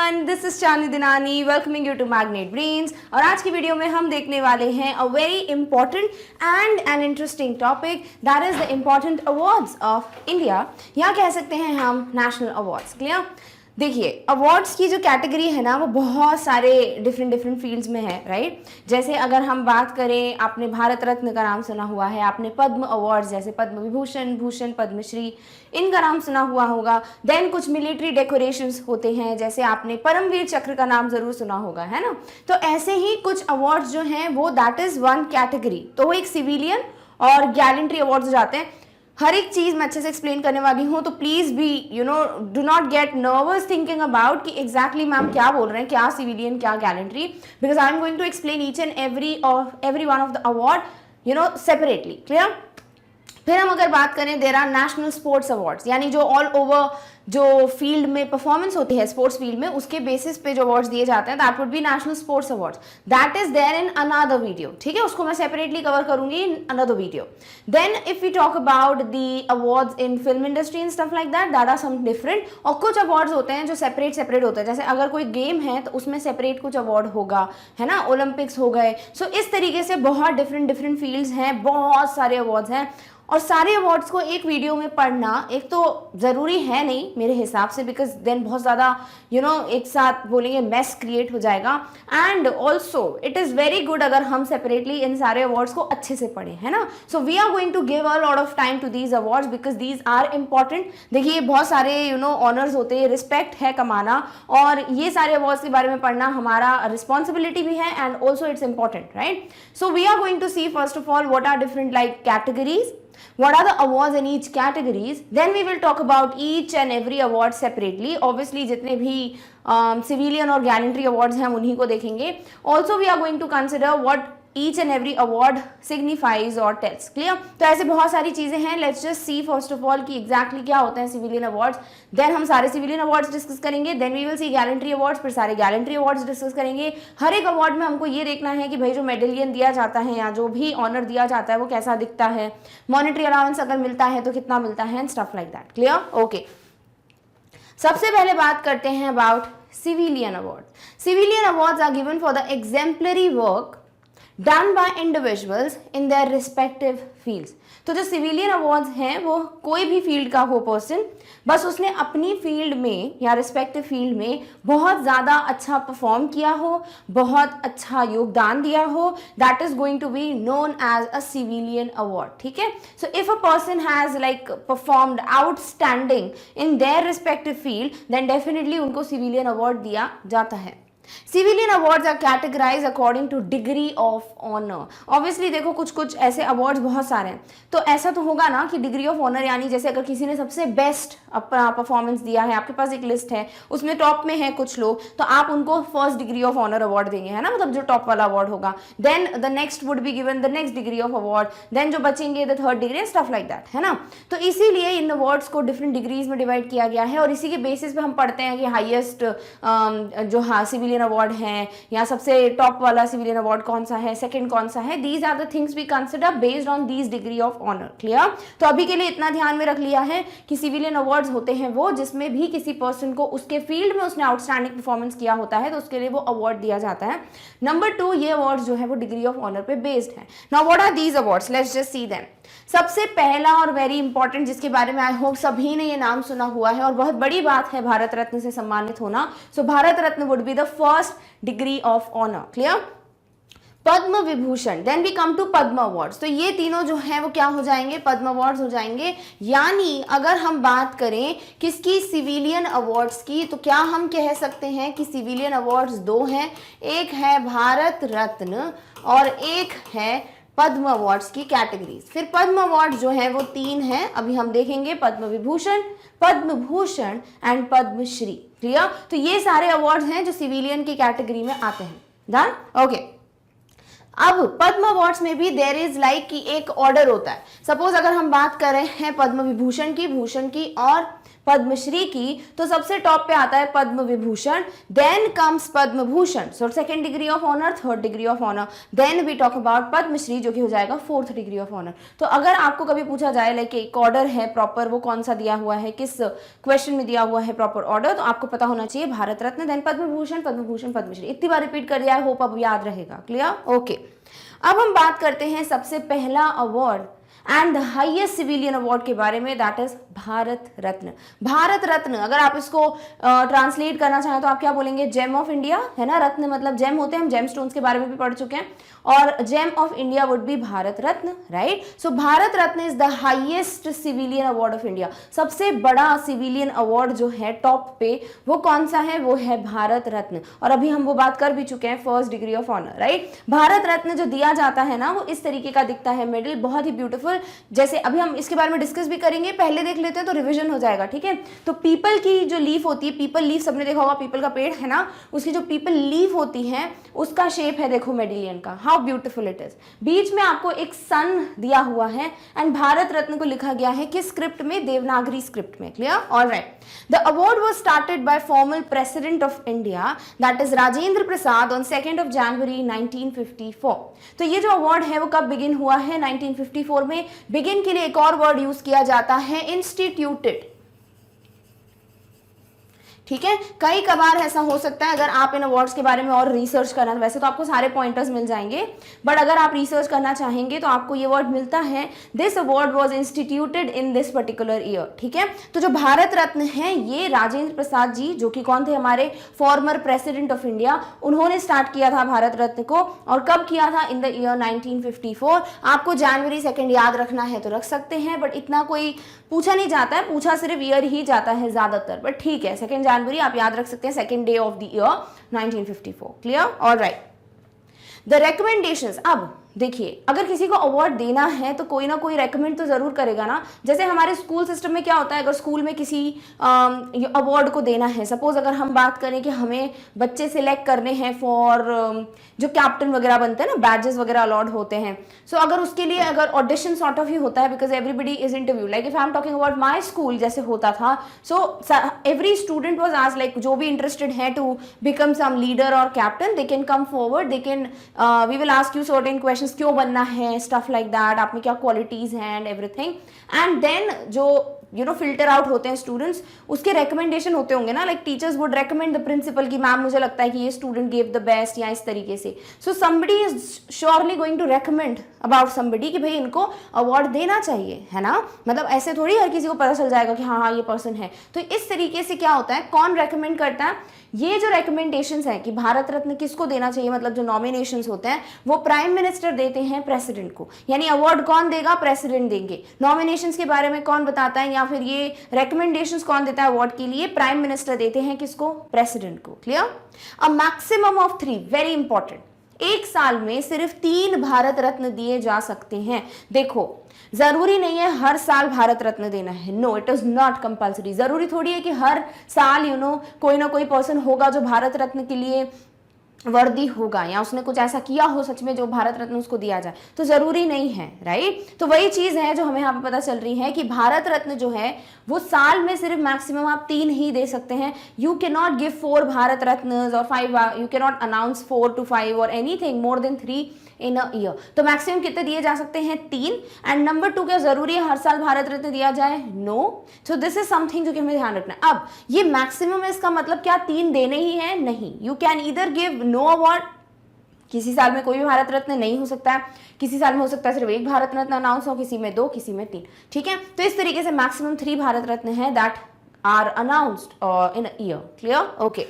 Everyone, this is Chandi Dinani welcoming you to Magnet Brains. और आज की वीडियो में हम देखने वाले हैं a very important and an interesting topic, that is the important awards of India, या कह सकते हैं हम नेशनल अवार्ड्स। क्लियर? देखिए, अवार्ड्स की जो कैटेगरी है ना वो बहुत सारे डिफरेंट फील्ड्स में है, राइट। जैसे अगर हम बात करें, आपने भारत रत्न का नाम सुना हुआ है, आपने पद्म अवार्ड्स जैसे पद्म विभूषण, भूषण, पद्मश्री, इनका नाम सुना हुआ होगा। देन कुछ मिलिट्री डेकोरेशंस होते हैं, जैसे आपने परमवीर चक्र का नाम जरूर सुना होगा, है ना। तो ऐसे ही कुछ अवार्ड्स जो हैं वो दैट इज वन कैटेगरी। तो वो एक सिविलियन और गैलेंट्री अवार्ड्स हो जाते हैं। हर एक चीज मैं अच्छे से एक्सप्लेन करने वाली हूँ, तो please be do not get nervous thinking about कि एग्जैक्टली मैम क्या बोल रहे हैं, क्या सिविलियन क्या gallantry, because I am going to explain each and every one of the award separately. Clear? फिर हम अगर बात करें, there are national sports awards, यानी जो ऑल ओवर जो फील्ड में परफॉर्मेंस होती है स्पोर्ट्स फील्ड में, उसके बेसिस पे जो अवार्ड्स दिए जाते हैं, that would be national sports awards. That is there in another video, ठीक है, उसको मैं सेपरेटली कवर करूंगी in another video. Then if we talk about the awards in film industry and stuff like that are some different. और कुछ awards होते हैं जो सेपरेट होते हैं, जैसे अगर कोई गेम है तो उसमें सेपरेट कुछ अवार्ड होगा, है ना, ओलंपिक्स हो गए। सो इस तरीके से बहुत डिफरेंट फील्ड्स हैं, बहुत सारे अवार्ड्स हैं, और सारे अवार्ड्स को एक वीडियो में पढ़ना एक तो ज़रूरी है नहीं मेरे हिसाब से, बिकॉज देन बहुत ज़्यादा एक साथ बोलेंगे मेस क्रिएट हो जाएगा। And also it is very good अगर हम सेपरेटली इन सारे अवार्ड्स को अच्छे से पढ़ें, है ना। So we are going to give a lot of time to these awards because these are important. देखिए, बहुत सारे ऑनर्स होते हैं, रिस्पेक्ट है कमाना, और ये सारे अवार्ड्स के बारे में पढ़ना हमारा रिस्पॉन्सिबिलिटी भी है, and also it's important, right. So we are going to see first of all what are different like categories, what are the awards in each categories, then we will talk about each and every award separately. Obviously जितने भी civilian और gallantry awards हैं उन्हीं को देखेंगे. Also we are going to consider what each and every award signifies or tells. Clear? तो ऐसे बहुत सारी चीजें हैं. Let's just see first of all कि exactly क्या होते हैं civilian awards. Then हम सारे civilian awards डिस्कस करेंगे. Then we will see gallantry awards, फिर सारे gallantry awards डिस्कस करेंगे. हर एक अवार्ड में हमको ये देखना है कि भाई जो मेडलियन दिया जाता है या जो भी ऑनर दिया जाता है वो कैसा दिखता है, मॉनेटरी अलाउंस अगर मिलता है तो कितना मिलता है, and stuff like that. Clear? Okay. सबसे पहले बात करते हैं about civilian award. Civilian awards are given for the exemplary work done by individuals in their respective fields. तो जो सिविलियन अवार्ड्स हैं वो कोई भी फील्ड का हो पर्सन, बस उसने अपनी फील्ड में या रिस्पेक्टिव फील्ड में बहुत ज़्यादा अच्छा परफॉर्म किया हो, बहुत अच्छा योगदान दिया हो, that is going to be known as a civilian award. ठीक है? So if a person has like performed outstanding in their respective field, then definitely उनको सिविलियन अवार्ड दिया जाता है. Civilian awards are categorize according to degree of honour. Obviously देखो, कुछ ऐसे awards बहुत सारे हैं, तो ऐसा तो होगा ना कि डिग्री ऑफ ऑनर, यानी जैसे अगर किसी ने सबसे बेस्ट अपना परफॉर्मेंस दिया है, आपके पास एक लिस्ट है, उसमें टॉप में है कुछ लोग, तो आप उनको first degree of honour award देंगे, है ना, मतलब जो टॉप वाला अवार्ड होगा. Then the next would be given the next degree of award, then जो बचेंगे the third degree, stuff like that, है ना. तो इसीलिए इन अवार्ड्स को डिफरेंट डिग्रीज में डिवाइड किया गया है, और इसी के बेसिस पे हम पढ़ते हैं कि हाईएस्ट जो सिविलियन अवार्ड है या सबसे टॉप वाला सिविलियन अवार्ड कौन सा है, सेकंड कौन सा है. These are the things we consider based on these degree of honour. Clear? तो अभी के लिए इतना ध्यान में रख लिया है कि सिविलियन अवार्ड्स होते हैं वो जिसमें भी किसी पर्सन को उसके फील्ड में उसने आउटस्टैंडिंग परफॉर्मेंस किया होता है, तो उसके लिए वो अवार्ड दिया जाता है. नंबर 2, ये अवार्ड्स जो है वो डिग्री ऑफ ऑनर पे बेस्ड है. Now what are these awards? Let's just see them. सबसे पहला और वेरी इंपॉर्टेंट, जिसके बारे में आई होप सभी ने ये नाम सुना हुआ है और बहुत बड़ी बात है भारत रत्न से सम्मानित होना. So Bharat Ratna would be the first degree of honour. Clear? Padma Vibhushan, then we come to Padma awards. तो ये तीनों जो है वो क्या हो जाएंगे? पद्म अवार्ड्स हो जाएंगे. यानी अगर हम बात करें किसकी? सिविलियन अवार्ड्स की, तो क्या हम कह सकते हैं कि सिविलियन अवार्ड्स 2 हैं. एक है भारत रत्न और एक है पद्म अवार्ड्स की कैटेगरीज. फिर पद्म अवार्ड जो है वो 3 हैं, अभी हम देखेंगे, पद्म विभूषण, पद्म भूषण एंड पद्मश्री. क्लियर? तो ये सारे अवार्ड्स हैं जो सिविलियन की कैटेगरी में आते हैं. डन? ओके. अब पद्म अवार्ड्स में भी देयर इज लाइक कि एक ऑर्डर होता है. सपोज अगर हम बात कर रहे हैं पद्म विभूषण की, भूषण की और पद्मश्री की, तो सबसे टॉप पे आता है Padma Vibhushan, then comes Padma Bhushan, so second degree of honour, third degree of honour, then we talk about Padmashri जो कि हो जाएगा फोर्थ डिग्री ऑफ ऑनर। तो अगर आपको कभी पूछा जाए लाइक एक ऑर्डर है प्रॉपर, वो कौन सा दिया हुआ है, किस क्वेश्चन में दिया हुआ है प्रॉपर ऑर्डर, तो आपको पता होना चाहिए भारत रत्न, देन पद्म भूषण, पद्म भूषण, पद्मश्री। इतनी बार रिपीट कर दिया, आई होप अब याद रहेगा। क्लियर? ओके। अब हम बात करते हैं सबसे पहला award and the highest civilian award के बारे में, दैट इज भारत रत्न। भारत रत्न अगर आप इसको ट्रांसलेट करना चाहें तो आप क्या बोलेंगे? जेम ऑफ इंडिया, है ना। रत्न मतलब जेम होते हैं, हम जेम स्टोन्स के बारे में भी पढ़ चुके हैं, और gem of India would be Bharat Ratna, right. So Bharat Ratna is the highest civilian award of India. सबसे बड़ा सिविलियन अवार्ड जो है टॉप पे, वो कौन सा है? वो है भारत रत्न, और अभी हम वो बात कर भी चुके हैं, first degree of honour, right. Bharat Ratna जो दिया जाता है ना, वो इस तरीके का दिखता है मेडल, बहुत ही ब्यूटीफुल। जैसे अभी हम इसके बारे में डिस्कस भी करेंगे, पहले देख लेते हैं तो रिविजन हो जाएगा, ठीक है। तो पीपल की जो लीफ होती है, पीपल लीफ सबने देखा होगा, पीपल का पेड़ है ना, उसकी जो पीपल लीफ होती है उसका शेप है, देखो मेडिलियन का, हाउ ब्यूटीफुल इट इज। बीच में आपको एक सन दिया हुआ है, एंड भारत रत्न को लिखा गया है किस स्क्रिप्ट में? देवनागरी स्क्रिप्ट में। Clear? Alright. The award was started by formal president of India, that is Rajendra Prasad, on 2 जनवरी 1954। तो ये जो अवार्ड है वो कब बिगिन हुआ है? 1954 में। बिगिन के लिए एक और वर्ड यूज किया जाता है, इंस्टीट्यूटेड, ठीक है। कई कबार ऐसा हो सकता है, अगर आप इन अवार्ड्स के बारे में और रिसर्च करना, वैसे तो आपको सारे पॉइंटर्स मिल जाएंगे, बट अगर आप रिसर्च करना चाहेंगे तो आपको ये वर्ड मिलता है, this award was instituted in this particular year, ठीक है। तो जो भारत रत्न है, ये राजेंद्र प्रसाद जी, जो कि कौन थे? हमारे फॉर्मर प्रेसिडेंट ऑफ इंडिया, उन्होंने स्टार्ट किया था भारत रत्न को, और कब किया था? इन द ईयर 1954। आपको जनवरी 2 याद रखना है तो रख सकते हैं, बट इतना कोई पूछा नहीं जाता है, पूछा सिर्फ ईयर ही जाता है ज्यादातर, बट ठीक है, 2 जनवरी आप याद रख सकते हैं, second day of the year 1954। Clear? Alright. The recommendations, अब देखिए, अगर किसी को अवार्ड देना है तो कोई ना कोई रेकमेंड तो जरूर करेगा ना। जैसे हमारे स्कूल सिस्टम में क्या होता है, अगर स्कूल में किसी अवार्ड को देना है, सपोज अगर हम बात करें कि हमें बच्चे सिलेक्ट करने हैं फॉर जो कैप्टन वगैरह बनते हैं ना, बैजेस वगैरह अलॉट होते हैं, सो अगर उसके लिए अगर ऑडिशन सॉर्ट ऑफ ही होता है, because everybody is interview, like if I am talking about my school जैसे होता था, so every student was asked, like जो भी इंटरेस्टेड है टू बिकम सम लीडर और captain, they can come forward, they can we will ask you certain questions, क्यों बनना है, स्टफ लाइक दैट, आप में क्या क्वालिटीज हैं एंड एवरीथिंग, एंड देन जो फिल्टर आउट होते हैं स्टूडेंट्स, उसके रिकमेंडेशन होते होंगे ना, like teachers would recommend the principal की मैम मुझे लगता है कि ये स्टूडेंट गिव द बेस्ट, या इस तरीके से। So somebody is surely going to recommend about somebody कि भाई इनको अवार्ड देना चाहिए, है ना। मतलब ऐसे थोड़ी हर किसी को पता चल जाएगा कि हाँ ये पर्सन है। तो इस तरीके से क्या होता है, कौन रेकमेंड करता है? ये जो रिकमेंडेशंस है कि भारत रत्न किसको देना चाहिए, मतलब जो नॉमिनेशंस होते हैं वो प्राइम मिनिस्टर देते हैं प्रेसिडेंट को, यानी अवार्ड कौन देगा? प्रेसिडेंट देंगे। नॉमिनेशंस के बारे में कौन बताता है, या फिर ये रिकमेंडेशंस कौन देता है अवार्ड के लिए? प्राइम मिनिस्टर देते हैं, किसको? प्रेसिडेंट को। Clear? A maximum of 3, very important, एक साल में सिर्फ 3 भारत रत्न दिए जा सकते हैं। देखो, जरूरी नहीं है हर साल भारत रत्न देना है, no it is not compulsory. जरूरी थोड़ी है कि हर साल कोई ना कोई पर्सन होगा जो भारत रत्न के लिए वर्दी होगा, या उसने कुछ ऐसा किया हो सच में जो भारत रत्न उसको दिया जाए, तो जरूरी नहीं है, राइट। तो वही चीज है जो हमें यहाँ पे पता चल रही है कि भारत रत्न जो है वो साल में सिर्फ मैक्सिमम आप 3 ही दे सकते हैं। You can not give 4 Bharat Ratna और 5, you can not announce 4 to 5 और anything more than 3 in a year. तो मैक्सिमम कितने दिए जा सकते हैं? 3। एंड नंबर 2, क्या जरूरी है हर साल भारत रत्न दिया जाए? No. So this is something जो कि हमें ध्यान रखना है। अब ये मैक्सिमम है, इसका मतलब क्या 3 देने ही है? नहीं। You can either give no award, किसी साल में कोई भी भारत रत्न नहीं हो सकता है, किसी साल में हो सकता है सिर्फ 1 भारत रत्न अनाउंस हो, किसी में 2, किसी में 3, ठीक है। तो इस तरीके से मैक्सिमम 3 भारत रत्न है that are announced in a year. Clear? Okay.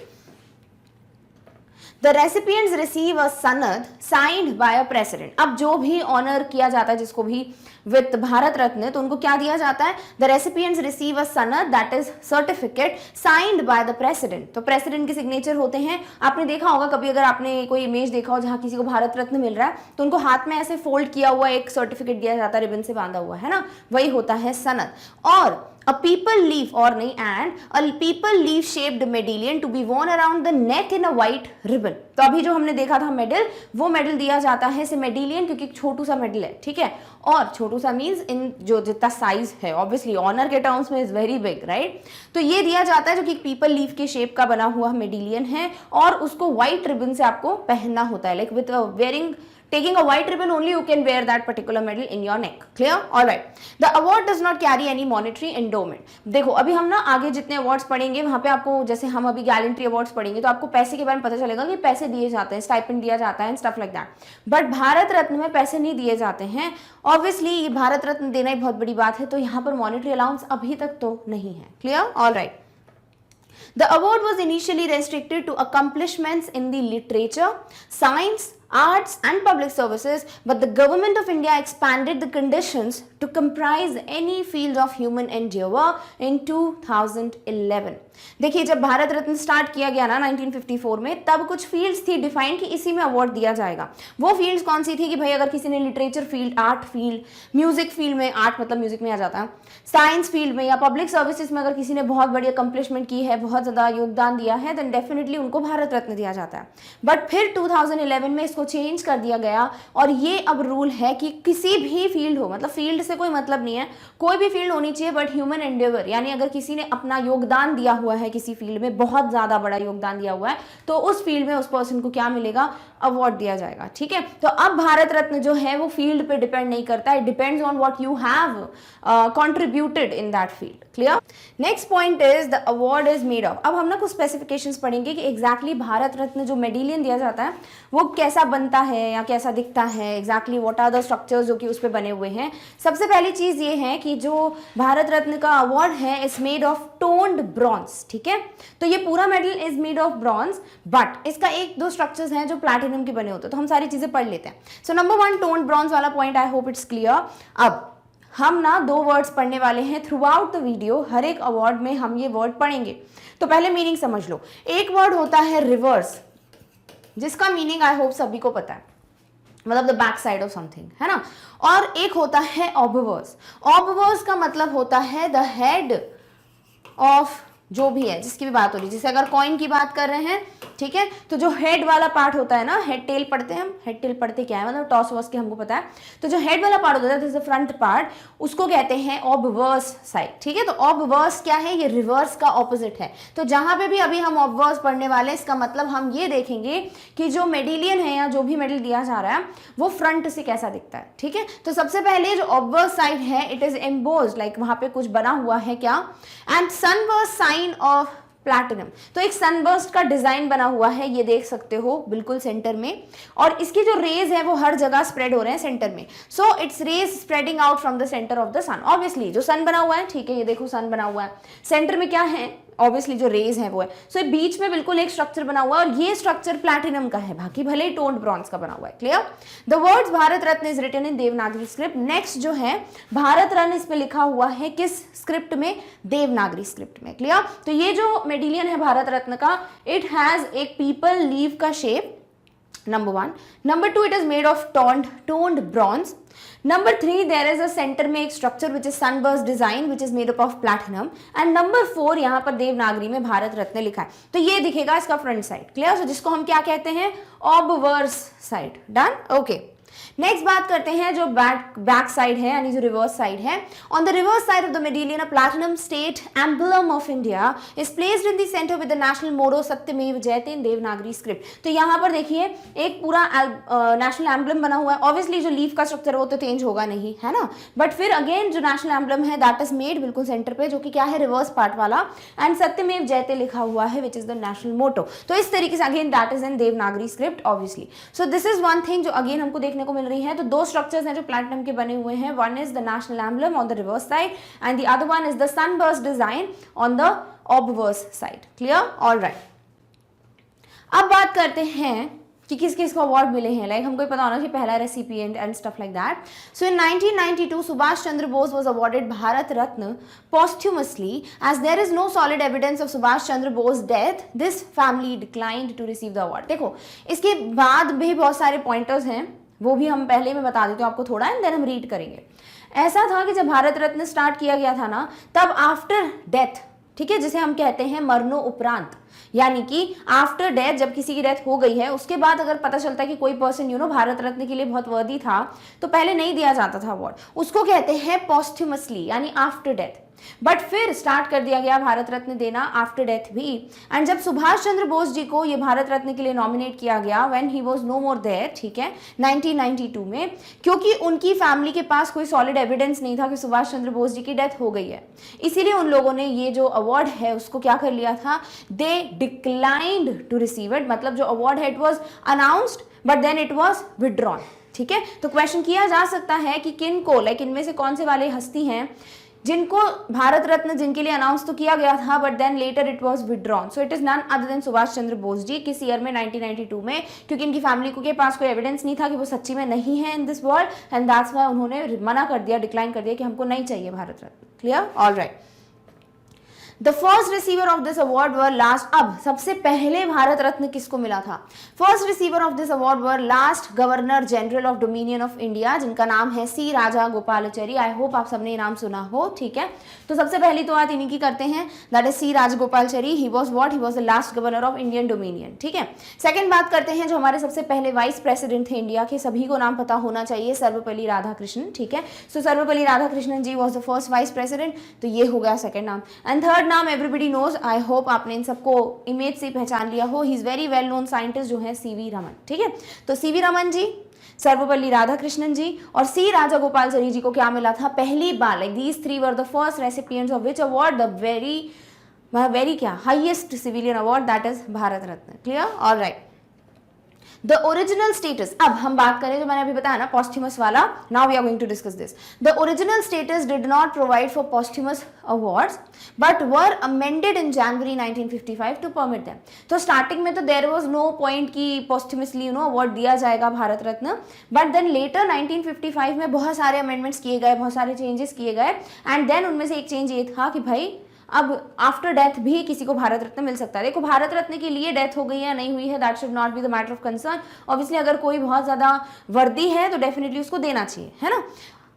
The recipients receive a सनद signed by a president। अब जो भी ऑनर किया जाता है जिसको भी विद भारत रत्न, तो उनको क्या दिया जाता है? The recipients receive a सनद, that is certificate signed by the president। तो प्रेसिडेंट के सिग्नेचर होते हैं। आपने देखा होगा कभी, अगर आपने कोई इमेज देखा हो जहां किसी को भारत रत्न मिल रहा है, तो उनको हाथ में ऐसे फोल्ड किया हुआ एक सर्टिफिकेट दिया जाता है, रिबन से बांधा हुआ, है ना, वही होता है सनद। और a people leaf or नहीं and a people leaf shaped medallion to be worn around the neck in a white ribbon. तो अभी जो हमने देखा था मेडल, वो मेडल दिया जाता है इसे मेडिलियन क्योंकि छोटू सा मेडल है, ठीक है, और छोटू सा मीन्स इन जो जितना साइज है, ऑब्वियसली ऑनर के टर्म्स में इज वेरी बिग, राइट. तो ये दिया जाता है जो कि पीपल लीफ के शेप का बना हुआ मेडिलियन है और उसको व्हाइट रिबन से आपको पहनना होता है, like with wearing taking a white ribbon only you can wear that particular medal in your neck. Clear? All right. The award does not carry any monetary endowment. देखो अभी हम ना आगे जितने अवार्ड्स पढ़ेंगे वहाँ पे आपको, जैसे हम अभी गैलेंट्री अवार्ड्स पढ़ेंगे तो आपको पैसे के बारे में पता चलेगा कि पैसे दिए जाते हैं, स्टाइपेंड दिया जाता है and stuff like that. But Bharat Ratna में पैसे नहीं दिए जाते हैं. ऑब्वियसली ये भारत रत्न देना ही बहुत बड़ी बात है, तो यहाँ पर मॉनेटरी अलाउंस अभी तक तो नहीं है. Clear? All right. The award was initially restricted to accomplishments in the literature, science, arts and public services, but the government of India expanded the conditions to comprise any field of human endeavor in 2011. देखिए जब Bharat Ratna start किया गया ना 1954 में, तब कुछ fields थी define कि इसी में अवार्ड दिया जाएगा. वो फील्ड्स कौन सी थी कि भाई अगर किसी ने literature field, art field, music field में, आर्ट मतलब म्यूजिक में आ जाता है, साइंस फील्ड में या पब्लिक सर्विसेज में अगर किसी ने बहुत बड़ी अकम्पलिशमेंट की है, बहुत ज़्यादा योगदान दिया है, देन डेफिनेटली उनको भारत रत्न दिया जाता है. बट फिर 2011 में इसको चेंज कर दिया गया और ये अब रूल है कि किसी भी फील्ड हो, मतलब फील्ड से कोई मतलब नहीं है, कोई भी फील्ड होनी चाहिए, बट ह्यूमन एंडेवर यानी अगर किसी ने अपना योगदान दिया हुआ है किसी फील्ड में, बहुत ज़्यादा बड़ा योगदान दिया हुआ है, तो उस फील्ड में उस पर्सन को क्या मिलेगा, अवार्ड दिया जाएगा. ठीक है, तो अब भारत रत्न जो है वो फील्ड पे डिपेंड नहीं करता है, depends on what you have contributed in that field. Clear? Next point is the award is made of. अब हम ना कुछ स्पेसिफिकेशंस पढ़ेंगे कि एग्जैक्टली भारत रत्न जो मेडिलियन दिया जाता है वो कैसा बनता है या कैसा दिखता है, exactly what are the structures जो कि उस पर बने हुए हैं. सबसे पहली चीज ये है कि जो भारत रत्न का अवार्ड है is made of toned bronze. ठीक है, तो ये पूरा medal is made of bronze, but इसका एक दो स्ट्रक्चर्स हैं जो प्लैटिनम के बने होते हैं, तो हम सारी चीजें पढ़ लेते हैं. सो नंबर 1 टोन्ड ब्रॉन्ज वाला point, I hope it's clear. अब हम ना 2 वर्ड्स पढ़ने वाले हैं थ्रू आउट द वीडियो, हर एक अवार्ड में हम ये वर्ड पढ़ेंगे. तो पहले मीनिंग समझ लो. एक वर्ड होता है रिवर्स, जिसका मीनिंग आई होप सभी को पता है, मतलब the back side of something, है ना. और एक होता है ऑब्वर्स. ऑब्वर्स का मतलब होता है द हेड ऑफ जो भी है, जिसकी भी बात हो रही है, जैसे अगर कॉइन की बात कर रहे हैं, ठीक है, तो जो हेड वाला पार्ट होता है ना, हेड टेल पढ़ते हैं हम, हेड टेल पढ़ते क्या है, मतलब टॉस वॉस के हमको पता है, तो जो हेड वाला पार्ट होता है this is the front part, उसको कहते हैं ऑब्वर्स साइड. ठीक है, तो ऑब्वर्स क्या है, ये रिवर्स का ऑपोजिट है. तो जहां पे भी अभी हम ऑब्वर्स पढ़ने वाले हैं, इसका मतलब हम ये देखेंगे कि जो मेडिलियन है या जो भी मेडल दिया जा रहा है वो फ्रंट से कैसा दिखता है. ठीक है, तो सबसे पहले जो ऑब्वर्स साइड है इट इज एम्बोज्ड, लाइक वहां पे कुछ बना हुआ है क्या, and sunburst sign of platinum. तो एक सनबर्स्ट का डिजाइन बना हुआ है, ये देख सकते हो बिल्कुल सेंटर में, और इसकी जो रेज है वो हर जगह स्प्रेड हो रहे हैं सेंटर में. So it's rays spreading out from the centre of the sun. Obviously जो सन बना हुआ है, ठीक है, ये देखो सन बना हुआ है, सेंटर में क्या है, ऑब्वियसली जो रेज है वो है. सो बीच में बिल्कुल एक स्ट्रक्चर बना हुआ है और ये स्ट्रक्चर प्लैटिनम का है, बाकी भले ही टोन्ड ब्रॉन्ज का बना हुआ है. Clear? The words Bharat Ratna is written in Devanagari script. Next जो है भारत रत्न, इसमें लिखा हुआ है किस स्क्रिप्ट में, देवनागरी स्क्रिप्ट में. क्लियर? तो ये जो मेडिलियन है भारत रत्न का, इट हैज एक पीपल लीव का shape, number 1. Number 2, it is made of toned bronze. Number 3, there is a center में एक structure which is sunburst design which is made up of platinum. And number 4, यहाँ पर देवनागरी में भारत रत्न लिखा है. तो ये दिखेगा इसका फ्रंट साइड. क्लियर? सो जिसको हम क्या कहते हैं, obverse side. Done? Okay. Next बात करते हैं जो बैक साइड है, यानी जो रिवर्स साइड है. On the reverse side of the medallion a platinum state emblem of India is placed in the centre with the national motto Satyameva Jayate in Devanagari script. तो यहाँ पर देखिए एक पूरा नेशनल एम्बलम बना हुआ है. ऑब्वियसली जो लीफ का स्ट्रक्चर वो तो चेंज होगा नहीं, है ना, बट फिर अगेन जो नेशनल एम्बलम है दैट इज मेड बिल्कुल सेंटर पे, जो कि क्या है, रिवर्स पार्ट वाला, एंड सत्यमेव जयते लिखा हुआ है विच इज द नेशनल मोटो. तो इस तरीके से again that is in Devanagari script obviously. So this is one thing जो अगेन हमको देखने को मिल रही है. तो 2 स्ट्रक्चर्स हैं जो प्लैटिनम के बने हुए हैं. One is the national emblem on the reverse side and the other one is the sunburst design on the ऑब्वर्स side. Clear? All right. अब बात करते हैं कि किस किस को अवार्ड मिले हैं. लाइक हमको पता होना चाहिए पहला recipient and stuff like that. So in 1992 Subhash Chandra Bose was awarded Bharat Ratna posthumously as there is no solid evidence of Subhash Chandra Bose death. This family declined to receive the award. देखो इसके बाद भी बहुत सारे पॉइंटर्स हैं, वो भी हम पहले में बता देते हैं आपको थोड़ा, एंड देन हम रीड करेंगे. ऐसा था कि जब भारत रत्न स्टार्ट किया गया था ना, तब आफ्टर डेथ, ठीक है, जिसे हम कहते हैं मरणो उपरांत, यानी कि आफ्टर डेथ, जब किसी की डेथ हो गई है उसके बाद अगर पता चलता है कि कोई पर्सन भारत रत्न के लिए बहुत वर्दी था, तो पहले नहीं दिया जाता था अवार्ड, उसको कहते हैं पोस्ट्यूमसली, यानी आफ्टर डेथ। बट फिर स्टार्ट कर दिया गया भारत रत्न देना आफ्टर डेथ भी। एंड जब सुभाष चंद्र बोस जी को ये भारत रत्न के लिए नॉमिनेट किया गया when he was no more there, ठीक है, 1992 में, क्योंकि उनकी फैमिली के पास कोई सॉलिड एविडेंस नहीं था कि सुभाष चंद्र बोस जी की डेथ हो गई है, इसीलिए उन लोगों ने ये जो अवार्ड है उसको क्या कर लिया था, they declined to receive it, मतलब जो अवार्ड है it was announced but then it was withdrawn. ठीक है, तो क्वेश्चन किया जा सकता है कि किन को, लाइक इनमें से कौन से वाले हस्ती हैं जिनको भारत रत्न जिनके लिए अनाउंस तो किया गया था but then later it was withdrawn. So it is none other than Subhash Chandra Bose ji. किस ईयर में, 1992 में, क्योंकि इनकी फैमिली के पास कोई एविडेंस नहीं था कि वो सच्ची में नहीं है in this world, and that's why उन्होंने मना कर दिया, डिक्लाइन कर दिया कि हमको नहीं चाहिए Bharat Ratna. Clear, all right. The first receiver of this award were last, अब सबसे पहले भारत रत्न किसको मिला था? First receiver of this award were last governor general of dominion of India, जिनका नाम है सी राजा गोपालाचारी। आई होप आप सबने ये नाम सुना हो। ठीक है, तो सबसे पहली तो बात इन्हीं की करते हैं, that is C Rajagopalachari. He was what, he was the last governor of Indian dominion. ठीक है, सेकंड बात करते हैं जो हमारे सबसे पहले वाइस प्रेसिडेंट थे इंडिया के, सभी को नाम पता होना चाहिए, सर्वपल्ली राधाकृष्णन। ठीक है, so Sarvepalli Radhakrishnan ji was the first vice president, तो ये हो गया सेकंड नाम। एंड थर्ड नाम एवरीबडी नोज, आई होप आपने इन सबको इमेज से पहचान लिया हो, he is very well known scientist जो है सीवी रमन। ठीक है, तो सीवी रमन जी, सर्वपल्ली राधाकृष्णन जी और सी राजागोपालाचारी जी को क्या मिला था पहली बार, like these three were the first recipients of which award, the very क्या highest civilian award, that is Bharat Ratna. Clear, all right. The original status, अब हम बात करें जो मैंने अभी बताया ना posthumous वाला, now we are going to discuss this. The original status did not provide for posthumous awards but were amended in January 1955 to permit them. तो स्टार्टिंग में तो देयर वाज नो पॉइंट कि posthumously अवार्ड दिया जाएगा Bharat Ratna, but then later 1955 में बहुत सारे amendments किए गए, बहुत सारे चेंजेस किए गए, एंड देन उनमें से एक चेंज ये था कि भाई अब आफ्टर डेथ भी किसी को भारत रत्न मिल सकता है। देखो भारत रत्न के लिए डेथ हो गई है नहीं हुई है, that should not be the matter of concern. Obviously अगर कोई बहुत ज्यादा वर्दी है तो डेफिनेटली उसको देना चाहिए, है ना।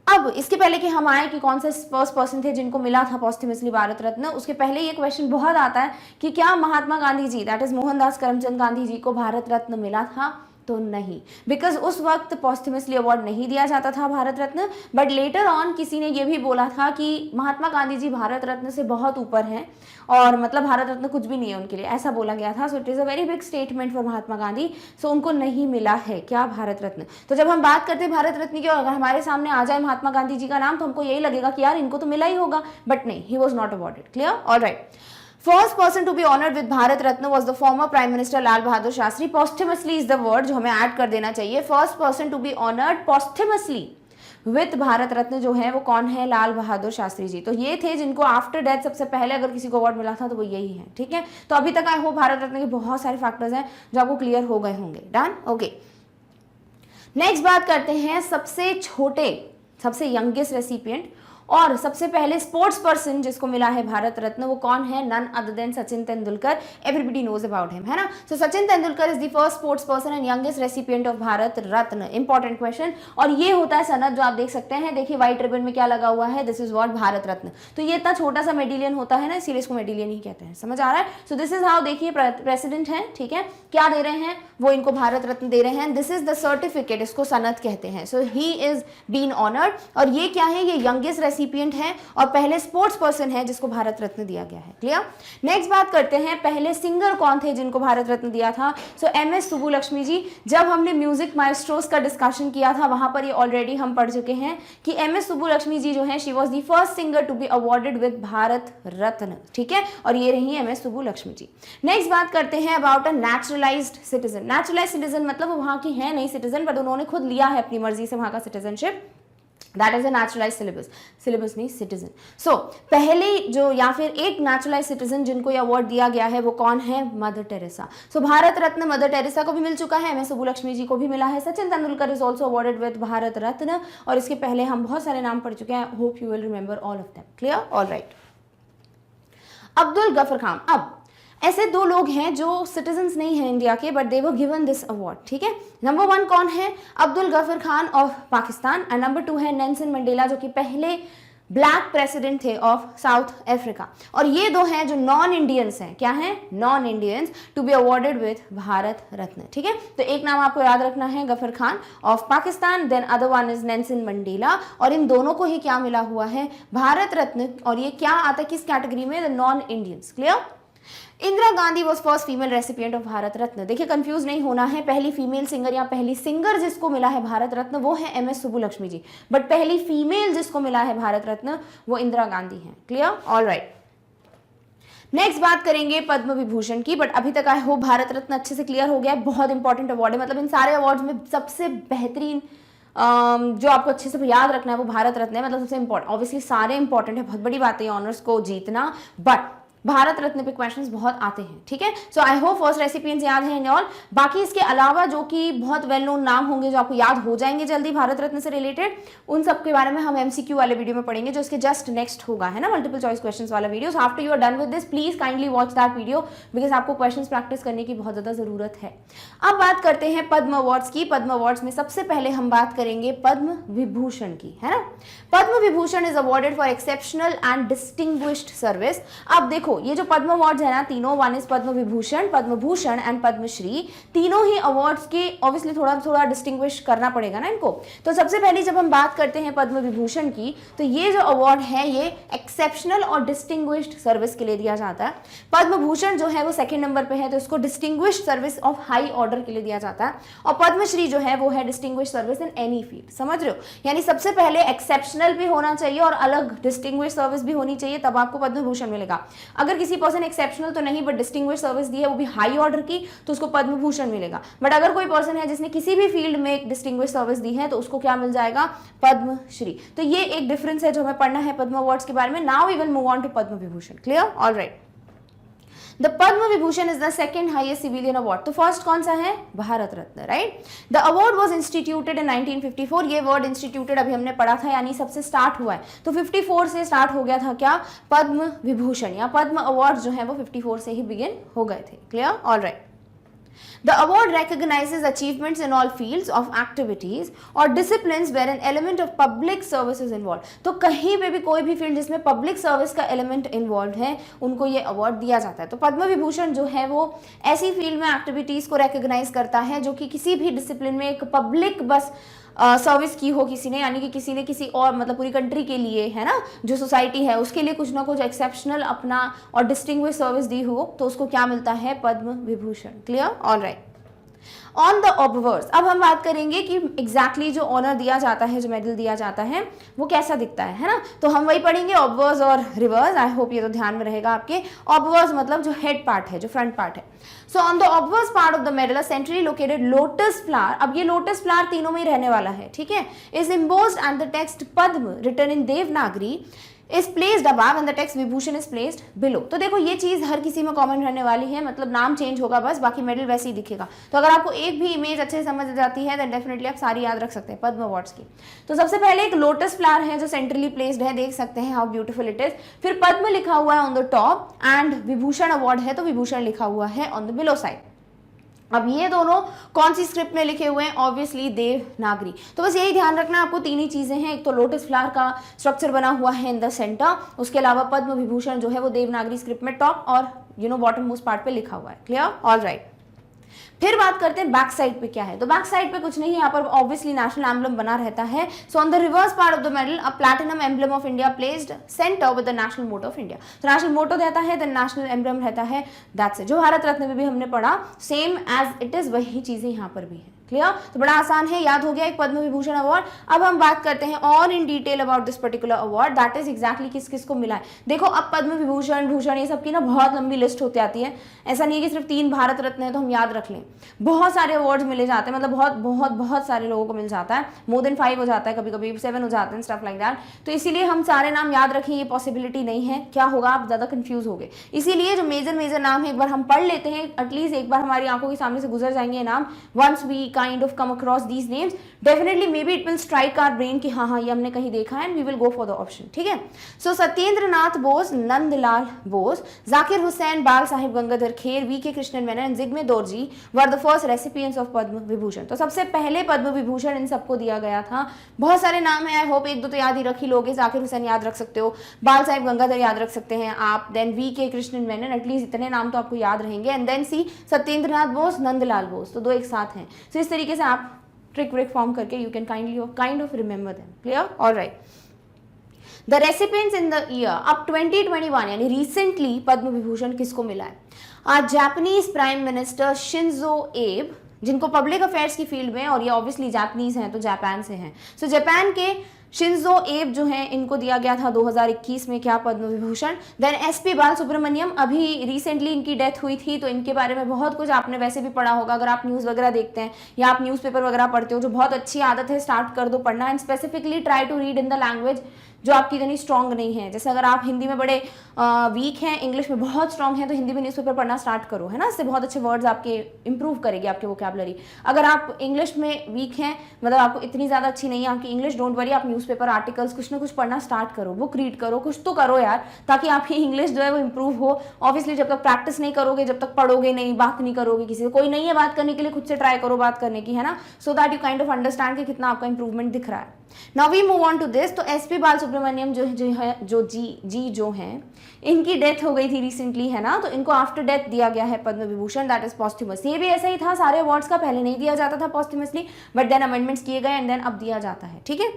अब इसके पहले कि हम आए कि कौन से फर्स्ट पर्सन थे जिनको मिला था पोस्टह्यूमसली भारत रत्न, उसके पहले ये क्वेश्चन बहुत आता है कि क्या महात्मा गांधी जी, दैट इज मोहनदास करमचंद गांधी जी को भारत रत्न मिला था? तो नहीं, बिकॉज उस वक्त पोस्टह्यूमसली अवार्ड नहीं दिया जाता था Bharat Ratna, but later on किसी ने ये भी बोला था कि महात्मा गांधी जी भारत रत्न से बहुत ऊपर हैं और मतलब भारत रत्न कुछ भी नहीं है उनके लिए, ऐसा बोला गया था। So it is a very big statement for Mahatma Gandhi. सो उनको नहीं मिला है क्या भारत रत्न। तो जब हम बात करते हैं भारत रत्न की और अगर हमारे सामने आ जाए महात्मा गांधी जी का नाम तो हमको यही लगेगा कि यार इनको तो मिला ही होगा, बट नहीं, he was not awarded. Clear, all right. First person to be honored with Bharat Ratna was the former Prime Minister Lal Bahadur Shastri. Posthumously is the word जो हमें ऐड कर देना चाहिए। First person to be honored posthumously with Bharat Ratna जो है वो कौन है? लाल बहादुर शास्त्री जी। तो ये थे जिनको आफ्टर डेथ सबसे पहले अगर किसी को अवार्ड मिला था तो वो यही है। ठीक है, तो अभी तक आई होप भारत रत्न के बहुत सारे फैक्टर्स हैं जो आपको क्लियर हो गए होंगे। Done, okay. नेक्स्ट बात करते हैं सबसे छोटे, सबसे यंगेस्ट रेसिपिएंट और सबसे पहले स्पोर्ट्स पर्सन जिसको मिला है भारत रत्न, वो कौन है? None other than Sachin Tendulkar. Everybody knows about him, है ना। So Sachin Tendulkar is the first sports person and youngest recipient of Bharat Ratna. Important question. और ये होता है सनद जो आप देख सकते हैं, देखिए व्हाइट रिबन में क्या लगा हुआ है, this is what Bharat Ratna. तो ये इतना छोटा सा मेडिलियन होता है ना, इसीलिए इसको मेडिलियन ही कहते हैं। समझ आ रहा है? सो दिस इज हाउ, देखिए प्रेसिडेंट है, ठीक है, क्या दे रहे हैं वो इनको भारत रत्न दे रहे हैं। दिस इज द सर्टिफिकेट, इसको सनद कहते हैं। सो ही इज बीन ऑनर्ड और ये क्या है? ये यंगेस्ट रेसिपिएंट है और पहले स्पोर्ट्स पर्सन है जिसको भारत रत्न दिया गया है। क्लियर। नेक्स्ट बात करते हैं पहले सिंगर कौन थे जिनको भारत रत्न दिया था। सो एमएस सुब्बुलक्ष्मी जी। जब हमने म्यूजिक माइस्ट्रोस का डिस्कशन किया था वहां पर ये ऑलरेडी हम पढ़ चुके हैं कि एमएस सुब्बुलक्ष्मी जी जो है she was the first singer to be awarded with Bharat Ratna. ठीक है, और ये रही एमएस सुब्बुलक्ष्मी जी। नेक्स्ट बात करते हैं about a naturalised citizen. Naturalised citizen मतलब वो वहां की है नहीं सिटीजन, बट उन्होंने खुद लिया है अपनी मर्जी से वहां का citizenship. That is a neutralise syllabus नहीं सिटीजन। सो पहले जो या फिर एक नेचुरलाइज सिटीजन जिनको ये अवार्ड दिया गया है वो कौन है? Mother Teresa. So Bharat Ratna Mother Teresa को भी मिल चुका है, एमएस सुब्बुलक्ष्मी जी को भी मिला है, Sachin Tendulkar is also awarded with Bharat Ratna और इसके पहले हम बहुत सारे नाम पढ़ चुके हैं। Hope you will remember all of them. Clear, all right. Abdul Gruffudd Khan. अब ऐसे 2 लोग हैं जो सिटीजन्स नहीं हैं इंडिया के, but they were given this award, ठीक है। नंबर 1 कौन है? Abdul Gruffudd Khan of Pakistan, and number 2 है नेल्सन मंडेला, जो कि पहले ब्लैक प्रेसिडेंट थे ऑफ साउथ अफ्रीका। और ये 2 हैं जो नॉन इंडियंस हैं। क्या हैं? Non Indians, to be awarded with Bharat Ratna, ठीक है। तो एक नाम आपको याद रखना है, Ghaffar Khan of Pakistan, then other one is Nelson Mandela, और इन दोनों को ही क्या मिला हुआ है? भारत रत्न। और ये क्या आता है, किस कैटेगरी में? The non Indians. Clear? Indira Gandhi was first female recipient of Bharat Ratna. देखिए कंफ्यूज नहीं होना है, पहली फीमेल सिंगर या पहली सिंगर जिसको मिला है भारत रत्न वो है MS सुब्बुलक्ष्मी जी, बट पहली फीमेल जिसको मिला है भारत रत्न वो इंदिरा गांधी है। क्लियर? All right. नेक्स्ट बात करेंगे पद्म विभूषण की, बट अभी तक आई होप भारत रत्न अच्छे से क्लियर हो गया है। बहुत इंपॉर्टेंट अवार्ड है, मतलब इन सारे अवार्ड्स में सबसे बेहतरीन जो आपको अच्छे से याद रखना है वो भारत रत्न है, मतलब सबसे इंपॉर्टेंट। ऑब्वियसली सारे इंपॉर्टेंट है, बहुत बड़ी बात है ऑनर्स को जीतना, बट भारत रत्न पे क्वेश्चंस बहुत आते हैं, ठीक है। सो आई होप फर्स्ट रेसिपिएंट्स याद हैं और बाकी इसके अलावा जो कि बहुत वेल नोन नाम होंगे जो आपको याद हो जाएंगे जल्दी भारत रत्न से रिलेटेड, उन सब के बारे में हम MCQ वाले वीडियो में पढ़ेंगे जो इसके जस्ट नेक्स्ट होगा, है ना, मल्टीपल चॉइस क्वेश्चंस वाला video. So after you are done with this please kindly watch that video, because आपको क्वेश्चंस प्रैक्टिस करने की बहुत ज्यादा जरूरत है। अब बात करते हैं पद्म अवार्ड्स की। पद्म अवार्ड्स में सबसे पहले हम बात करेंगे पद्म विभूषण की, है ना। Padma Vibhushan is awarded for exceptional and distinguished service. अब देखो ये जो पद्म अवार्ड्स है ना तीनों, one is Padma Vibhushan, Padma Bhushan and Padmashri, तीनों ही अवार्ड्स के ऑब्वियसली थोड़ा थोड़ा डिस्टिंग्विश करना पड़ेगा ना इनको। तो सबसे पहले जब हम बात करते हैं पद्म विभूषण की, तो ये जो अवार्ड है ये एक्सेप्शनल और डिस्टिंग्विश्ड सर्विस के लिए दिया जाता है। पद्म भूषण जो है वो सेकंड नंबर पे है, तो इसको distinguished service of high order के लिए दिया जाता है, और पद्मश्री जो है वो है distinguished service in any field. समझ रहे हो? यानी सबसे पहले एक्सेप्शनल भी होना चाहिए और अलग डिस्टिंग्विश्ड सर्विस भी होनी चाहिए, तब आपको पद्म भूषण मिलेगा। अगर किसी पर्सन एक्सेप्शनल तो नहीं बट डिस्टिंग्विश्ड सर्विस दी है वो भी हाई ऑर्डर की, तो उसको पद्म भूषण मिलेगा। बट अगर कोई पर्सन है जिसने किसी भी फील्ड में एक डिस्टिंग्विश्ड सर्विस दी है तो उसको क्या मिल जाएगा? पद्मश्री। तो ये एक डिफरेंस है जो हमें पढ़ना है पद्म अवार्ड्स के बारे में। Now we will move on to Padma Vibhushan. Clear? Alright. The Padma Vibhushan is the second highest civilian award. तो फर्स्ट कौन सा है? Bharat Ratna, right. The award was instituted in 1954. ये वर्ड इंस्टीट्यूटेड अभी हमने पढ़ा था, यानी सबसे स्टार्ट हुआ है, तो 54 से स्टार्ट हो गया था क्या? पद्म विभूषण या पद्म अवार्ड जो है वो 54 से ही बिगिन हो गए थे। Clear? All right. The award recognizes achievements in all fields of activities or disciplines where an element of public service is involved. तो कहीं पे भी कोई भी फील्ड जिसमें पब्लिक सर्विस का एलिमेंट इन्वॉल्व है उनको ये अवार्ड दिया जाता है। तो पद्म विभूषण जो है वो ऐसी फील्ड में एक्टिविटीज को रिकॉग्नाइज करता है जो कि किसी भी डिसिप्लिन में एक पब्लिक बस सर्विस की हो किसी ने, यानी कि किसी ने किसी और मतलब पूरी कंट्री के लिए, है ना, जो सोसाइटी है उसके लिए कुछ ना कुछ एक्सेप्शनल अपना और डिस्टिंग्विश सर्विस दी हो, तो उसको क्या मिलता है? Padma Vibhushan. Clear? All right. On the observers, अब हम बात करेंगे कि एग्जैक्टली जो ऑनर दिया जाता है, जो मेडल दिया जाता है वो कैसा दिखता है ना। तो हम वही पढ़ेंगे ऑब्जर्वर्स और रिवर्स। आई होप ये तो ध्यान में रहेगा आपके। ऑब्जर्वर्स मतलब जो हेड पार्ट है, जो फ्रंट पार्ट है। So on the observers part of the medal a centrally located lotus flower, अब ये लोटस फ्लावर तीनों में ही रहने वाला है, ठीक है, is embossed and the text Padma written in Devanagari is placed above and the text Vibhushan is placed below। तो देखो ये चीज हर किसी में कॉमन रहने वाली है, मतलब नाम चेंज होगा बस, बाकी मेडल वैसे ही दिखेगा। तो अगर आपको एक भी इमेज अच्छे से समझ जाती है तो डेफिनेटली आप सारी याद रख सकते हैं पद्म अवार्ड्स की। तो सबसे पहले एक लोटस फ्लावर है जो सेंट्रली प्लेस्ड है, देख सकते हैं हाउ ब्यूटीफुल इट इज। फिर पद्म लिखा हुआ है on the top and Vibhushan award है तो विभूषण लिखा हुआ है ऑन द बिलो साइड। अब ये दोनों कौन सी स्क्रिप्ट में लिखे हुए हैं? ऑब्वियसली देवनागरी। तो बस यही ध्यान रखना, आपको तीन ही चीजें हैं, एक तो लोटस फ्लावर का स्ट्रक्चर बना हुआ है इन द सेंटर, उसके अलावा पद्म विभूषण जो है वो देवनागरी स्क्रिप्ट में टॉप और बॉटम मोस्ट पार्ट पे लिखा हुआ है। क्लियर? All right. फिर बात करते हैं बैक साइड पे क्या है। तो बैक साइड पे कुछ नहीं, यहाँ पर ऑब्वियसली नेशनल एम्बलम बना रहता है। So on the reverse part of the medal a platinum emblem of India placed centre with the national motto of India. तो नेशनल मोटो रहता है, द नेशनल एम्बलम रहता है, दैट्स इट। जो भारत रत्न में भी हमने पढ़ा सेम एज इट इज वही चीजें यहाँ पर भी है। क्लियर? तो बड़ा आसान है, याद हो गया एक पद्म विभूषण अवार्ड। अब हम बात करते हैं और in detail about this particular award, that is exactly किस किस को मिला है। देखो अब पद्म विभूषण भूषण ये सब की ना बहुत लंबी लिस्ट होती आती है, ऐसा नहीं है कि सिर्फ 3 भारत रत्न है तो हम याद रख लें। बहुत सारे अवार्ड्स मिले जाते हैं, मतलब बहुत बहुत बहुत सारे लोगों को मिल जाता है, मोर देन 5 हो जाता है, कभी कभी 7 हो जाते हैं, स्टफ लाइक दैट। तो इसीलिए हम सारे नाम याद रखें ये पॉसिबिलिटी नहीं है। क्या होगा, आप ज्यादा कंफ्यूज हो गए। इसीलिए जो मेजर नाम है एक बार हम पढ़ लेते हैं, एटलीस्ट एक बार हमारी आंखों के सामने से गुजर जाएंगे नाम, once we kind of come across these names, definitely maybe it will strike our brain कि हाँ ये हमने कहीं देखा है, and we will go for the option, ठीक है। सो Satyendra Nath Bose, Nandlal Bose, Zakir Hussain, Bal Sahib Gangadhar Kher, V K. Krishnan Menon and Jigme Dorji were the first recipients of Padma Vibhushan. तो सबसे पहले पद्म विभूषण इन सबको दिया गया था। बहुत सारे नाम है, आई होप एक दो तो याद ही रख ही लोगे। जाकिर हुसैन याद रख सकते हो, बाल साहिब गंगाधर याद रख सकते हैं आप, then V K. Krishnan Menon, at least इतने नाम तो आपको याद रहेंगे, and then C Satyendra Nath Bose, Nandlal Bose, तो दो एक साथ हैं। तो इस तरीके से आप ट्रिक व्रिक फॉर्म करके you can kind of remember them, clear, alright. The recipients in the year अब 2021 यानी रिसेंटली पद्म विभूषण किसको मिला है? आज जापानीज प्राइम मिनिस्टर शिंजो एब, जिनको पब्लिक अफेयर्स की फील्ड में, और ये ऑब्वियसली जापानीज हैं तो जापान से हैं, सो जापान के शिंजो एब जो हैं इनको दिया गया था 2021 में क्या? पद्म विभूषण। देन एसपी बाल सुब्रमण्यम, अभी रिसेंटली इनकी डेथ हुई थी, तो इनके बारे में बहुत कुछ आपने वैसे भी पढ़ा होगा अगर आप न्यूज़ वगैरह देखते हैं या आप न्यूज़पेपर वगैरह पढ़ते हो, जो बहुत अच्छी आदत है, स्टार्ट कर दो पढ़ना, and specifically try to read in the language जो आपकी इतनी स्ट्रॉन्ग नहीं है। जैसे अगर आप हिंदी में बड़े वीक हैं, इंग्लिश में बहुत स्ट्रॉन्ग हैं, तो हिंदी में न्यूज़पेपर पढ़ना स्टार्ट करो, है ना, इससे बहुत अच्छे वर्ड्स आपके इंप्रूव करेगी आपके वोकैबुलरी। अगर आप इंग्लिश में वीक हैं, मतलब आपको इतनी ज़्यादा अच्छी नहीं है आपकी इंग्लिश, डोंट वरी, आप न्यूज़पेपर आर्टिकल्स कुछ ना कुछ पढ़ना स्टार्ट करो, बुक रीड करो, कुछ तो करो यार, ताकि आपकी इंग्लिश जो है वो इंप्रूव हो। ऑब्वियसली जब तक प्रैक्टिस नहीं करोगे, जब तक पढ़ोगे नहीं, बात नहीं करोगे किसी से, कोई नहीं है बात करने के लिए, खुद से ट्राई करो बात करने की, है ना, so that you kind of understand कि कितना आपका इंप्रूवमेंट दिख रहा है। Now we move on to this. तो एसपी बाल सुब्रमण्यम जो हैं इनकी डेथ हो गई थी रिसेंटली, है ना, तो इनको आफ्टर डेथ दिया गया है पद्म विभूषण, दैट इज पॉस्ट्यूमस। ये भी ऐसा ही था सारे अवार्ड्स का, पहले नहीं दिया जाता था पॉस्ट्यूमसली, बट देन अमेंडमेंट्स किए गए एंड देन अब दिया जाता है, ठीक है।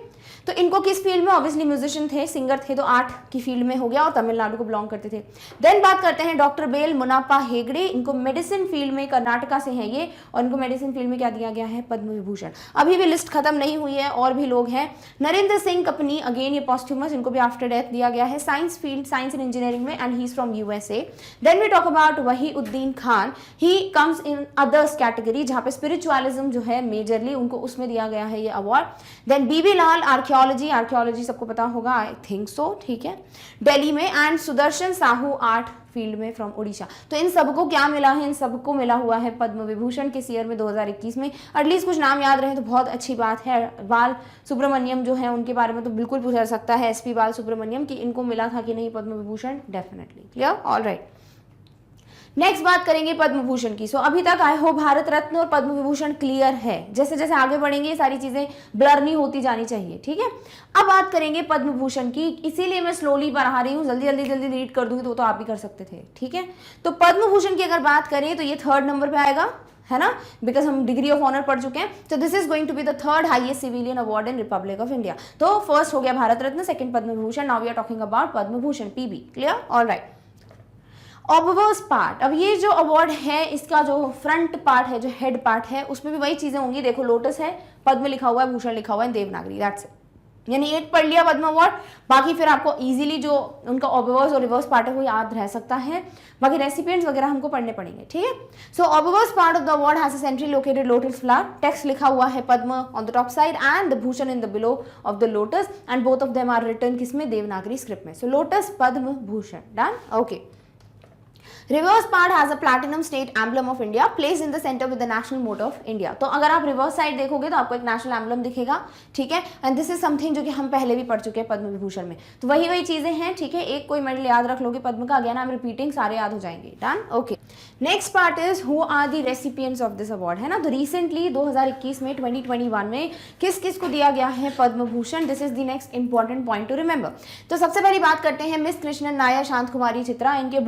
तो इनको किस फील्ड में? ऑब्वियसली म्यूजिशियन थे, सिंगर थे, तो आर्ट की फील्ड में हो गया, और तमिलनाडु को बिलोंग करते थे। देन बात करते हैं डॉक्टर बेल मुनापा हेगड़े, इनको मेडिसिन फील्ड में, कर्नाटका से हैं ये, और इनको मेडिसिन फील्ड में क्या दिया गया है? पद्म विभूषण। अभी भी लिस्ट खत्म नहीं हुई है, और भी लोग हैं। नरेंद्र सिंह कपनी, अगेन ये पॉस्ट्यूमस, इनको भी आफ्टर डेथ दिया गया है, science field, science and engineering में, and he is from USA. Then we talk about Wahiduddin Khan, he comes in others category, जहां पे स्पिरिचुअलिज्म जो है मेजरली, उनको उसमें दिया गया है ये अवार्ड। देन बीबी लाल आर्कियोलॉजी सबको पता होगा, आई थिंक सो, ठीक है, दिल्ली में, and Sudarshan Sahu art field में फ्रॉम उड़ीसा। तो इन सबको क्या मिला है? इन सबको मिला हुआ है पद्म विभूषण किस ईयर में? 2021 में। एटलीस्ट कुछ नाम याद रहे तो बहुत अच्छी बात है। बाल सुब्रमण्यम जो है उनके बारे में तो बिल्कुल पूछा जा सकता है, एसपी बाल सुब्रमण्यम, कि इनको मिला था कि नहीं Padma Vibhushan? Definitely, clear, alright. Next बात करेंगे पद्म भूषण की। सो अभी तक आई होप भारत रत्न और पद्म विभूषण क्लियर है। जैसे जैसे आगे बढ़ेंगे ये सारी चीजें ब्लर नहीं होती जानी चाहिए, ठीक है। अब बात करेंगे पद्म भूषण की, इसीलिए मैं स्लोली बढ़ा रही हूँ, जल्दी रीड कर दूंगी तो आप भी कर सकते थे, ठीक है। तो पद्म भूषण की अगर बात करें तो ये 3rd नंबर पे आएगा, है ना, बिकॉज हम डिग्री ऑफ ऑनर पढ़ चुके हैं। तो this is going to be the 3rd highest civilian award in Republic of India. तो फर्स्ट हो गया Bharat Ratna, second Padma Vibhushan, now we are talking about Padma Bhushan, PB, clear, alright. Obverse part, अब ये जो अवार्ड है इसका जो फ्रंट पार्ट है, जो हेड पार्ट है, उसमें भी वही चीजें होंगी। देखो लोटस है, पद्म लिखा हुआ है, भूषण लिखा हुआ है, देवनागरी, दैट्स इट। यानी एक पढ़ लिया पद्म अवार्ड, बाकी फिर आपको इजीली जो उनका ऑब्वर्स और रिवर्स पार्ट है वो याद रह सकता है, बाकी रेसिपिएंट्स वगैरह हमको पढ़ने पड़ेंगे, ठीक है। So obverse part of the award has a centrally located lotus flower, text लिखा हुआ है Padma on the top side and the Bhushan in the below of the lotus, and both of them are written किसमें? Devanagari script में। So lotus, Padma, Bhushan, done, okay. Reverse part has a platinum state emblem of India place in the centre with the national motto of India. तो अगर आप reverse side देखोगे तो आपको एक national emblem दिखेगा, ठीक है, एंड दिस इज समथिंग जो कि हम पहले भी पढ़ चुके हैं पद्म विभूषण में। तो वही चीजें हैं, ठीक है। एक कोई मेडल याद रख लोगे पद्म का, अगेन आई एम रिपीटिंग, सारे याद हो जाएंगे, done, okay. Next part is who are the recipients of this award, है ना। तो रिसेंटली 2021 में 2021 में किस किस को दिया गया है Padma Bhushan, this is the next important point to remember. तो सबसे पहली बात करते हैं मिस कृष्णन नायर, शांत कुमारी चित्रा, इनके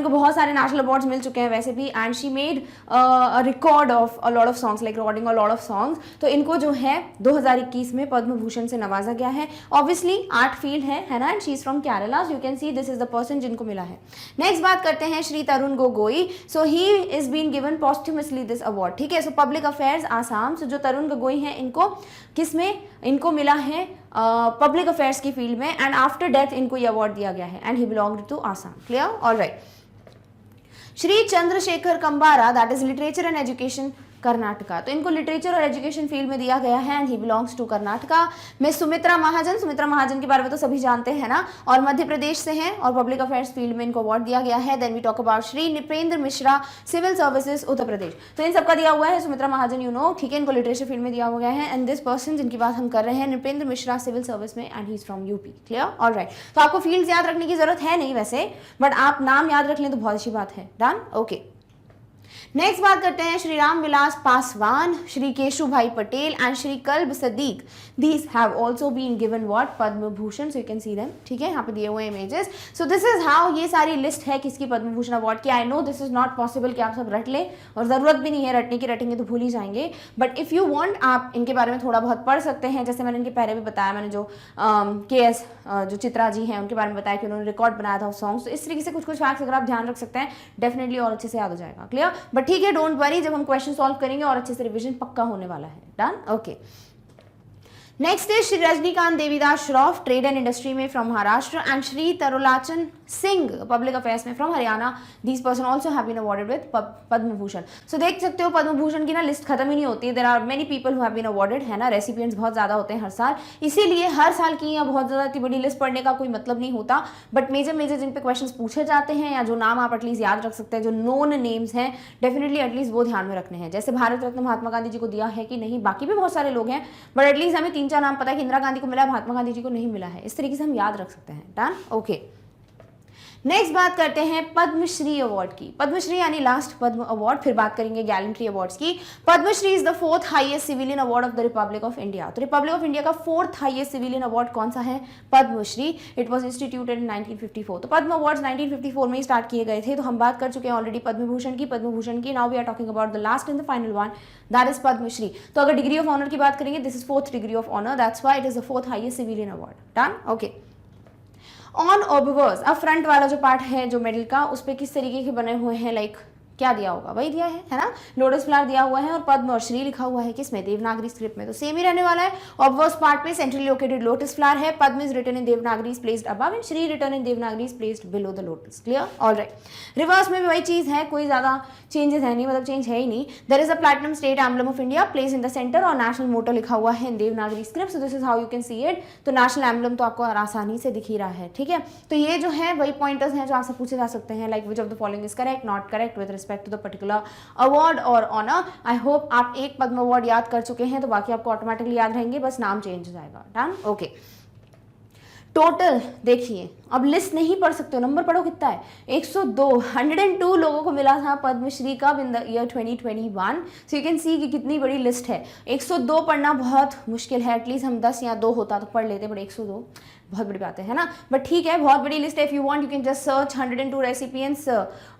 इनको बहुत सारे नेशनल अवार्ड्स मिल चुके हैं वैसे भी, and she made a record of a lot of songs, like recording a lot of songs. तो इनको जो है 2021 में पद्म भूषण से नवाजा गया है। ऑब्वियसली आर्ट फील्ड है ना, and she is from Kerala, so you can see this is the person जिनको मिला है। नेक्स्ट बात करते हैं Shri Tarun Gogoi, so he is been given posthumously this award, ठीक है। So public affairs Assam, so जो तरुण गोगोई हैं इनको किसमें? इनको मिला है पब्लिक अफेयर्स की फील्ड में, एंड आफ्टर डेथ इनको ये अवार्ड दिया गया है, and he belonged to Assam, clear, alright. Shri Chandrashekhar Kambara, that is literature and education Karnataka. तो इनको लिटरेचर और एजुकेशन फील्ड में दिया गया है and he belongs to Karnataka. Miss Sumitra Mahajan के बारे में तो सभी जानते हैं ना, और मध्य प्रदेश से हैं और पब्लिक अफेयर्स फील्ड में इनको अवार्ड दिया गया है। Then we talk about Shri Nripendra Mishra, civil services Uttar Pradesh. तो इन सबका दिया हुआ है। सुमित्रा महाजन यू नो, ठीक है, इनको लिटरेचर फील्ड में दिया हुआ है। एंड दिस पर्सन जिनकी बात हम कर रहे हैं नृपेंद्र मिश्रा, सिविल सर्विस में and he is from UP. Clear, alright. तो आपको फील्ड्स याद रखने की जरूरत है नहीं वैसे, बट आप नाम याद रख लें तो बहुत अच्छी बात है। Done, okay. नेक्स्ट बात करते हैं Shri Ram Vilas Paswan, Shri Keshubhai Patel and Shri Kalbe Sadiq. These have also been given what, Padma Bhushan. So you can see them, ठीक है, यहाँ पे दिए हुए images. So this is how ये सारी लिस्ट है किसकी पद्म भूषण अवार्ड की। I know this is not possible कि आप सब रट लें, और जरूरत भी नहीं है रटने की, रटेंगे तो भूल ही जाएंगे। बट इफ यू वांट आप इनके बारे में थोड़ा बहुत पढ़ सकते हैं। जैसे मैंने इनके पहले भी बताया, मैंने जो KS जो चित्रा जी हैं उनके बारे में बताया कि उन्होंने रिकॉर्ड बनाया था सॉन्ग्स। तो इस तरीके से कुछ कुछ फैक्ट्स अगर आप ध्यान रख सकते हैं डेफिनेटली और अच्छे से याद हो जाएगा। क्लियर, बट ठीक है, डोंट वरी, जब हम क्वेश्चन सॉल्व करेंगे और अच्छे से रिवीजन पक्का होने वाला है। Done, okay. Next is Shri Rajnikant Devidas Shroff, trade and industry में from Maharashtra, and Shri Tarlochan Singh, public affairs में from Haryana. These person also have been awarded with Padma Bhushan. So देख सकते हो पद्म भूषण की ना लिस्ट खत्म ही नहीं होती है। There are many people who have been awarded, है ना, रेसिपिएंट्स बहुत ज्यादा होते हैं हर साल, इसीलिए हर साल की या बहुत ज्यादा इतनी बड़ी लिस्ट पढ़ने का कोई मतलब नहीं होता। बट मेजर जिन पे क्वेश्चन पूछे जाते हैं या जो नाम आप एटलीस्ट याद रख सकते हैं, जो नोन नेम्स हैं, डेफिनेटली एटलीस्ट वो ध्यान में रखने हैं। जैसे भारत रत्न महात्मा गांधी जी को दिया है कि नहीं, बाकी भी बहुत सारे लोग हैं, बट एटलीस्ट हमें 3-4 नाम पता है कि इंदिरा गांधी को मिला, महात्मा गांधी जी को नहीं मिला है। इस तरीके से हम याद रख सकते हैं। Done, okay. नेक्स्ट बात करते हैं पद्मश्री अवार्ड की। पद्मश्री यानी लास्ट पद्म अवार्ड, फिर बात करेंगे गैलेंट्री अवार्ड्स की। Padma Shri is the 4th highest civilian award of the republic of India. तो रिपब्लिक ऑफ इंडिया का 4th हाईएस्ट सिविलियन अवार्ड कौन सा है? Padma Shri. It was instituted in 1954। तो पद्म अवार्ड्स 1954 में ही स्टार्ट किए गए थे। तो हम बात कर चुके हैं ऑलरेडी पद्म भूषण की। Now we are talking about the last and the final one, that is Padma Shri. तो अगर डिग्री ऑफ ऑनर की बात करेंगे, this is 4th degree of honour, that's why it is the 4th highest civilian award. Done, okay. On obverse, अब front वाला जो part है जो मेडल का, उस पे किस तरीके के बने हुए हैं, लाइक क्या दिया होगा, वही दिया है ना, लोटस फ्लावर दिया हुआ है और पद्म और श्री लिखा हुआ है किसमें, देवनागरी स्क्रिप्ट में। तो सेम ही रहने वाला है। ऑब्वर्स पार्ट में सेंट्रली लोकेटेड लोटस फ्लावर है, Padma is written in Devanagari placed above and Shri written in Devanagari placed below the lotus. Clear, alright. Reverse में भी वही चीज है, कोई ज्यादा चेंजेस है नहीं, मतलब चेंज है ही नहीं। There is a platinum state emblem of India place in the centre और नेशनल मोटो लिखा हुआ है in Devanagari script. So this is how you can see it. तो नेशनल एम्बलम तो आपको आसानी से दिख ही रहा है, ठीक है। तो ये जो है वही पॉइंटर्स हैं जो आपसे पूछे जा सकते हैं, like which of the following is correct, not correct with respect to the particular award और ऑनर। आई होप आप एक पद्म अवार्ड याद कर चुके हैं, तो बाकी आपको ऑटोमेटिकली याद रहेंगे, बस नाम चेंज हो जाएगा। Done, okay. टोटल देखिए, अब लिस्ट नहीं पढ़ सकते हो, नंबर पढ़ो कितना है, 102 लोगों को मिला था पद्मश्री का इन the year 2021। So you can सी कि कितनी बड़ी लिस्ट है। 102 पढ़ना बहुत मुश्किल है, एटलीस्ट हम 10 या 2 होता तो पढ़ लेते, बट 102 बहुत बड़ी बात है ना। बट ठीक है, बहुत बड़ी लिस्ट है। If you want you can just search 102 recipients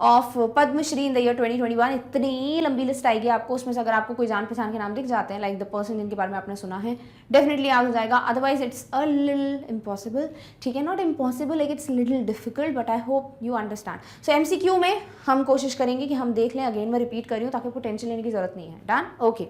of Padma Shri in the year 2021। इतनी लंबी लिस्ट आएगी आपको, उसमें से अगर आपको कोई जान पहचान के नाम दिख जाते हैं, लाइक द पर्सन जिनके बारे में आपने सुना है, डेफिनेटली याद हो जाएगा। Otherwise it's a little impossible, ठीक है, not impossible, like it's little difficult, but I hope you understand. So MCQ में हम कोशिश करेंगे कि हम देख लें, अगेन मैं रिपीट कर रही हूँ ताकि आपको टेंशन लेने की जरूरत नहीं है। Done, okay.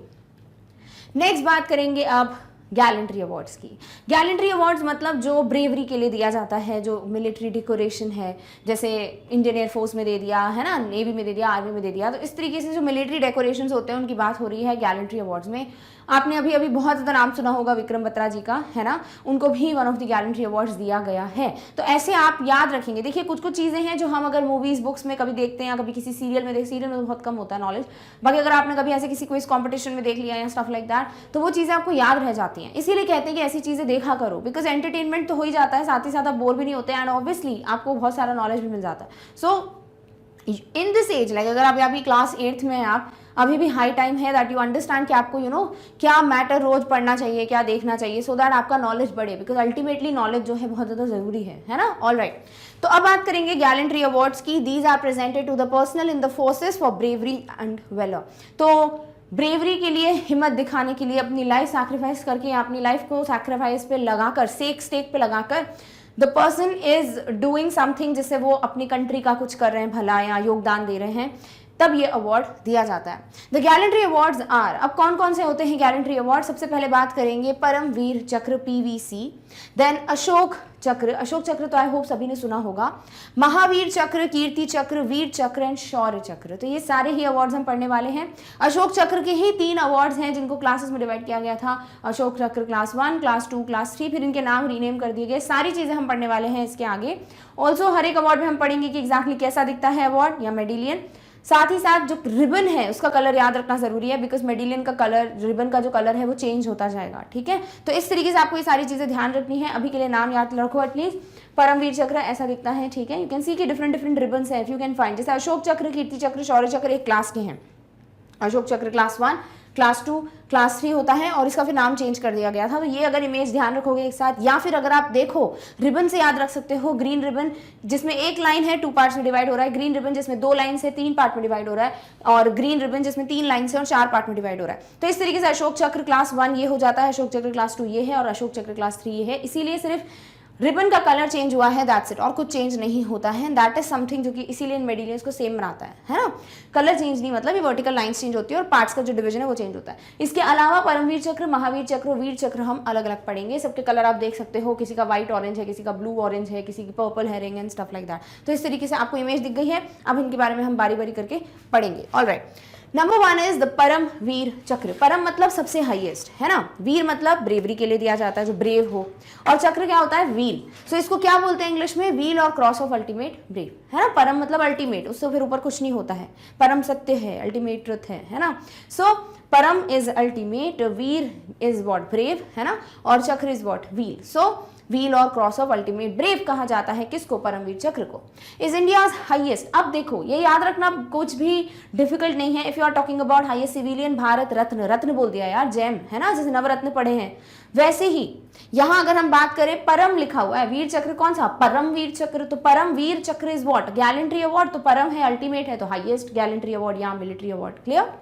नेक्स्ट बात करेंगे अब गैलेंट्री अवार्ड्स की। गैलेंट्री अवार्ड्स मतलब जो ब्रेवरी के लिए दिया जाता है, जो मिलिट्री डेकोरेशन है, जैसे इंडियन एयरफोर्स में दे दिया है ना, नेवी में दे दिया, आर्मी में दे दिया, तो इस तरीके से जो मिलिट्री डेकोरेशंस होते हैं उनकी बात हो रही है गैलेंट्री अवार्ड्स में। आपने अभी अभी बहुत ज़्यादा नाम सुना होगा विक्रम बत्रा जी का, है ना, उनको भी one of the gallantry awards दिया गया है। तो ऐसे आप याद रखेंगे। देखिए कुछ कुछ चीज़ें हैं जो हम अगर मूवीज़ बुक्स में कभी देखते हैं या कभी किसी सीरियल में सीरियल में तो बहुत कम होता है नॉलेज, बाकी अगर आपने कभी ऐसे किसी क्विज कॉम्पिटिशन में देख लिया या स्टफ लाइक दैट, तो वो चीज़ें आपको याद रह जाती हैं। इसीलिए कहते हैं कि ऐसी चीज़ें देखा करो, बिकॉज एंटरटेनमेंट तो हो ही जाता है, साथ ही साथ आप बोर भी नहीं होते, एंड ऑब्वियसली आपको बहुत सारा नॉलेज भी मिल जाता है। सो इन दिस एज, लाइक अगर अभी क्लास 8th में हैं आप, अभी भी हाई टाइम है दैट यू अंडरस्टैंड कि आपको क्या मैटर रोज पढ़ना चाहिए, क्या देखना चाहिए, सो दैट आपका नॉलेज बढ़े, बिकॉज अल्टीमेटली नॉलेज जो है बहुत ज़्यादा जरूरी है ना। ऑलराइट, तो अब बात करेंगे गैलेंट्री अवार्ड्स की। These are presented to the personal in the forces for bravery and valour. तो ब्रेवरी के लिए, हिम्मत दिखाने के लिए, अपनी लाइफ सैक्रिफाइस करके, अपनी लाइफ को सैक्रिफाइस पे लगाकर, स्टेक पे लगाकर the person is doing something, जिससे वो अपनी कंट्री का कुछ कर रहे हैं, भला या योगदान दे रहे हैं, तब ये अवार्ड दिया जाता है। द गैलेंट्री अवार्ड्स आर, अब कौन कौन से होते हैं गैलेंट्री अवार्ड? सबसे पहले बात करेंगे परमवीर चक्र PVC, देन अशोक चक्र, अशोक चक्र तो आई होप सभी ने सुना होगा, महावीर चक्र, कीर्ति चक्र, वीर चक्र एंड शौर्य चक्र। तो ये सारे ही अवार्ड्स हम पढ़ने वाले हैं। अशोक चक्र के ही 3 अवार्ड्स हैं जिनको क्लासेस में डिवाइड किया गया था, Ashok chakra class 1, class 2, class 3, फिर इनके नाम रीनेम कर दिए गए। सारी चीजें हम पढ़ने वाले हैं इसके आगे। ऑल्सो हर एक अवार्ड में हम पढ़ेंगे कि एग्जैक्टली कैसा दिखता है अवार्ड या मेडिलियन। साथ ही साथ जो रिबन है उसका कलर याद रखना जरूरी है, बिकॉज मेडिलियन का कलर, रिबन का जो कलर है वो चेंज होता जाएगा, ठीक है। तो इस तरीके से आपको ये सारी चीजें ध्यान रखनी है। अभी के लिए नाम याद रखो एटलीस्ट। परमवीर चक्र ऐसा दिखता है, ठीक है। यू कैन सी कि डिफरेंट डिफरेंट रिबन्स है, इफ यू कैन फाइंड। जैसे अशोक चक्र, कीर्ति चक्र, शौर्य चक्र एक क्लास के हैं। Ashok chakra class 1, class 2, class 3 होता है और इसका फिर नाम चेंज कर दिया गया था। तो ये अगर इमेज ध्यान रखोगे एक साथ, या फिर अगर आप देखो रिबन से याद रख सकते हो। ग्रीन रिबन जिसमें एक लाइन है 2 पार्ट्स में डिवाइड हो रहा है, ग्रीन रिबन जिसमें 2 लाइन से 3 पार्ट में डिवाइड हो रहा है, और ग्रीन रिबन जिसमें 3 लाइन से और 4 पार्ट में डिवाइड हो रहा है। तो इस तरीके से अशोक चक्र क्लास 1 ये हो जाता है, अशोक चक्र क्लास 2 ये है, और अशोक चक्र क्लास 3 ये है। इसीलिए सिर्फ रिबन का कलर चेंज हुआ है, दैट्स इट, और कुछ चेंज नहीं होता है। दैट इज समथिंग जो कि इसीलिए इन मेडिलियंस को सेम बनाता है ना। कलर चेंज नहीं मतलब ये वर्टिकल लाइंस चेंज होती है और पार्ट्स का जो डिवीजन है वो चेंज होता है। इसके अलावा परमवीर चक्र, महावीर चक्र, वीर चक्र हम अलग अलग पढ़ेंगे। सबके कलर आप देख सकते हो, किसी का व्हाइट ऑरेंज है, किसी का ब्लू ऑरेंज है, किसी की पर्पल है ring and stuff like that. तो इस तरीके से आपको इमेज दिख गई है। अब इनके बारे में हम बारी बारी करके पढ़ेंगे। Alright, number 1 is the Param Vir Chakra. Param मतलब सबसे हाईएस्ट, है ना। वीर मतलब ब्रेवरी के लिए दिया जाता है, जो ब्रेव हो, और चक्र क्या होता है? व्हील। सो इसको क्या बोलते हैं इंग्लिश में? व्हील और क्रॉस ऑफ अल्टीमेट ब्रेव, है ना। परम मतलब अल्टीमेट, उससे फिर ऊपर कुछ नहीं होता है। परम सत्य है, अल्टीमेट ट्रुथ है ना। सो परम is ultimate, Veer is what? Brave, है ना, और चक्र is what? Wheel. So wheel और क्रॉस ऑफ अल्टीमेट ब्रेव कहा जाता है किसको? परमवीर चक्र को। इज इंडियाज हाईएस्ट, अब देखो ये याद रखना कुछ भी डिफिकल्ट नहीं है। If you are talking about highest civilian, Bharat Ratna, Ratna बोल दिया यार, जेम, है ना, जैसे नवरत्न पढ़े हैं वैसे ही यहां अगर हम बात करें, परम लिखा हुआ है, वीर चक्र कौन सा? परमवीर चक्र। तो Paramvir Chakra is what? Gallantry award. तो परम है अल्टीमेट है, तो हाईएस्ट गैलेंट्री अवार्ड या military award. Clear?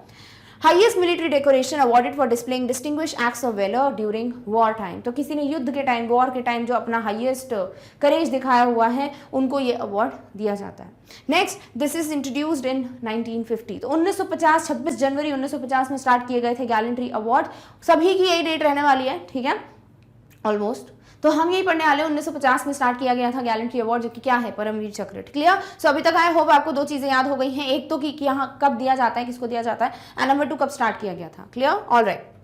Highest military decoration awarded for displaying distinguished acts of valour during war time. तो किसी ने युद्ध के टाइम, वॉर के टाइम जो अपना हाईएस्ट करेज दिखाया हुआ है, उनको ये अवार्ड दिया जाता है। Next, this is introduced in 1950। तो 1950, 26 जनवरी 1950 में स्टार्ट किए गए थे गैलेंट्री अवार्ड। सभी की यही डेट रहने वाली है, ठीक है, ऑलमोस्ट। तो हम यही पढ़ने वाले 1950 में स्टार्ट किया गया था गैलेंट्री अवार्ड, जो कि क्या है? परमवीर चक्र। क्लियर? सो अभी तक आई होप आपको 2 चीजें याद हो गई हैं। एक तो कि यहाँ कब दिया जाता है, किसको दिया जाता है, एंड नंबर 2 कब स्टार्ट किया गया था। क्लियर? ऑलराइट।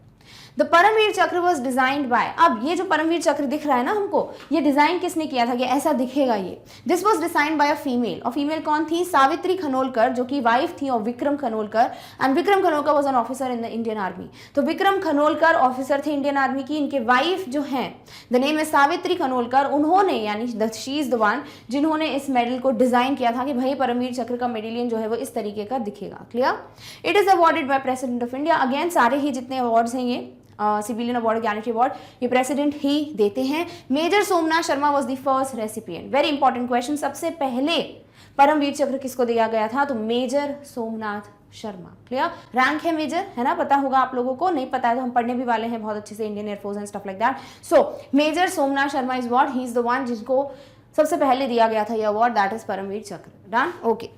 द परमवीर चक्र वॉज डिजाइंड बाय, अब ये जो परमवीर चक्र दिख रहा है ना हमको, ये डिजाइन किसने किया था कि ऐसा दिखेगा ये? This was designed by a female. और फीमेल कौन थी? सावित्री खनोलकर, जो कि वाइफ थी of Vikram Khanolkar, and Vikram Khanolkar was an officer in the Indian army. तो विक्रम खनोलकर ऑफिसर थे इंडियन आर्मी की, इनके वाइफ जो है the name is Savitri Khanolkar, उन्होंने यानी शी इज द वन जिन्होंने इस मेडल को डिजाइन किया था कि भाई परमवीर चक्र का मेडलियन जो है वो इस तरीके का दिखेगा। Clear? It is awarded by president of India. Again सारे ही जितने अवार्ड्स हैं ये सिविलियन अवार्ड, गैलेंट्री अवार्ड, ये प्रेसिडेंट ही देते हैं। Major Somnath Sharma was the first recipient. Very important question, सबसे पहले परमवीर चक्र किसको दिया गया था? तो major Somnath Sharma. Clear? Rank है मेजर, है ना, पता होगा आप लोगों को। नहीं पता है तो हम पढ़ने भी वाले हैं बहुत अच्छे से, Indian air force and stuff like that. So major Somnath Sharma is what? He is the one जिसको सबसे पहले दिया गया था ये अवार्ड, दैट इज परमवीर चक्र। Done? Okay.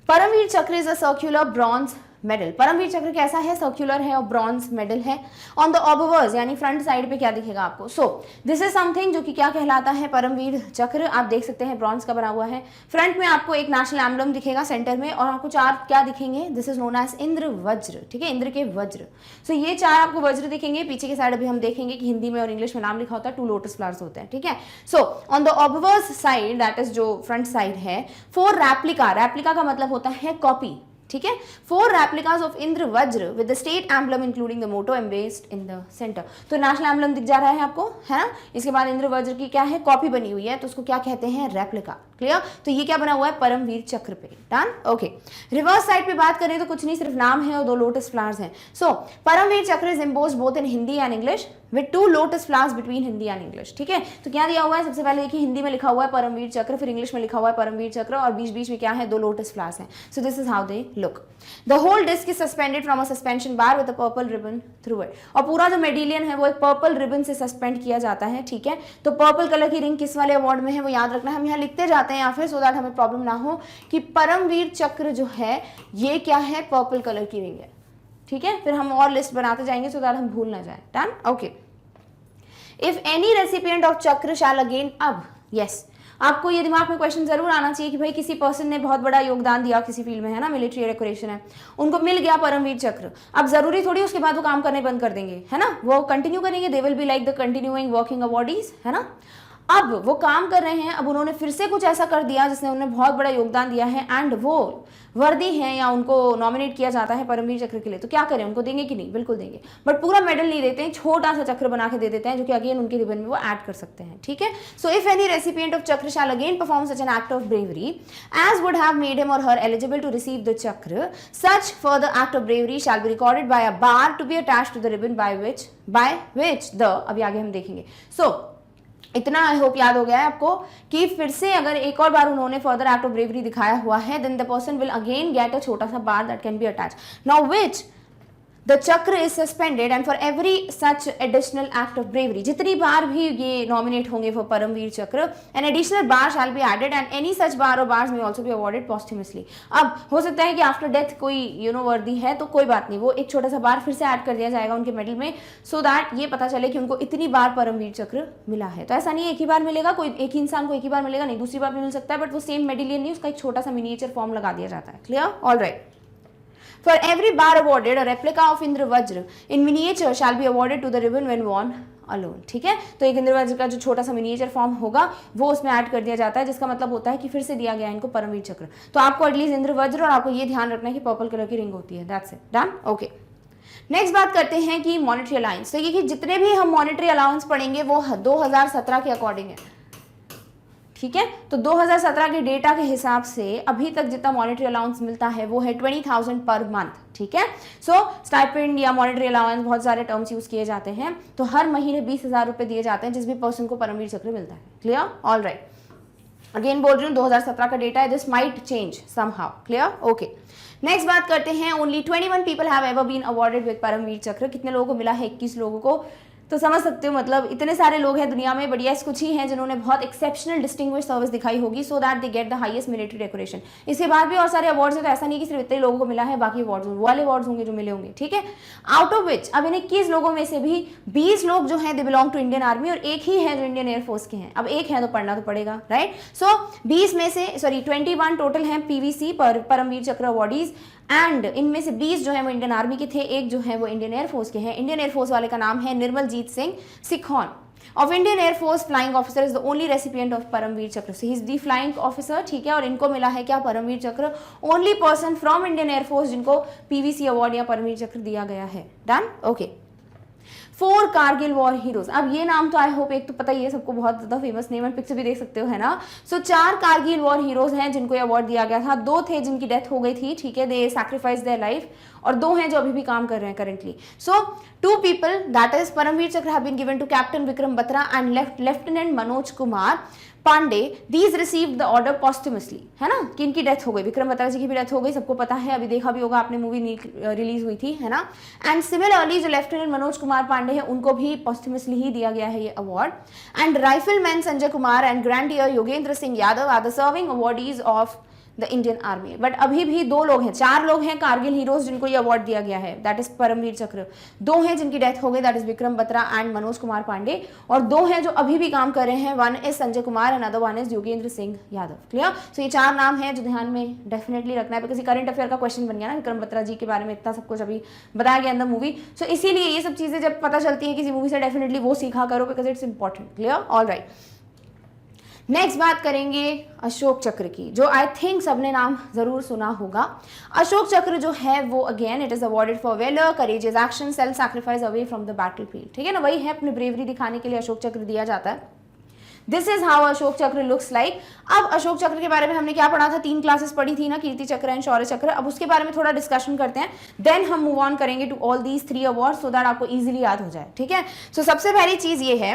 Paramvir Chakra is a circular bronze medal. Paramvir Chakra कैसा है? सर्कुलर है और ब्रॉन्ज मेडल है। ऑन द ऑबवर्स यानी फ्रंट साइड पे क्या दिखेगा आपको? सो दिस इज समथिंग जो कि क्या कहलाता है? परमवीर चक्र। आप देख सकते हैं ब्रॉन्ज का बना हुआ है। फ्रंट में आपको एक नेशनल एम्बलम दिखेगा सेंटर में, और आपको 4 क्या दिखेंगे? This is known as Indra Vajra, ठीक है, इंद्र के वज्र। सो ये 4 आपको वज्र दिखेंगे। पीछे के साइड अभी हम देखेंगे कि हिंदी में और इंग्लिश में नाम लिखा होता है, 2 लोटस फ्लावर्स होते हैं, ठीक है। So on the obverse side, that is जो फ्रंट साइड है, 4 रेप्लिका, रेप्लिका का मतलब होता है कॉपी, ठीक है, 4 replicas of इंद्र वज्र with the state emblem including the motto emblazoned in the center। तो नेशनल एम्बलम दिख जा रहा है आपको, है ना। इसके बाद इंद्र वज्र की क्या है? कॉपी बनी हुई है, तो उसको क्या कहते हैं? रेप्लिका। क्लियर? तो ये क्या बना हुआ है? परमवीर चक्र पे। डन? ओके। रिवर्स साइड पे बात करें तो कुछ नहीं, सिर्फ नाम है और 2 लोटस फ्लावर्स हैं। सो Paramvir Chakra is embossed both in Hindi and English. With 2 lotus flowers between Hindi and English. ठीक है, तो क्या दिया हुआ है, सबसे पहले देखिए हिंदी में लिखा हुआ है परमवीर चक्र, फिर इंग्लिश में लिखा हुआ है परमवीर चक्र, और बीच बीच में क्या है, 2 लोटस फ्लावर्स हैं। So this is how they look. The whole disc is suspended from a suspension bar with a purple ribbon through it. और पूरा जो मेडिलियन है वो एक पर्पल रिबन से सस्पेंड किया जाता है। ठीक है, तो पर्पल कलर की रिंग किस वाले अवार्ड में है वो याद रखना है, हम यहाँ लिखते जाते हैं या फिर सो दैट हमें प्रॉब्लम ना हो कि परमवीर चक्र जो है ये क्या है, पर्पल कलर की रिंग है। ठीक है, फिर हम और लिस्ट बनाते जाएंगे सो दैट हम भूल ना जाए। Done, okay. If any recipient of chakra shall again, अब यस आपको ये दिमाग में क्वेश्चन जरूर आना चाहिए कि भाई किसी पर्सन ने बहुत बड़ा योगदान दिया किसी फील्ड में, है ना, मिलिट्री डेकोरेशन है, उनको मिल गया परमवीर चक्र, अब जरूरी थोड़ी उसके बाद वो काम करने बंद कर देंगे, है ना, वो कंटिन्यू करेंगे, दे will be like the continuing working awardees, है ना। अब वो काम कर रहे हैं, अब उन्होंने फिर से कुछ ऐसा कर दिया जिसने उन्हें बहुत बड़ा योगदान दिया है एंड वो वर्दी हैं या उनको नॉमिनेट किया जाता है परमवीर चक्र के लिए, तो क्या करें, उनको देंगे कि नहीं, बिल्कुल देंगे, बट पूरा मेडल नहीं देते हैं, छोटा सा चक्र बना के दे देते हैं जो कि अगेन उनके रिबन में वो ऐड कर सकते हैं। ठीक है, so if any recipient of chakra shall again perform such an act of bravery as would have made him or her eligible to receive the chakra, such further act of bravery shall be recorded by a bar to be attached to the ribbon by which the, अभी आगे हम देखेंगे। सो इतना I hope याद हो गया है आपको कि फिर से अगर एक और बार उन्होंने फर्दर एक्ट ऑफ ब्रेवरी दिखाया हुआ है then the person will again get a छोटा सा bar that can be attach. Now which the chakra is suspended and for every such additional act of bravery, जितनी बार भी ये नॉमिनेट होंगे for Paramveer chakra, an additional bar shall be added and any such bar or bars में also be awarded posthumously. अब हो सकता है कि आफ्टर डेथ कोई वर्दी है तो कोई बात नहीं, वो एक छोटा सा बार फिर से ऐड कर दिया जाएगा उनके मेडल में सो दैट ये पता चले कि उनको इतनी बार परमवीर चक्र मिला है। तो ऐसा नहीं है एक ही बार मिलेगा, कोई एक ही इंसान को एक ही बार मिलेगा नहीं, दूसरी बार भी मिल सकता है, बट वो सेम मेडलियन नहीं, उसका एक छोटा सा मिनिएचर फॉर्म लगा दिया जाता है। Clear, all right. For every bar awarded, a replica of Indra Vajra in miniature shall be awarded to the ribbon when worn alone। ठीक है, तो एक इंद्र वज्र का जो छोटा सा मिनिएचर फॉर्म होगा वो उसमें ऐड कर दिया जाता है, जिसका मतलब होता है कि फिर से दिया गया है इनको परमवीर चक्र। तो आपको एटलीस्ट इंद्र वज्र और आपको ये ध्यान रखना है कि पर्पल कलर की रिंग होती है। That's it, done, okay. Next बात करते हैं कि मॉनेटरी अलाउंस। तो ये जितने भी हम मॉनेटरी अलाउंस पढ़ेंगे वो 2017 के अकॉर्डिंग है। ठीक है, तो 2017 के डेटा के हिसाब से अभी तक जितना मॉनेटरी अलाउंस मिलता है वो है 20,000 पर मंथ। ठीक है, सो स्टाइपेंड या मॉनेटरी अलाउंस बहुत सारे टर्म्स यूज किए जाते हैं, तो हर महीने 20,000 रुपए दिए जाते हैं जिस भी पर्सन को परमवीर चक्र मिलता है। Clear, all right. अगेन बोल रही हूँ 2017 का डेटा है, this might change somehow. Clear, okay. Next बात करते हैं, only 21 people have ever been awarded with Paramvir Chakra. कितने लोगों को मिला है, 21 लोगों को। तो समझ सकते हो मतलब इतने सारे लोग हैं दुनिया में, बढ़िया कुछ ही हैं जिन्होंने बहुत एक्सेप्शनल डिस्टिंग्विश सर्विस दिखाई होगी so that they get the highest military decoration. इसके बाद भी और सारे अवार्ड्स हैं, तो ऐसा नहीं कि सिर्फ इतने लोगों को मिला है, बाकी अवार्ड्स वो वाले अवार्ड्स होंगे जो मिले होंगे। ठीक है, आउट ऑफ विच अब इन 21 लोगों में से भी 20 लोग जो हैं they belong to Indian army और एक ही है जो इंडियन एयरफोर्स के हैं। अब एक है तो पढ़ना तो पड़ेगा, राइट। सो 20 में से 21 टोटल हैं पीवीसी पर परमवीर चक्र अवार्डीज एंड इनमें से 20 जो है वो इंडियन आर्मी के थे, एक जो है वो इंडियन एयरफोर्स के हैं। इंडियन एयरफोर्स वाले का नाम है Nirmaljit Singh Sekhon of Indian air force flying officer is the only recipient of Paramveer chakra. He is the flying officer. ठीक है, और इनको मिला है क्या, Paramveer chakra. Only person from Indian air force जिनको पीवीसी अवार्ड या परमवीर चक्र दिया गया है। Done, okay. 4 Kargil war heroes. अब ये नाम तो आई होप एक तो पता ही है सबको, बहुत ज्यादा फेमस नेम, पिक्चर भी देख सकते हो, है ना। सो 4 कारगिल वॉर हीरोज हैं जिनको ये अवार्ड दिया गया था। 2 थे जिनकी डेथ हो गई थी, ठीक है, दे सैक्रिफाइस देयर लाइफ, और 2 हैं जो अभी भी काम कर रहे हैं currently. So 2 people that is Paramveer chakra have been given to captain Vikram Batra and lieutenant Manoj Kumar Pandey. These received the order posthumously, है ना, कि इनकी डेथ हो गई। विक्रम बत्रा जी की भी डेथ हो गई, सबको पता है, अभी देखा भी होगा आपने, मूवी रिलीज हुई थी, है ना। एंड सिमिलरली जो लेफ्टिनेंट मनोज कुमार पांडे हैं उनको भी पॉस्टमसली ही दिया गया है ये award. And rifleman Sanjay Kumar and grenadier Yogendra Singh Yadav are the serving awardees of the Indian army. But अभी भी 2 लोग हैं, 4 लोग हैं कारगिल हीरोज जिनको ये अवार्ड दिया गया है, दैट इज परमवीर चक्र। 2 हैं जिनकी डेथ हो गई, that is Vikram Batra and Manoj Kumar Pande, और 2 हैं जो अभी भी काम कर रहे हैं, 1 is Sanjay Kumar and other 1 is Yogendra Singh Yadav. Clear, so ये 4 नाम हैं जो ध्यान में डेफिनेटली रखना है, बिकॉज करंट अफेयर का क्वेश्चन बन गया ना, विक्रम बत्रा जी के बारे में इतना सब कुछ अभी बताया गया अंदर मूवी। सो इसीलिए ये सब चीजें जब पता चलती है किसी मूवी से डेफिनेटली वो सीखा करो, because it's important. Clear, all right. Next बात करेंगे अशोक चक्र की, जो आई थिंक सबने नाम जरूर सुना होगा। अशोक चक्र जो है वो again it is awarded for valour, courageous action, self sacrifice away from the battlefield. ठीक है ना, वही है, अपनी ब्रेवरी दिखाने के लिए अशोक चक्र दिया जाता है। दिस इज हाउ अशोक चक्र लुक्स लाइक। अब अशोक चक्र के बारे में हमने क्या पढ़ा था, 3 क्लासेस पढ़ी थी ना, कीर्ति चक्र एंड शौर्य चक्र। अब उसके बारे में थोड़ा डिस्कशन करते हैं, देन हम मूव ऑन करेंगे to all these 3 award so that आपको इजीली याद हो जाए, ठीक है। सो सबसे पहली चीज ये है,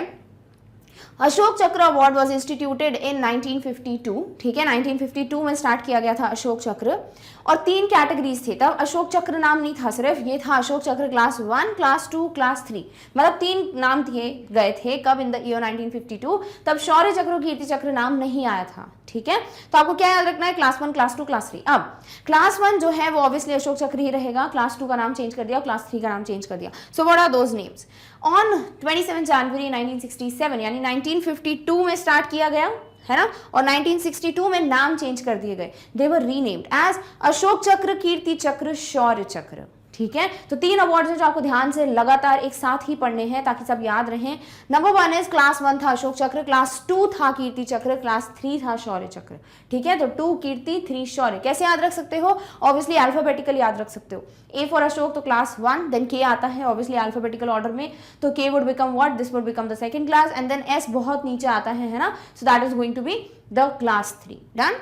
अशोक चक्र अवार्ड वॉज इंस्टीट्यूटेड इन 1952, ठीक है, 1952 में स्टार्ट किया गया था अशोक चक्र, और 3 कैटेगरीज थे तब। अशोक चक्र नाम नहीं था सिर्फ, ये था Ashok chakra class 1, class 2, class 3, मतलब 3 नाम दिए गए थे कब, इन द ईयर 1952। तब शौर्य चक्र और कीर्ति चक्र नाम नहीं आया था, ठीक है। तो आपको क्या याद रखना है, क्लास 1, क्लास 2, क्लास 3। अब क्लास 1 जो है वो ऑब्वियसली अशोक चक्र ही रहेगा, क्लास 2 का नाम चेंज कर दिया, क्लास 3 का नाम चेंज कर दिया। So what are those names? On 27 January 1967 यानी 1952 में स्टार्ट किया गया है ना, और 1962 में नाम चेंज कर दिए गए। दे वर रीनेम्ड एज अशोक चक्र, कीर्ति चक्र, शौर्य चक्र, ठीक है। तो 3 अवार्ड जो आपको ध्यान से लगातार एक साथ ही पढ़ने हैं ताकि सब याद रहें। नंबर 1 इज क्लास 1 था अशोक चक्र, क्लास 2 था कीर्ति चक्र, क्लास 3 था शौर्य चक्र, ठीक है। तो 2 कीर्ति, 3 शौर्य। कैसे याद रख सकते हो? ऑब्वियसली अल्फाबेटिकल याद रख सकते हो। ए फॉर अशोक तो क्लास 1, देन के आता है ऑब्वियसली अल्फाबेटिकल ऑर्डर में, तो K would become what, this would become the second class, and then S बहुत नीचे आता है ना, so that is going to be the class 3। Done.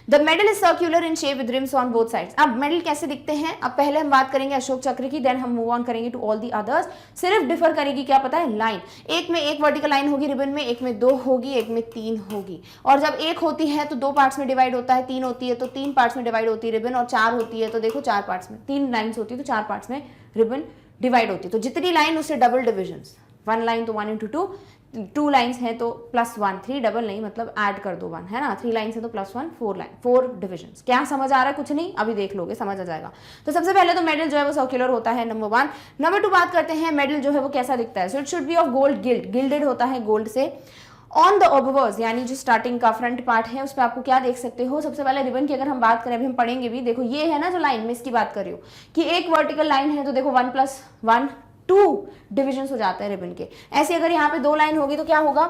The medal is circular in shape with rims on both sides. अब medal कैसे दिखते हैं, अब पहले हम बात करेंगे अशोक चक्र की, देन हम मूव ऑन करेंगे टू ऑल दी अदर्स। सिर्फ डिफर करेगी क्या पता है, लाइन। एक में 1 वर्टिकल लाइन होगी रिबन में, एक में 2 होगी, एक में 3 होगी। और जब 1 होती है तो 2 पार्ट्स में डिवाइड होता है, 3 होती है तो 3 पार्ट्स में डिवाइड होती है रिबन, और 4 होती है तो देखो 4 पार्ट्स में, 3 लाइन्स होती है तो 4 पार्ट्स में रिबन डिवाइड होती है। तो जितनी लाइन उससे डबल डिविजन, 1 लाइन तो 1 इंटू 2, 2 लाइन्स हैं तो +1, 3 डबल नहीं मतलब ऐड कर दो 1, है ना, 3 लाइन्स है तो +1, 4 लाइन, 4 डिविजन्स। क्या समझ आ रहा है? कुछ नहीं, अभी देख लोगे समझ आ जाएगा। तो सबसे पहले तो मेडल जो है वो सर्कुलर होता है, नंबर 1। नंबर 2 बात करते हैं मेडल जो है वो कैसा दिखता है। So it should be of gold guild, gilded होता है गोल्ड से। ऑन द ऑब्वर्स यानी जो स्टार्टिंग का फ्रंट पार्ट है उस पर आपको क्या देख सकते हो, सबसे पहले रिबन की अगर हम बात करें, अभी हम पढ़ेंगे भी, देखो ये है ना जो लाइन में इसकी बात कर रही हूँ कि एक वर्टिकल लाइन है तो देखो 1 + 1 2 डिविजन हो जाते हैं रिबन के। ऐसे अगर यहाँ पे 2 लाइन होगी तो क्या होगा,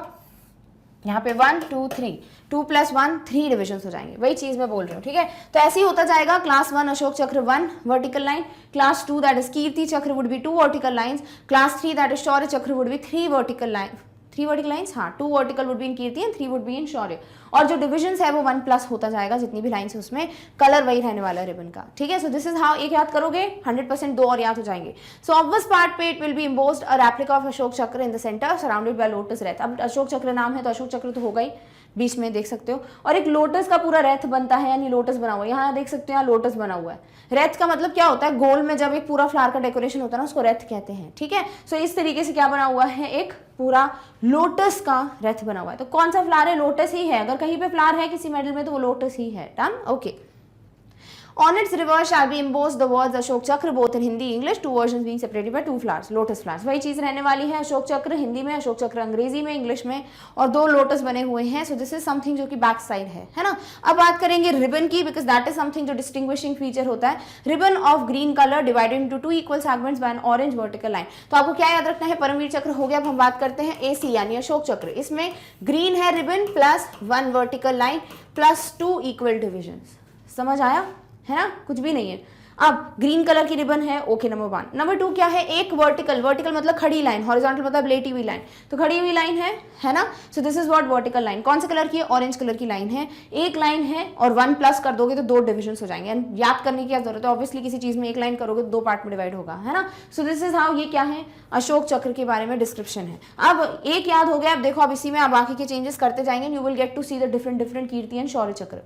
यहाँ पे 1 2 3, 2 + 1 3 डिविजन हो जाएंगे। वही चीज मैं बोल रही हूँ, ठीक है। तो ऐसे ही होता जाएगा। Class 1 Ashok chakra 1 vertical line, class 2 that is Kirti chakra would be 2 vertical lines, class 3 that is Shaurya chakra would be 3 vertical line, 3 vertical lines, हाँ 2 vertical would be in Kirti and 3 would be in Shaurya. और जो डिविजन्स है वो 1+ होता जाएगा, जितनी भी लाइन्स है उसमें कलर वही रहने वाला है रिबन का, ठीक है। सो दिस इज हाउ, एक याद करोगे 100% 2 और याद हो जाएंगे। सो ऑब्वियस पार्ट पे it will be embossed a replica of Ashok chakra in the centre surrounded by lotus wreath. अब अशोक चक्र नाम है तो अशोक चक्र तो होगा ही, बीच में देख सकते हो, और एक लोटस का पूरा रेथ बनता है यानी लोटस बना हुआ है। यहाँ देख सकते हो, यहाँ लोटस बना हुआ है। रेथ का मतलब क्या होता है, गोल में जब एक पूरा फ्लावर का डेकोरेशन होता है ना उसको रेथ कहते हैं, ठीक है। सो इस तरीके से क्या बना हुआ है, एक पूरा लोटस का रेथ बना हुआ है। तो कौन सा फ्लावर है, लोटस ही है। अगर कहीं पे फ्लावर है किसी मेडल में तो वो लोटस ही है। Done, okay. On its reverse shall be embossed the words Ashok Chakra both in Hindi English, 2 versions being separated by 2 flowers, lotus flowers। वही चीज रहने वाली है, अशोक चक्र हिंदी में, अशोक चक्र अंग्रेजी में, इंग्लिश में, और 2 लोटस बने हुए हैं। सो दिस इज समथिंग जो कि बैक साइड है ना। अब बात करेंगे रिबन की, बिकॉज दैट इज समथिंग जो डिस्टिंग्विशिंग फीचर होता है। Ribbon of green colour divided into 2 equal segments by an orange vertical line. तो आपको क्या याद रखना है, परमवीर चक्र हो गया। अब हम बात करते हैं AC यानी अशोक चक्र। इसमें ग्रीन है ribbon plus 1 vertical line plus 2 equal division. समझ आया है ना, कुछ भी नहीं है। अब ग्रीन कलर की रिबन है, ओके नंबर 1। नंबर 2 क्या है, एक वर्टिकल, वर्टिकल मतलब खड़ी लाइन, हॉरिजॉन्टल मतलब लेटी हुई लाइन, तो खड़ी हुई लाइन है ना। सो this is what vertical line. कौन से कलर की है, ऑरेंज कलर की लाइन है। एक लाइन है और 1+ कर दोगे तो 2 डिविजन हो जाएंगे। याद करने की क्या जरूरत है, ऑब्वियसली किसी चीज में एक लाइन करोगे तो 2 पार्ट में डिवाइड होगा, है ना। सो दिस इज हाउ, ये क्या है, अशोक चक्र के बारे में डिस्क्रिप्शन है। अब एक याद हो गया, अब देखो अब इसी में आप बाकी के चेंजेस करते जाएंगे, you will get to see the different Kirti and Shaurya chakra.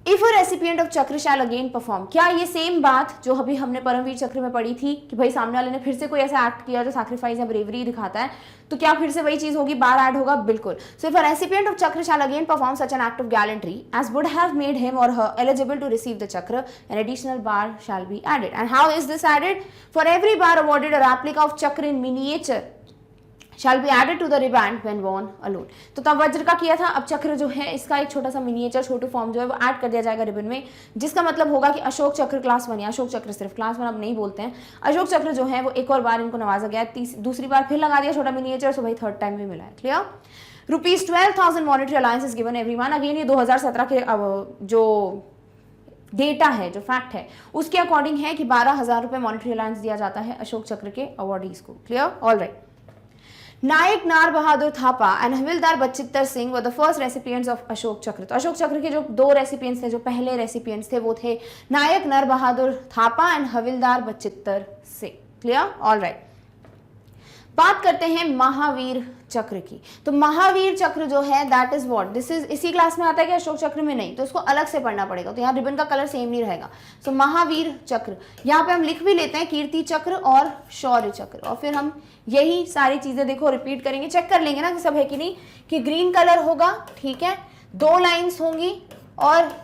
If a recipient of chakra shall again perform, क्या ये सेम बात जो अभी हमने परमवीर चक्र में पढ़ी थी कि भाई सामने वाले ने फिर से कोई ऐसा एक्ट किया जो सैक्रिफाइस या ब्रेवरी दिखाता है, तो क्या फिर से वही चीज होगी, बार ऐड होगा, बिल्कुल। So if a recipient of chakra shall again perform such an act of gallantry as would have made him or her eligible to receive the chakra, an additional bar shall be added. And how is this added, for every bar awarded a replica of chakra in miniature shall be added to the riband when worn alone। तो तब वज्र का किया था, अब चक्र जो है इसका एक छोटा सा मिनिएचर छोटू फॉर्म जो है वो ऐड कर दिया जाएगा रिबन में, जिसका मतलब होगा कि अशोक चक्र क्लास 1 या अशोक चक्र सिर्फ क्लास 1 अब नहीं बोलते हैं, अशोक चक्र जो है वो एक और बार इनको नवाजा गया, दूसरी बार फिर लगा दिया छोटा मिनिएचर, सो भाई 3rd टाइम भी मिला है। Clear. ₹12,000 monetary allowance is given everyone. Again ये 2017 के जो डेटा है, जो फैक्ट है उसके अकॉर्डिंग है कि 12,000 रुपए मॉनेटरी अलाउंस दिया जाता है अशोक चक्र के अवॉर्डीज को। Clear, all right. Naik Nar Bahadur Thapa and Havildar Bachittar Singh were the first recipients of Ashok chakra. तो अशोक चक्र के जो 2 रेसिपिएंट्स थे, जो पहले रेसिपिएंट्स थे, वो थे Naik Nar Bahadur Thapa and Havildar Bachittar Singh. Clear? All right. बात करते हैं महावीर चक्र की। तो महावीर चक्र जो है that is what, this is, इसी क्लास में आता है कि अशोक चक्र में नहीं, तो इसको अलग से पढ़ना पड़ेगा। तो यहाँ रिबन का कलर सेम नहीं रहेगा। सो महावीर चक्र, यहाँ पे हम लिख भी लेते हैं कीर्ति चक्र और शौर्य चक्र, और फिर हम यही सारी चीजें देखो रिपीट करेंगे, चेक कर लेंगे ना कि सब है कि नहीं, कि ग्रीन कलर होगा, ठीक है, 2 लाइन्स होंगी और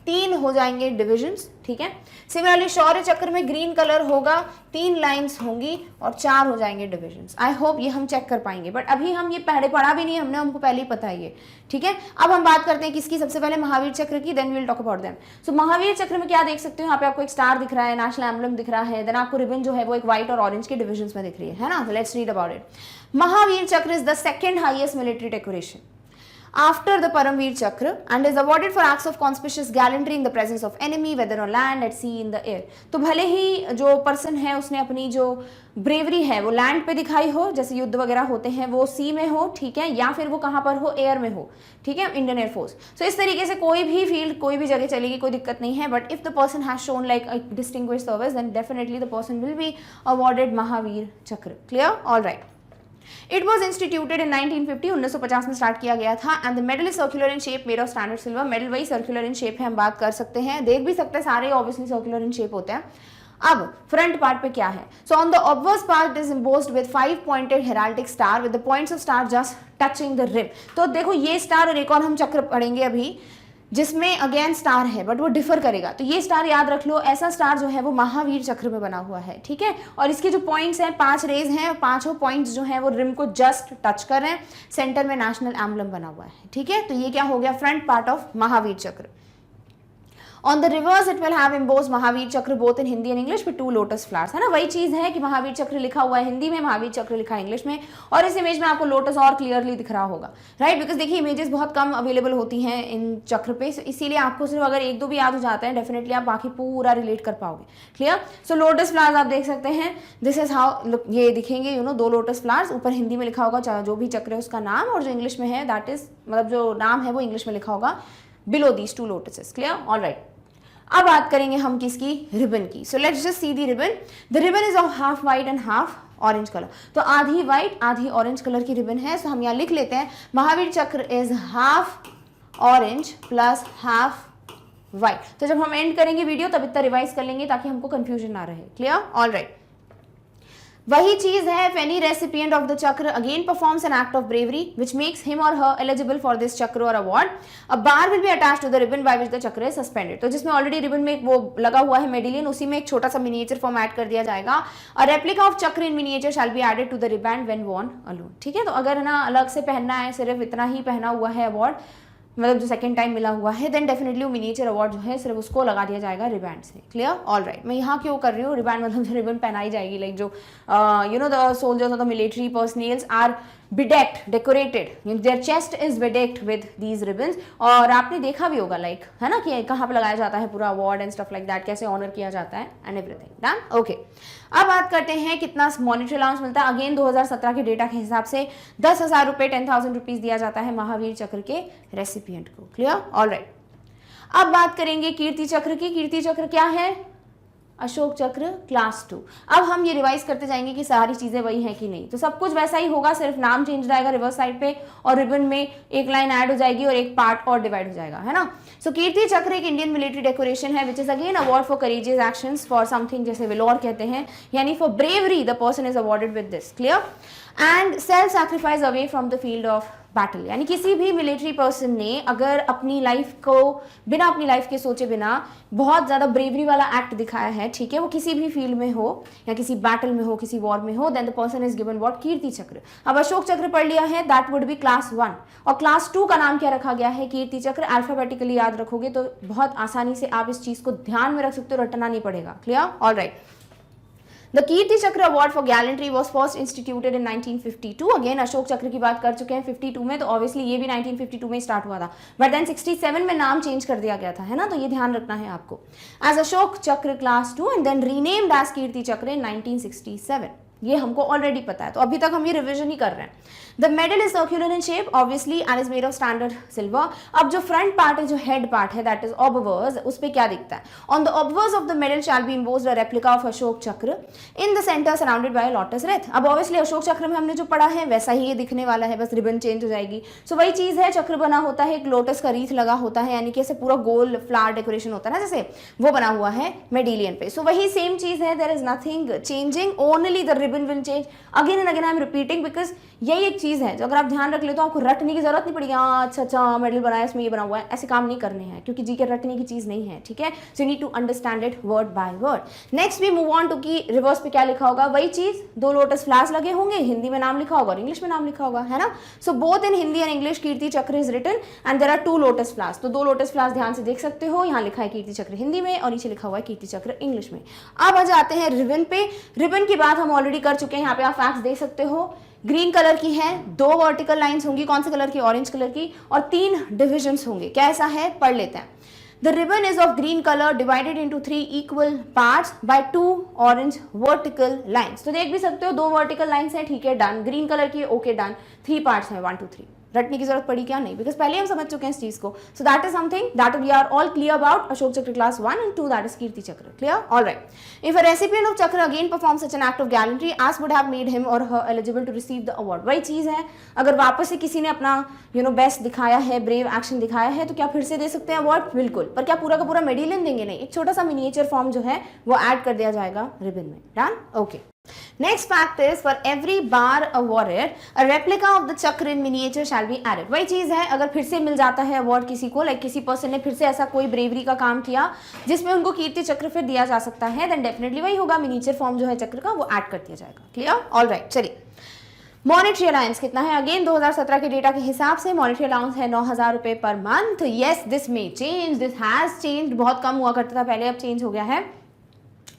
3 हो जाएंगे डिविजन्स, ठीक है। सिमिलरली शौर्य चक्र में ग्रीन कलर होगा, 3 लाइंस होंगी और 4 हो जाएंगे डिविजन्स। आई होप ये हम चेक कर पाएंगे, बट अभी हम ये पहले पढ़ा भी नहीं, हमको पहले ही पता है ये, ठीक है। अब हम बात करते हैं किसकी, सबसे पहले महावीर चक्र की, then we will talk about them. So Mahavir chakra में क्या देख सकते हो, यहाँ पे आपको एक स्टार दिख रहा है, नेशनल एम्बलम दिख रहा है, देन आपको रिबन जो है वो एक व्हाइट और ऑरेंज के डिविजन्स में दिख रही है ना। Let's read about it. Mahavir chakra is the second highest military decoration after the Paramveer Chakra and is awarded for acts of conspicuous gallantry in the presence of enemy, whether on land, at sea, in the air। तो भले ही जो person है उसने अपनी जो bravery है वो land पे दिखाई हो, जैसे युद्ध वगैरह होते हैं, वो सी में हो, ठीक है, या फिर वो कहाँ पर हो, एयर में हो, ठीक है, इंडियन एयरफोर्स। सो इस तरीके से कोई भी फील्ड, कोई भी जगह चलेगी, कोई दिक्कत नहीं है। But if the person has shown like a distinguished service, then definitely the person will be awarded Mahavir chakra. Clear? All right. It was instituted in 1950, 1950 में स्टार्ट किया गया था, and the medal is circular in shape, made of standard silver. Medal वही circular in shape है, हम बात कर सकते हैं, देख भी सकते हैं, सारे ऑब्वियसली सर्कुलर इन शेप होते हैं। अब फ्रंट पार्ट पे क्या है, so on the obverse part is embossed with 5 pointed heraldic star with the points of star just touching the rim. तो देखो ये स्टार और एक और हम चक्र पढ़ेंगे अभी जिसमें अगेन स्टार है, बट वो डिफर करेगा। तो ये स्टार याद रख लो, ऐसा स्टार जो है वो महावीर चक्र में बना हुआ है, ठीक है। और इसके जो पॉइंट्स हैं, 5 रेज हैं, 5 पॉइंट्स जो हैं वो रिम को जस्ट टच कर रहे हैं, सेंटर में नेशनल एम्बलम बना हुआ है, ठीक है। तो ये क्या हो गया, फ्रंट पार्ट ऑफ महावीर चक्र। On the reverse it will have embossed Mahavir चक्र both in Hindi and English with 2 lotus flowers, है ना। वही चीज है कि महावीर चक्र लिखा हुआ है हिंदी में, महावीर चक्र लिखा है इंग्लिश में, और इस इमेज में आपको लोटस और क्लियरली दिख रहा होगा, राइट। बिकॉज देखिए इमेजेस बहुत कम अवेलेबल होती हैं इन चक्र पे, इसीलिए आपको सिर्फ अगर 1-2 भी याद हो जाते हैं, डेफिनेटली आप बाकी पूरा रिलेट कर पाओगे। क्लियर? सो लोटस फ्लावर्स आप देख सकते हैं, दिस इज हाउ ये दिखेंगे, 2 लोटस फ्लावर्स, ऊपर हिंदी में लिखा होगा जो भी चक्र है उसका नाम, और जो इंग्लिश में है दैट इज, मतलब जो नाम है वो इंग्लिश में लिखा होगा below these 2 lotuses. Clear? All right. अब बात करेंगे हम किसकी, रिबन की। So let's just see the ribbon. The ribbon is of half white and half orange colour. तो आधी व्हाइट आधी ऑरेंज कलर की रिबन है। सो हम यहाँ लिख लेते हैं Mahavir chakra is half orange plus half white. तो जब हम एंड करेंगे वीडियो तब इतना रिवाइज कर लेंगे ताकि हमको कंफ्यूजन ना रहे। क्लियर? All right. वही चीज है, if any recipient of the chakra again performs an act of bravery which makes him or her eligible for this chakra or award, a bar will be attached to the ribbon by which the chakra is suspended। तो जिसमें already ribbon में वो लगा हुआ है मेडिलियन, उसी में एक छोटा सा मिनिएचर फॉर्म ऐड कर दिया जाएगा। A replica of chakra in miniature shall be added to the ribbon when worn alone। ठीक है, तो अगर है ना अलग से पहनना है, सिर्फ इतना ही पहना हुआ है अवार्ड, मतलब जो सेकंड टाइम मिला हुआ है, देन डेफिनेटली वो मिनिएचर अवार्ड जो है सिर्फ उसको लगा दिया जाएगा रिबैंड से। क्लियर? All right. मैं यहाँ क्यों कर रही हूँ रिबैंड, मतलब जो रिबन पहनाई जाएगी, लाइक जो द सोल्जर्स और the military personnels are bedecked, decorated, their chest is bedecked with these ribbons। और आपने देखा भी होगा लाइक, है ना, कि कहाँ पे लगाया जाता है पूरा award and stuff like that, कैसे ऑनर किया जाता है एंड एवरीथिंग। डन? ओके। अब बात करते हैं कितना मॉनिटरी अलाउंस मिलता है। अगेन 2017 के डेटा के हिसाब से 10,000 रुपये, 10,000 रुपीज दिया जाता है महावीर चक्र के रेसिपिएंट को। क्लियर? All right. अब बात करेंगे कीर्ति चक्र की। कीर्ति चक्र क्या है? अशोक चक्र क्लास 2। अब हम ये रिवाइज करते जाएंगे कि सारी चीजें वही हैं कि नहीं। तो सब कुछ वैसा ही होगा, सिर्फ नाम चेंज रहेगा रिवर्स साइड पे, और रिबन में एक लाइन ऐड हो जाएगी और एक पार्ट और डिवाइड हो जाएगा, है ना। सो कीर्ति चक्र एक इंडियन मिलिट्री डेकोरेशन है which is again award for courageous actions for something, जैसे विलोर कहते हैं, यानी for bravery the person is awarded with this. Clear? And self sacrifice away from the field of battle, यानी किसी भी मिलिट्री पर्सन ने अगर अपनी लाइफ को बिना अपनी लाइफ के सोचे बिना बहुत ज्यादा ब्रेवरी वाला एक्ट दिखाया है, ठीक है, वो किसी भी फील्ड में हो या किसी बैटल में हो, किसी वॉर में हो, then the person is given what, Kirti chakra. अब अशोक चक्र पढ़ लिया है, दैट वुड बी क्लास 1, और क्लास 2 का नाम क्या रखा गया है? कीर्ति चक्र। अल्फाबेटिकली याद रखोगे तो बहुत आसानी से आप इस चीज को ध्यान में रख सकते हो, रटना नहीं पड़ेगा। क्लियर? All right. The कीर्ति चक्र award for gallantry was first instituted in 1952। Again Ashok चक्र की बात कर चुके हैं 52 में, तो ऑब्वियसली ये भी 1952 में स्टार्ट हुआ था, बट देन 67 में नाम चेंज कर दिया गया था, है ना, तो ये ध्यान रखना है आपको। As Ashok chakra class 2 and then renamed as Kirti chakra in 1967। ये हमको ऑलरेडी पता है, तो अभी तक हम ये रिविजन ही कर रहे हैं। The medal is circular in shape obviously and is made of standard silver. अब जो फ्रंट पार्ट है, जो हेड पार्ट है, दैट इज ऑबवर्स, उस पे क्या दिखता है? On the obverse of the medal shall be embossed a replica of Ashok chakra in the centre surrounded by lotus wreath. अब ऑब्वियसली अशोक चक्र में हमने जो पढ़ा है वैसा ही ये दिखने वाला है, बस रिबन चेंज हो जाएगी। सो वही चीज है, चक्र बना होता है, एक लोटस का रीथ लगा होता है, यानी कि ऐसे पूरा गोल फ्लावर डेकोरेशन होता है ना, जैसे वो बना हुआ है मेडिलियन पे। सो वही सेम चीज है, there is nothing changing, only the ribbon will change. Again and again I am repeating because यही एक चीज है जो अगर आप ध्यान रख ले तो आपको रटने की जरूरत नहीं पड़ेगी। अच्छा मेडल बनाया, इसमें ये बना हुआ है, ऐसे काम नहीं करने हैं, क्योंकि जी के रटने की चीज नहीं है, ठीक है। So you need to understand it word by word. Next we move on to की रिवर्स पे क्या लिखा होगा, वही चीज, दो लोटस फ्लावर्स लगे होंगे, हिंदी में नाम लिखा होगा और इंग्लिश में नाम लिखा होगा, है ना। So both in Hindi and English Kirti chakra is written and there are 2 lotus flowers. तो 2 लोटस फ्लावर्स ध्यान से देख सकते हो, यहाँ लिखा है कीर्ति चक्र हिंदी में और नीचे लिखा हुआ है कीर्ति चक्र इंग्लिश में। अब आ जाते हैं रिबन पे। रिबन की बात हम ऑलरेडी कर चुके हैं, यहाँ पे आप फैक्ट्स देख सकते हो। ग्रीन कलर की है, 2 वर्टिकल लाइंस होंगी, कौन से कलर की? ऑरेंज कलर की, और 3 डिविजन्स होंगे। कैसा है, पढ़ लेते हैं। The ribbon is of green color divided into 3 equal parts by 2 orange vertical lines। तो देख भी सकते हो 2 वर्टिकल लाइंस हैं, ठीक है, डन। ग्रीन कलर की, ओके डन। 3 पार्ट्स हैं, 1 2 3। रटने की जरूरत पड़ी क्या? नहीं, बिकॉज पहले हम समझ चुके हैं इस चीज को। So that is something that we are all clear about Ashok chakra class 1 and 2, that is Kirti chakra. Clear? Alright. If a recipient of chakra again perform such an act of gallantry as would have made him or her eligible to receive the award. वही चीज है, अगर वापस से किसी ने अपना best दिखाया है, ब्रेव एक्शन दिखाया है, तो क्या फिर से दे सकते हैं अवार्ड? बिल्कुल। पर क्या पूरा का पूरा मेडलियन देंगे? नहीं, एक छोटा सा मिनिएचर फॉर्म जो है वो ऐड कर दिया जाएगा रिबन में। Done? Okay. Next fact is for every bar awarded, a replica of the chakra in miniature shall be added। वही चीज है, अगर फिर से मिल जाता है अवार्ड किसी को, लाइक किसी पर्सन ने फिर से ऐसा कोई ब्रेवरी का काम किया जिसमें उनको कीर्ति चक्र फिर दिया जा सकता है, देन डेफिनेटली वही होगा, मिनिएचर फॉर्म जो है चक्र का वो ऐड कर दिया जाएगा। क्लियर? ऑलराइट, चलिए। मॉनेटरी अलाउंस कितना है? अगेन 2017 के डेटा के हिसाब से मॉनेटरी अलाउंस है 9,000 रुपए per month. Yes, this may change, this has change, बहुत कम हुआ करता था पहले, अब चेंज हो गया है।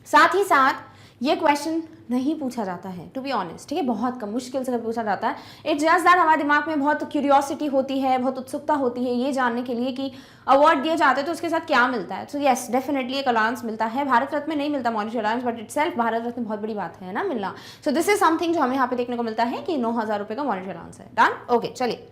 साथ ही साथ ये क्वेश्चन नहीं पूछा जाता है, टू बी ऑनेस्ट, ठीक है, बहुत कम, मुश्किल से पूछा जाता है। इट्स जस्ट दैट हमारे दिमाग में बहुत क्यूरियोसिटी होती है, बहुत उत्सुकता होती है ये जानने के लिए कि अवार्ड दिए जाते हैं तो उसके साथ क्या मिलता है। सो यस, डेफिनेटली एक अलाउंस मिलता है। भारत रत्न में नहीं मिलता monetary allowance, but itself Bharat Ratna बहुत बड़ी बात है ना मिलना। सो दिस इज समथिंग जो हमें यहाँ पे देखने को मिलता है कि 9,000 रुपए का मॉनेटरी अलाउंस है। डन? ओके, चलिए।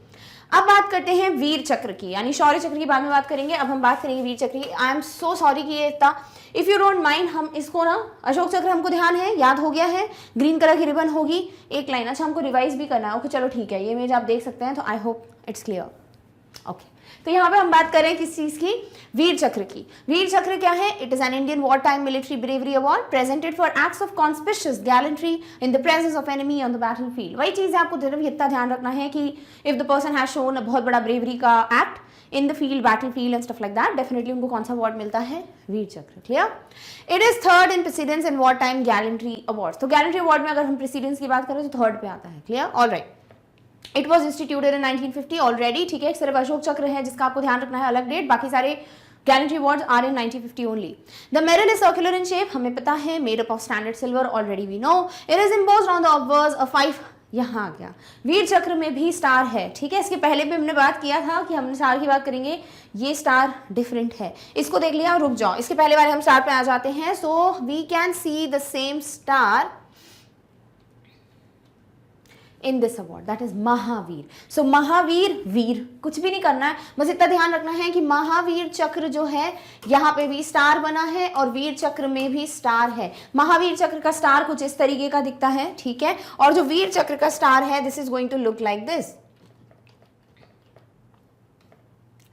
अब बात करते हैं वीर चक्र की, यानी शौर्य चक्र की बाद में बात करेंगे। अब हम बात करेंगे वीर चक्र की। आई एम सो सॉरी कि ये इतना, इफ यू डोंट माइंड, हम इसको ना, अशोक चक्र हमको ध्यान है, याद हो गया है, ग्रीन कलर की रिबन होगी, एक लाइन। अच्छा, हमको रिवाइज भी करना है। ओके, चलो ठीक है, ये इमेज आप देख सकते हैं, तो I hope it's clear. Okay, तो यहाँ पे हम बात कर रहे हैं किस चीज की? वीर चक्र की। वीर चक्र क्या है? It is an Indian war time military bravery award presented for acts of conspicuous gallantry in the presence of enemy on the battle field. वही चीज है, आपको इतना ध्यान रखना है कि if the person has shown बहुत बड़ा ब्रेवरी का act in the field, battle field and stuff like that, definitely उनको कौन सा अवार्ड मिलता है? वीर चक्र। Clear? It is third in precedence in war time gallantry award. तो गैलेंट्री अवार्ड में अगर हम प्रेसिडेंस की बात करें तो थर्ड पे आता है। Clear? Alright. It was instituted in 1950 already, ठीक है। सिर्फ अशोक चक्र है जिसका आपको ध्यान रखना है, अलग डेट, बाकी सारे gallantry awards are in 1950 only. The medal is circular in shape, हमें पता है, made up of standard silver, already we know. It is imposed on the obverse a 5, यहाँ आ गया। वीर चक्र में भी स्टार है, ठीक है। इसके पहले भी हमने बात किया था कि हमने स्टार की बात करेंगे, ये स्टार डिफरेंट है, इसको देख लिया, रुक जाओ, इसके पहले वाले हम स्टार पे आ जाते हैं। So we can see the same star in this award, that is Mahavir. so Mahavir, वीर कुछ भी नहीं करना है, बस इतना ध्यान रखना है कि महावीर चक्र जो है यहाँ पे भी स्टार बना है और वीर चक्र में भी स्टार है। महावीर चक्र का स्टार कुछ इस तरीके का दिखता है, ठीक है, और जो वीर चक्र का स्टार है, this is going to look like this,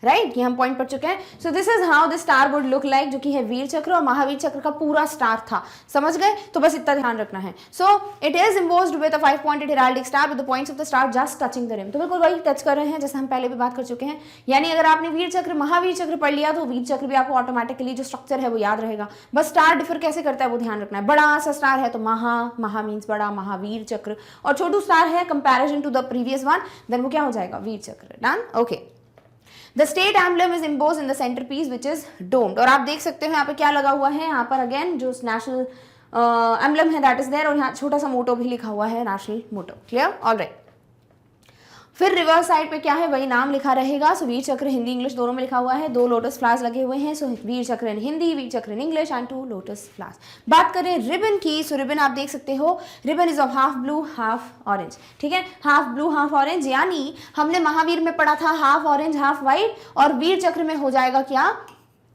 right, ये हम पॉइंट पढ़ चुके हैं। So this is how the star would look like, जो कि है वीर चक्र, और महावीर चक्र का पूरा स्टार था, समझ गए? तो बस इतना ध्यान रखना है। So it is imposed with a 5 pointed heraldic star with the points of the star just touching the rim. तो बिल्कुल वही टच कर रहे हैं जैसे हम पहले भी बात कर चुके हैं। यानी अगर आपने वीर चक्र महावीर चक्र पढ़ लिया तो वीर चक्र भी आपको ऑटोमेटिकली जो स्ट्रक्चर है वो याद रहेगा, बस स्टार डिफर कैसे करता है वो ध्यान रखना है। बड़ा सा स्टार है तो महा मीन्स बड़ा, महावीर चक्र, और छोटू स्टार है comparison to the previous one, then वो क्या हो जाएगा? Vir Chakra. Done? Okay. The state emblem is embossed in the centerpiece which is domed। और आप देख सकते हो यहाँ पे क्या लगा हुआ है, यहाँ पर अगेन जो नेशनल एम्बलम है दैट इज देयर, और यहाँ छोटा सा मोटो भी लिखा हुआ है, नेशनल मोटो। क्लियर? ऑलराइट। फिर रिवर्स साइड पे क्या है, वही नाम लिखा रहेगा। सो वीर चक्र हिंदी इंग्लिश दोनों में लिखा हुआ है, 2 लोटस फ्लावर्स लगे हुए हैं। सो वीर चक्र इन हिंदी, वीर चक्र in English and 2 lotus flowers. बात करें रिबन की, सो रिबन आप देख सकते हो, ribbon is of half blue half orange, ठीक है, हाफ ब्लू हाफ ऑरेंज, यानी हमने महावीर में पढ़ा था हाफ ऑरेंज हाफ व्हाइट, और वीर चक्र में हो जाएगा क्या,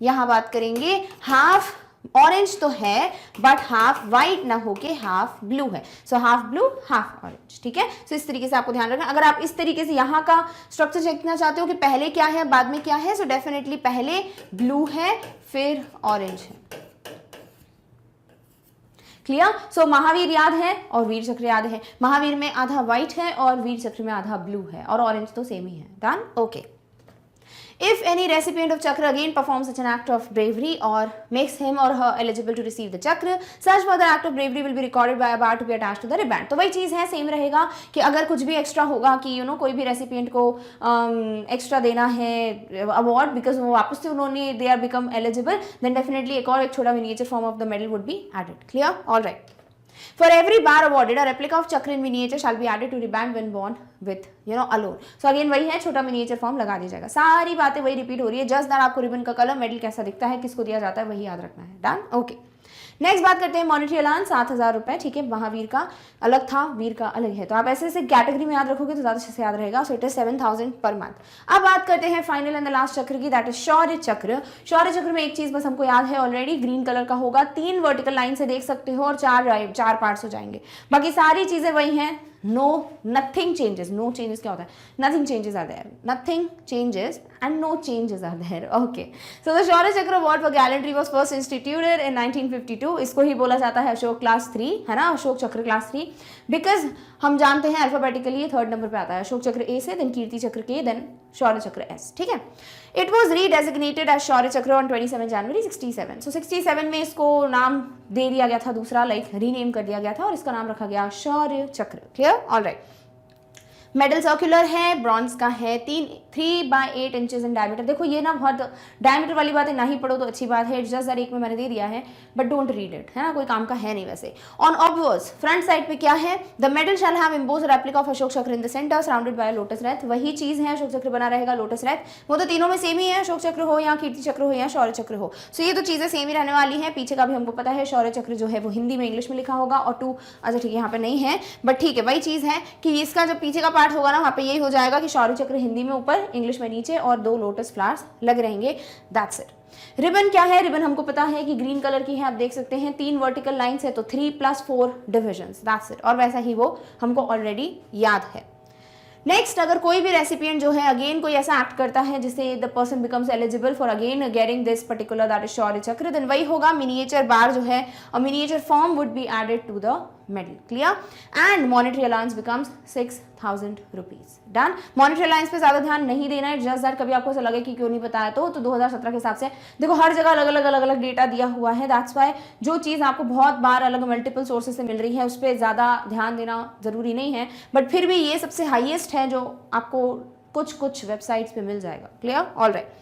यहां बात करेंगे हाफ ऑरेंज तो है बट हाफ व्हाइट ना होके हाफ ब्लू है। So half blue half orange, ठीक है। सो इस तरीके से आपको ध्यान रखना। अगर आप इस तरीके से यहाँ का स्ट्रक्चर चेक करना चाहते हो कि पहले क्या है बाद में क्या है, सो डेफिनेटली पहले ब्लू है फिर ऑरेंज है। क्लियर। सो महावीर याद है और वीर चक्र याद है। महावीर में आधा व्हाइट है और वीर चक्र में आधा ब्लू है, और ऑरेंज तो सेम ही है। Done, okay. If any recipient of chakra again performs such an act of bravery or makes him or her eligible to receive the chakra, such further act of bravery will be recorded by a bar to be attached to the ribbon. तो वही चीज़ है, same रहेगा कि अगर कुछ भी extra होगा कि कोई भी रेसिपिएंट को एक्स्ट्रा देना है अवार्ड, बिकॉज वो वापस से उन्होंने they are become eligible, then definitely एक छोटा miniature form of the medal would be added. Clear, all right. For every bar awarded, a replica of chakra in miniature shall be added to riband when worn with alone. So again वही है, छोटा miniature form लगा दिया जाएगा। सारी बातें वही repeat हो रही है, जस्ट दैट आपको रिबन का कलर, मेडल कैसा दिखता है, किसको दिया जाता है, वही याद रखना है। Done, okay. नेक्स्ट बात करते हैं मॉनेटरी अलाउंस, 7,000 रुपए, ठीक है। महावीर का अलग था, वीर का अलग है, तो आप ऐसे ऐसे कैटेगरी में याद रखोगे तो ज्यादा अच्छे से याद रहेगा। सो इट इज 7,000 पर मंथ। अब बात करते हैं फाइनल एंड द लास्ट चक्र की, दैट इज शौर्य चक्र। शौर्य चक्र में एक चीज बस हमको याद है ऑलरेडी, ग्रीन कलर का होगा, 3 वर्टिकल लाइन से देख सकते हो और 4 पार्ट्स हो जाएंगे। बाकी सारी चीजें वही हैं, nothing changes. No changes क्या होता है, nothing changes are there, nothing changes and no changes are there. Okay, so the Shaurya Chakra Award for Gallantry was first instituted in 1952. इसको ही बोला जाता है अशोक क्लास 3, है ना, अशोक चक्र क्लास 3, बिकॉज हम जानते हैं अल्फाबेटिकली ये 3rd नंबर पे आता है, अशोक चक्र ए से, देन कीर्ति चक्र के, देन शौर्य चक्र एस, ठीक है। इट वॉज रीडेजिग्नेटेड एज शौर्य चक्र ऑन 27 जनवरी 67। सो 67 में इसको नाम दे दिया गया था दूसरा, लाइक रीनेम कर दिया गया था, और इसका नाम रखा गया शौर्य चक्र। Clear, all right. Medal circular है, ब्रॉन्ज का है, 3/8 इंचेस इन डायमीटर। देखो ये ना बहुत डायमीटर वाली बातें ना ही पढ़ो तो अच्छी बात है, जस्ट एक में मैंने दे दिया है, बट डोंट रीड इट, है ना, कोई काम का है नहीं वैसे। ऑन ऑब्वर्स फ्रंट साइड पे क्या है, the medal shall have embossed replica of Ashok chakra in the centre surrounded by lotus wreath. वही चीज है, अशोक चक्र बना रहेगा, लोटस रथ, वो तो तीनों में सेम ही है, अशोक चक्र हो या कीर्ति चक्र हो या शौर्य चक्र हो। सो ये तो चीजें सेम ही रहने वाली है। पीछे का भी हमको पता है, शौर्य चक्र जो है वो हिंदी में इंग्लिश में लिखा होगा, और 2 अच्छा ठीक है यहाँ पे नहीं है, बट ठीक है वही चीज है कि इसका जब पीछे का पार्ट होगा ना, वहाँ पे यही हो जाएगा कि शौर्य चक्र हिंदी में ऊपर, इंग्लिश में नीचे, और 2 लोटस फ्लावर्स लग रहेंगे। That's it. रिबन क्या है, रिबन हमको पता है कि ग्रीन कलर की है, आप देख सकते हैं 3 वर्टिकल लाइंस है, तो 3 + 4 डिविजन्स, दैट्स इट। और वैसा ही वो हमको ऑलरेडी याद है। नेक्स्ट, अगर कोई भी रेसिपिएंट जो है अगेन कोई ऐसा एक्ट करता है जिससे the person becomes eligible for again getting this particular that is Shaurya chakra, then वही होगा मिनिएचर बार जो है, और miniature form would be added to the medal. Clear, and monetary allowance becomes 6,000 rupees. Done. Monetary allowance पे ज्यादा ध्यान नहीं देना है, जस्ट दैट कभी आपको ऐसा लगे कि क्यों नहीं बताया तो 2017 के हिसाब से देखो हर जगह अलग अलग डेटा दिया हुआ है, दैट्स वाई जो चीज़ आपको बहुत बार अलग मल्टीपल सोर्सेज से मिल रही है उस पर ज़्यादा ध्यान देना जरूरी नहीं है, बट फिर भी ये सबसे हाईएस्ट है जो आपको कुछ वेबसाइट्स पे मिल जाएगा। Clear, all right.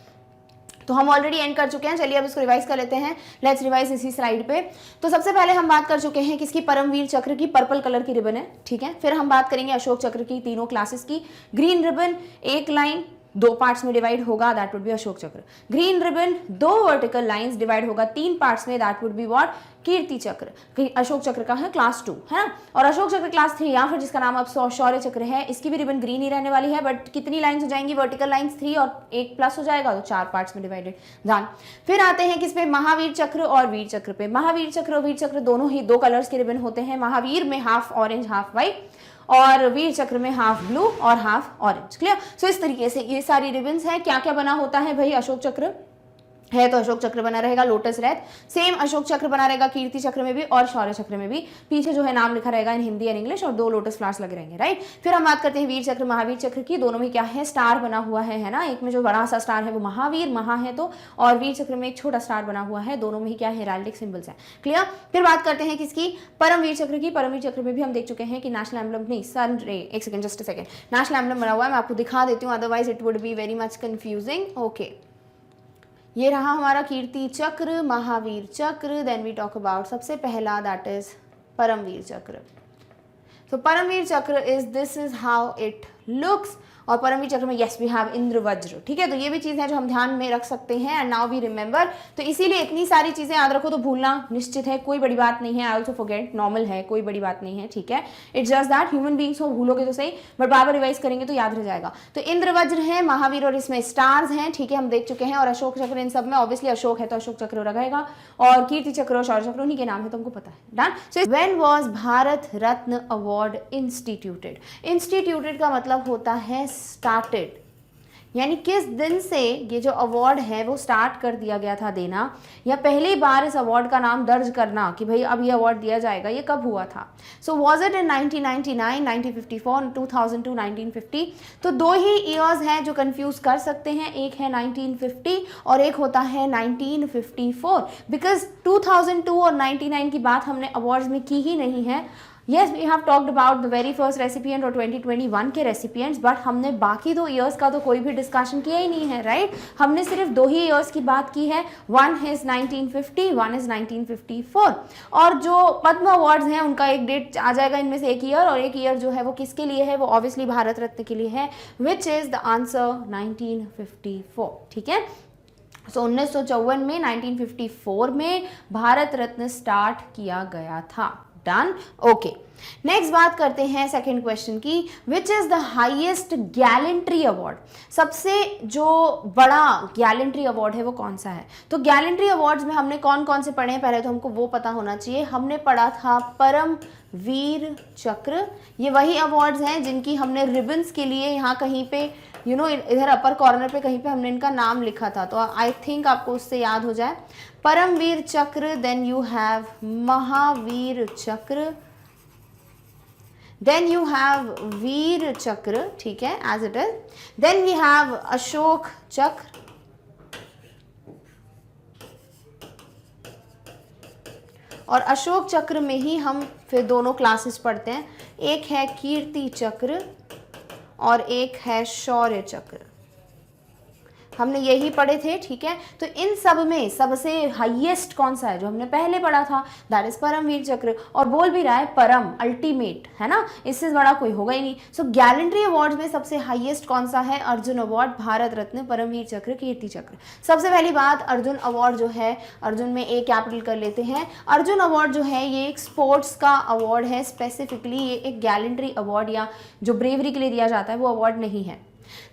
तो हम ऑलरेडी एंड कर चुके हैं, चलिए अब इसको रिवाइज कर लेते हैं। लेट्स रिवाइज इसी स्लाइड पे। तो सबसे पहले हम बात कर चुके हैं किसकी, परमवीर चक्र की, पर्पल कलर की रिबन है, ठीक है। फिर हम बात करेंगे अशोक चक्र की, तीनों क्लासेस की। ग्रीन रिबन 1 लाइन 2 पार्ट्स में डिवाइड होगा, दैट वुड बी अशोक चक्र। Green ribbon 2 vertical lines divide होगा 3 पार्ट्स में, that would be what, Kirti चक्र। अशोक चक्र का है क्लास 2, है ना, और अशोक चक्र क्लास 3 या फिर जिसका नाम अब शौर्य चक्र है, इसकी भी रिबन ग्रीन ही रहने वाली है, बट कितनी लाइंस हो जाएंगी, वर्टिकल लाइंस 3 और 1 प्लस हो जाएगा, तो 4 पार्ट्स में डिवाइडेड। ध्यान। फिर आते हैं किस पे, महावीर चक्र और वीर चक्र पे। महावीर चक्र और वीर चक्र दोनों ही 2 कलर्स के रिबन होते हैं, महावीर में हाफ ऑरेंज हाफ व्हाइट, और वीर चक्र में हाफ ब्लू और हाफ ऑरेंज। क्लियर। सो इस तरीके से ये सारी रिबन्स हैं। क्या क्या बना होता है भाई, अशोक चक्र है तो अशोक चक्र बना रहेगा, लोटस रथ, सेम अशोक चक्र बना रहेगा कीर्ति चक्र में भी और शौर्य चक्र में भी। पीछे जो है नाम लिखा रहेगा इन हिंदी एंड इंग्लिश, और 2 लोटस फ्लावर्स लगे रहेंगे, राइट। फिर हम बात करते हैं वीर चक्र महावीर चक्र की। दोनों में क्या है, स्टार बना हुआ है ना, एक में जो बड़ा सा स्टार है वो महावीर महा है तो, और वीर चक्र में एक छोटा स्टार बना हुआ है, दोनों में ही क्या है, हेराल्डिक सिंबल्स है। क्लियर। फिर बात करते हैं किसकी, परमवीर चक्र की। परमवीर चक्र में भी हम देख चुके हैं कि नेशनल एम्बलम नहीं, सन रे, एक second, just a second, national emblem बना हुआ है, मैं आपको दिखा देती हूँ, otherwise it would be very much confusing. Okay, ये रहा हमारा कीर्ति चक्र, महावीर चक्र, देन वी टॉक अबाउट सबसे पहला दैट इज परमवीर चक्र। So Paramveer Chakra is, this is how it looks, और परमवीर चक्र में यस वी हैव इंद्रवज्र, ठीक है। तो ये भी चीज़ है जो हम ध्यान में रख सकते हैं, एंड नाउ वी रिमेंबर। तो इसीलिए इतनी सारी चीज़ें याद रखो तो भूलना निश्चित है, कोई बड़ी बात नहीं है। आई ऑल्सो फॉरगेट, नॉर्मल है, कोई बड़ी बात नहीं है, ठीक है। It's just that human beings हो, भूलोगे तो सही बट बार बार रिवाइज करेंगे तो याद रह जाएगा। तो इंद्रवज्र है, महावीर और इसमें स्टार्स हैं, ठीक है, हम देख चुके हैं। और अशोक चक्र इन सब में ऑब्वियसली अशोक है तो अशोक चक्र रहेगा, और कीर्ति चक्र और शौर्य चक्र उन्हीं के नाम है, तुमको पता है। Done. So when was Bharat Ratna award instituted? Instituted का मतलब होता है स्टार्टेड, यानी किस दिन से ये जो अवार्ड है वो स्टार्ट कर दिया गया था देना, या पहली बार इस अवार्ड का नाम दर्ज करना कि भाई अब ये अवार्ड दिया जाएगा, ये कब हुआ था। So was it in 1999, 1954, 2002, 1950? तो 2 ही ईयर्स हैं जो कंफ्यूज कर सकते हैं, एक है 1950 और एक होता है 1954, बिकॉज 2002 और 99 की बात हमने अवार्ड्स में की ही नहीं है। Yes, we have talked about the very first recipient और 2021 के recipients, बट हमने बाकी 2 ईयर्स का तो कोई भी डिस्कशन किया ही नहीं है, राइट। हमने सिर्फ 2 ही ईयर्स की बात की है, वन इज 1950, वन इज 1954। और जो पद्म अवार्ड्स हैं उनका एक डेट आ जाएगा इनमें से, एक ईयर, और एक ईयर जो है वो किसके लिए है, वो ऑब्वियसली भारत रत्न के लिए है, विच इज द आंसर 1954, ठीक है। सो 1954 में, 1954 में भारत रत्न स्टार्ट किया गया था। Done, okay. नेक्स्ट बात करते हैं सेकंड क्वेश्चन की, which is the highest gallantry award? सबसे जो बड़ा गैलेंट्री अवार्ड है वो कौन सा है? तो गैलेंट्री अवार्ड्स में हमने कौन कौन से पढ़े हैं, पहले तो हमको वो पता होना चाहिए। हमने पढ़ा था परम वीर चक्र, ये वही अवार्ड्स हैं जिनकी हमने रिबन्स के लिए यहाँ कहीं पे इधर अपर कॉर्नर पे कहीं पे हमने इनका नाम लिखा था, तो आई थिंक आपको उससे याद हो जाए। परमवीर चक्र, देन यू हैव महावीर चक्र, देन यू हैव वीर चक्र, ठीक है, as it is. Then we have Ashok Chakra, और अशोक चक्र में ही हम फिर दोनों क्लासेस पढ़ते हैं, एक है कीर्ति चक्र और एक है शौर्य चक्र। हमने यही पढ़े थे, ठीक है। तो इन सब में सबसे हाईएस्ट कौन सा है जो हमने पहले पढ़ा था, दैट इज परमवीर चक्र, और बोल भी रहा है परम, अल्टीमेट, है ना, इससे बड़ा कोई होगा ही नहीं। सो गैलेंट्री अवार्ड्स में सबसे हाईएस्ट कौन सा है? अर्जुन अवार्ड, भारत रत्न, परमवीर चक्र, कीर्ति चक्र। सबसे पहली बात, अर्जुन अवार्ड जो है, अर्जुन में ए कैपिटल कर लेते हैं। अर्जुन अवार्ड जो है ये एक स्पोर्ट्स का अवार्ड है, स्पेसिफिकली ये एक गैलेंट्री अवार्ड या जो ब्रेवरी के लिए दिया जाता है वो अवार्ड नहीं है।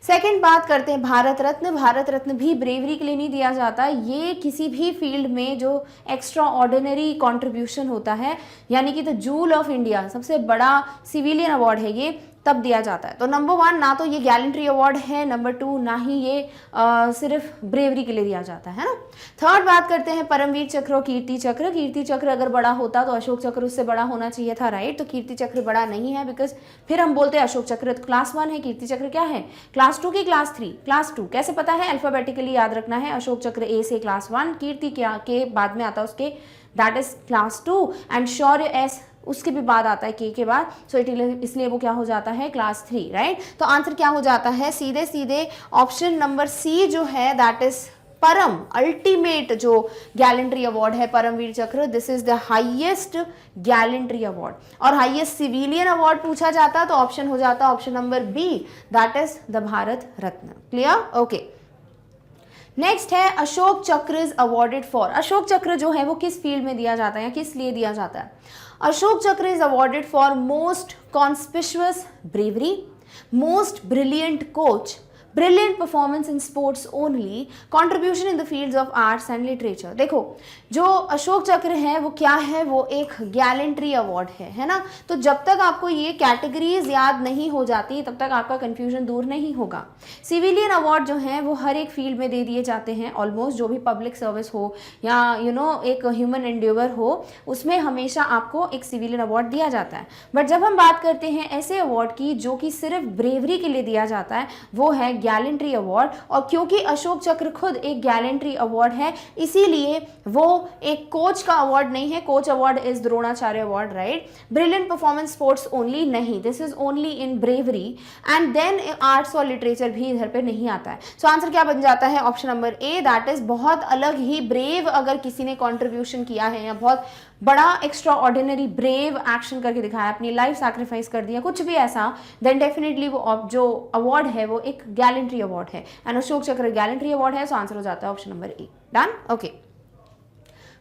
सेकेंड बात करते हैं भारत रत्न। भारत रत्न भी ब्रेवरी के लिए नहीं दिया जाता, ये किसी भी फील्ड में जो एक्स्ट्रा ऑर्डिनरी कॉन्ट्रीब्यूशन होता है, यानी कि द जूल ऑफ इंडिया, सबसे बड़ा सिविलियन अवार्ड है ये, तब दिया जाता है। तो नंबर 1 ना तो ये गैलेंट्री अवार्ड है, नंबर 2 ना ही ये सिर्फ ब्रेवरी के लिए दिया जाता है ना। थर्ड बात करते हैं परमवीर चक्र और कीर्ति चक्र। कीर्ति चक्र अगर बड़ा होता तो अशोक चक्र उससे बड़ा होना चाहिए था, राइट। तो कीर्ति चक्र बड़ा नहीं है, बिकॉज फिर हम बोलते हैं अशोक चक्र तो क्लास 1 है, कीर्ति चक्र क्या है, क्लास 2 की क्लास 3, क्लास 2 कैसे पता है, अल्फाबेटिकली याद रखना है। अशोक चक्र ए से क्लास 1, कीर्ति क्या के बाद में आता है उसके, that is class 2, and Shaurya S उसके भी बाद आता है के बाद, सो इसलिए वो क्या हो जाता है, क्लास 3, राइट। तो आंसर क्या हो जाता है, सीधे सीधे ऑप्शन नंबर सी जो है, दैट इज परम, अल्टीमेट जो गैलेंट्री अवार्ड है Paramvir Chakra, this is the highest gallantry award. और हाईएस्ट सिविलियन अवार्ड पूछा जाता तो ऑप्शन हो जाता option number B, that is the Bharat Ratna. Clear, okay. Next है अशोक चक्र इज अवॉर्डेड फॉर। अशोक चक्र जो है वो किस फील्ड में दिया जाता है या किस लिए दिया जाता है? अशोक चक्र is awarded for most conspicuous bravery, most brilliant coach, brilliant performance in sports only, contribution in the fields of arts and literature। देखो जो अशोक चक्र है वो क्या है, वो एक गैलेंट्री अवार्ड है ना। तो जब तक आपको ये कैटेगरीज याद नहीं हो जाती तब तक आपका कंफ्यूजन दूर नहीं होगा। सिविलियन अवार्ड जो है वो हर एक फील्ड में दे दिए जाते हैं ऑलमोस्ट, जो भी पब्लिक सर्विस हो या एक ह्यूमन एंडेवर हो, उसमें हमेशा आपको एक सिविलियन अवार्ड दिया जाता है। बट जब हम बात करते हैं ऐसे अवार्ड की जो कि सिर्फ ब्रेवरी के लिए दिया जाता है, वो है गैलेंट्री अवार्ड। और क्योंकि अशोक चक्र खुद एक गैलेंट्री अवार्ड है, इसीलिए वो एक कोच का अवार्ड नहीं है। Coach award is Dronacharya award, right. Brilliant performance sports only नहीं, this is only in bravery. And then arts और लिटरेचर भी इधर पे नहीं आता है। सो आंसर क्या बन जाता है, option number A, that is बहुत अलग ही ब्रेव अगर किसी ने कॉन्ट्रीब्यूशन किया है या बहुत बड़ा एक्स्ट्रा ऑर्डिनरी ब्रेव एक्शन करके दिखाया, अपनी लाइफ सैक्रिफाइस कर दिया, कुछ भी ऐसा, देन डेफिनेटली वो जो अवार्ड है वो एक गैलेंट्री अवार्ड है, एंड अशोक चक्र गैलेंट्री अवार्ड है, सो आंसर हो जाता है option number A. Done, okay.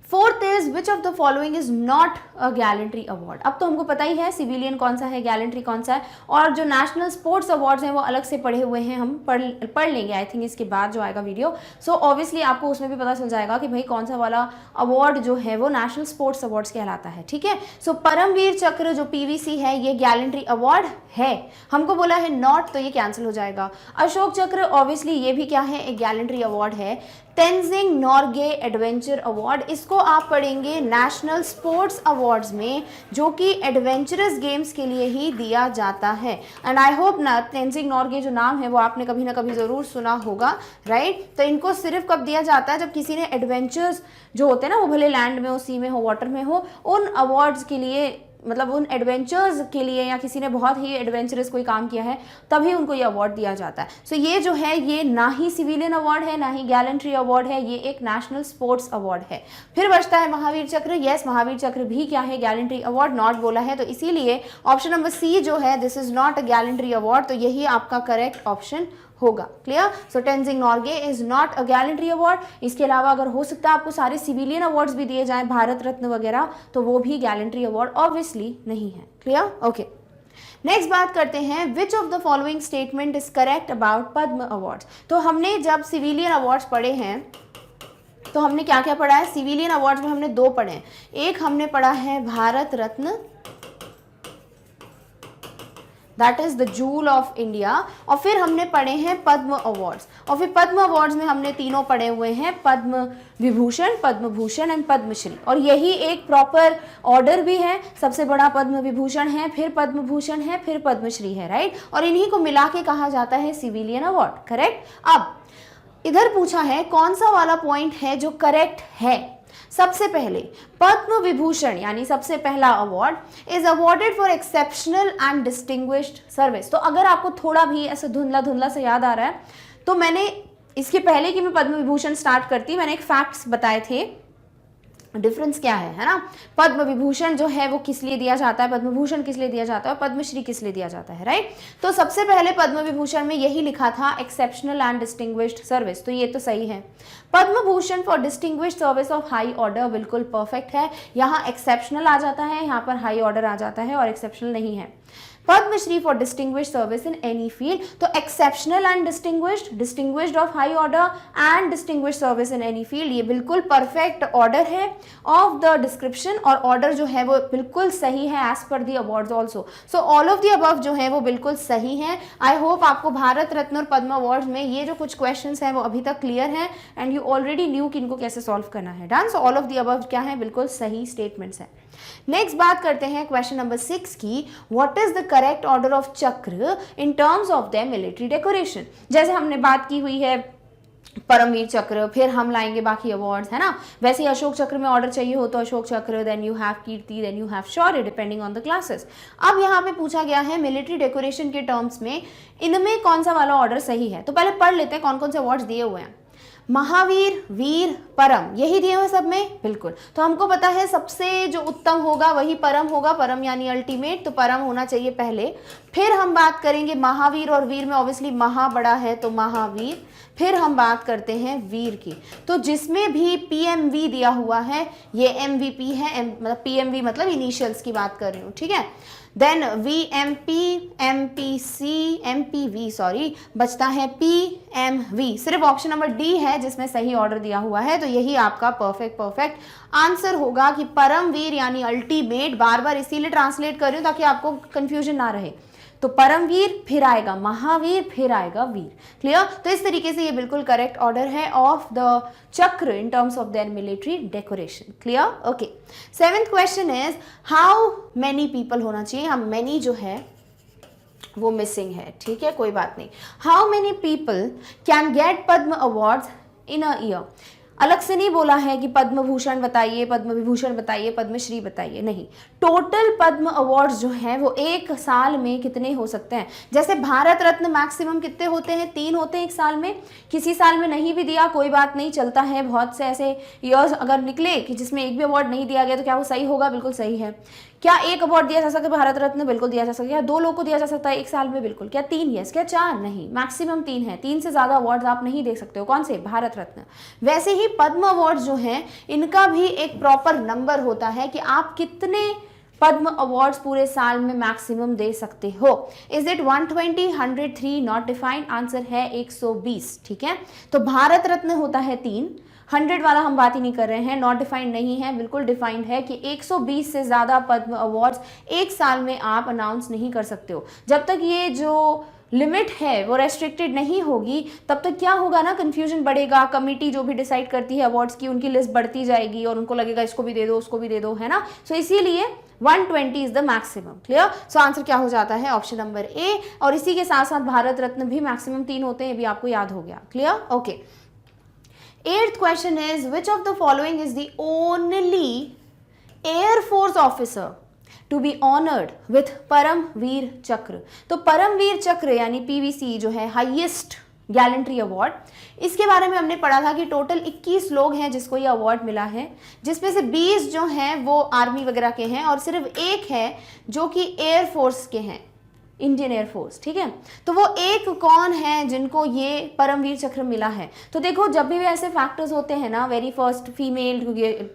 Fourth is which of the following is not a gallantry award. अब तो हमको पता ही है सिविलियन कौन सा है, गैलेंट्री कौन सा है, और जो नेशनल स्पोर्ट्स अवार्ड्स हैं वो अलग से पढ़े हुए हैं, हम पढ़ लेंगे आई थिंक इसके बाद जो आएगा वीडियो। सो ऑब्वियसली आपको उसमें भी पता चल जाएगा कि भाई कौन सा वाला अवार्ड जो है वो नेशनल स्पोर्ट्स अवार्ड्स कहलाता है, ठीक है। सो परमवीर चक्र जो पीवीसी है ये गैलेंट्री अवार्ड है, हमको बोला है नॉट, तो ये कैंसिल हो जाएगा। अशोक चक्र ऑब्वियसली ये भी क्या है, एक गैलेंट्री अवार्ड है। तेंजिंग नोर्गे एडवेंचर अवार्ड, इसको आप पढ़ेंगे नेशनल स्पोर्ट्स अवार्ड्स में, जो कि एडवेंचरस गेम्स के लिए ही दिया जाता है, एंड आई होप ना तेंजिंग नोर्गे जो नाम है वो आपने कभी ना कभी ज़रूर सुना होगा, राइट। तो इनको सिर्फ कब दिया जाता है, जब किसी ने एडवेंचर्स जो होते हैं ना, वो भले लैंड में हो, सी में हो, वाटर में हो, उन अवार्ड्स के लिए, मतलब उन एडवेंचर्स के लिए, या किसी ने बहुत ही एडवेंचरस कोई काम किया है तभी उनको ये अवार्ड दिया जाता है। सो ये जो है ये ना ही सिविलियन अवार्ड है, ना ही गैलेंट्री अवार्ड है, ये एक नेशनल स्पोर्ट्स अवार्ड है। फिर बचता है महावीर चक्र। यस, महावीर चक्र भी क्या है, गैलेंट्री अवार्ड, नॉट बोला है, तो इसीलिए ऑप्शन नंबर सी जो है this is not a gallantry award, तो यही आपका करेक्ट ऑप्शन होगा। Clear. So Tenzing Norgay is not a gallantry award. इसके अलावा अगर हो सकता है आपको सारे सिविलियन अवार्ड्स भी दिए जाएं, भारत रत्न वगैरह, तो वो भी गैलेंट्री अवार्ड ऑब्वियसली नहीं है। Clear, okay. नेक्स्ट बात करते हैं, विच of the following statement is correct about Padma awards. तो हमने जब सिविलियन अवार्ड्स पढ़े हैं तो हमने क्या क्या पढ़ा है, सिविलियन अवार्ड्स में हमने दो पढ़े हैं, एक हमने पढ़ा है Bharat Ratna, that is the jewel of India, और फिर हमने पढ़े हैं पद्म अवार्ड्स, और फिर पद्म अवार्ड्स में हमने तीनों पढ़े हुए हैं, पद्म विभूषण, पद्म भूषण एंड पद्मश्री, और यही एक प्रॉपर ऑर्डर भी है, सबसे बड़ा पद्म विभूषण है, फिर पद्म भूषण है, फिर पद्मश्री है, राइट, और इन्हीं को मिला के कहा जाता है सिविलियन अवार्ड, करेक्ट। अब इधर पूछा है कौन सा वाला पॉइंट है जो करेक्ट है। सबसे पहले पद्म विभूषण यानी सबसे पहला award is awarded for exceptional and distinguished service. तो अगर आपको थोड़ा भी ऐसे धुंधला धुंधला से याद आ रहा है, तो मैंने इसके पहले कि मैं पद्म विभूषण स्टार्ट करती, मैंने एक फैक्ट्स बताए थे, डिफरेंस क्या है ना। पद्म विभूषण जो है वो किस लिए दिया जाता है, पद्म भूषण किस लिए दिया जाता है, पद्मश्री किस लिए दिया जाता है, राइट। तो सबसे पहले पद्म विभूषण में यही लिखा था एक्सेप्शनल एंड डिस्टिंग्विश्ड सर्विस, तो ये तो सही है। Padma Bhushan for distinguished service of high order बिल्कुल परफेक्ट है, यहाँ एक्सेप्शनल आ जाता है, यहाँ पर हाई ऑर्डर आ जाता है और एक्सेप्शनल नहीं है। Padma Shri for distinguished service in any field, तो exceptional and distinguished, distinguished of high order and distinguished service in any field, ये बिल्कुल परफेक्ट ऑर्डर है ऑफ द डिस्क्रिप्शन, और ऑर्डर जो है वो बिल्कुल सही है as per the awards also. So all of the above जो है वो बिल्कुल सही है। आई होप आपको भारत रत्न और पद्म अवार्ड्स में ये जो कुछ क्वेश्चंस हैं वो अभी तक क्लियर हैं, एंड यू ऑलरेडी न्यू कि इनको कैसे सॉल्व करना है। Done. So all of the above क्या है, बिल्कुल सही स्टेटमेंट्स हैं। नेक्स्ट बात करते हैं क्वेश्चन नंबर 6 की, what is the correct order of chakra in terms of the military decoration. जैसे हमने बात की हुई है परमवीर चक्र, फिर हम लाएंगे बाकी अवार्ड्स, है ना। वैसे ही अशोक चक्र में ऑर्डर चाहिए हो तो Ashok Chakra, then you have Kirti, then you have Shaurya, depending on the classes. अब यहाँ पे पूछा गया है मिलिट्री डेकोरेशन के टर्म्स में इनमें कौन सा वाला ऑर्डर सही है। तो पहले पढ़ लेते हैं कौन कौन से अवार्ड्स दिए हुए हैं। महावीर, वीर, परम, यही दिए हुए सब में, बिल्कुल। तो हमको पता है सबसे जो उत्तम होगा वही परम होगा, परम यानी अल्टीमेट, तो परम होना चाहिए पहले। फिर हम बात करेंगे महावीर और वीर में, ऑब्वियसली महा बड़ा है तो महावीर। फिर हम बात करते हैं वीर की, तो जिसमें भी पीएमवी दिया हुआ है ये एमवीपी है, मतलब पीएमवी मतलब इनिशियल्स की बात कर रही हूँ, ठीक है। Then VMP, MPC, MPV sorry, बचता है पीएमवी। सिर्फ ऑप्शन नंबर डी है जिसमें सही ऑर्डर दिया हुआ है, तो यही आपका परफेक्ट आंसर होगा कि परमवीर यानी अल्टीमेट। बार बार इसीलिए ट्रांसलेट कर रही हूँ ताकि आपको कंफ्यूजन ना रहे। तो परमवीर, फिर आएगा महावीर, फिर आएगा वीर। क्लियर। तो इस तरीके से ये बिल्कुल करेक्ट ऑर्डर है ऑफ द चक्र in terms of their military decoration. Clear, okay. 7th question is how many people होना चाहिए। हम मेनी जो है वो मिसिंग है, ठीक है, कोई बात नहीं। How many people can get Padma awards in a year. अलग से नहीं बोला है कि पद्म भूषण बताइए, पद्म विभूषण बताइए, पद्मश्री बताइए, नहीं। टोटल पद्म अवार्ड्स जो हैं वो एक साल में कितने हो सकते हैं? जैसे भारत रत्न मैक्सिमम कितने होते हैं? 3 होते हैं एक साल में। किसी साल में नहीं भी दिया कोई बात नहीं, चलता है। बहुत से ऐसे ईयर्स अगर निकले कि जिसमें एक भी अवार्ड नहीं दिया गया तो क्या वो सही होगा? बिल्कुल सही है। क्या एक अवार्ड दिया जा सकता है भारत रत्न? बिल्कुल दिया जा सकता है। क्या 2 लोगों को दिया जा सकता है एक साल में? बिल्कुल। क्या 3? यस। क्या 4? नहीं, मैक्सिमम 3 है। 3 से ज्यादा अवार्ड्स आप नहीं दे सकते हो। कौन से? भारत रत्न। वैसे ही पद्म अवार्ड्स जो हैं इनका भी एक प्रॉपर नंबर होता है कि आप कितने पद्म अवार्ड्स पूरे साल में मैक्सिमम दे सकते हो। Is it 120, 100, 3? Not defined. Answer है 120। ठीक है, तो भारत रत्न होता है 3, 100 वाला हम बात ही नहीं कर रहे हैं, नॉट डिफाइंड नहीं है, बिल्कुल डिफाइंड है कि 120 से ज़्यादा पद्म अवार्ड्स एक साल में आप अनाउंस नहीं कर सकते हो। जब तक ये जो लिमिट है वो रेस्ट्रिक्टेड नहीं होगी तब तक क्या होगा ना, कंफ्यूजन बढ़ेगा। कमिटी जो भी डिसाइड करती है अवार्ड्स की, उनकी लिस्ट बढ़ती जाएगी और उनको लगेगा इसको भी दे दो उसको भी दे दो, है ना। सो इसीलिए 120 is the maximum. Clear? So answer क्या हो जाता है? ऑप्शन नंबर ए। और इसी के साथ साथ भारत रत्न भी मैक्सिमम 3 होते हैं, ये भी आपको याद हो गया। Clear? Okay. 8th question is, which of the following is the only Air Force officer to be honored with Paramvir Chakra? तो परमवीर चक्र यानी पीवीसी जो है हाईएस्ट गैलेंट्री अवार्ड, इसके बारे में हमने पढ़ा था कि टोटल 21 लोग हैं जिसको ये अवार्ड मिला है, जिसमें से 20 जो हैं वो आर्मी वगैरह के हैं और सिर्फ एक है जो कि एयरफोर्स के हैं, इंडियन एयरफोर्स। ठीक है, तो वो एक कौन है जिनको ये परमवीर चक्र मिला है? तो देखो जब भी ऐसे फैक्टर्स होते हैं ना, very first female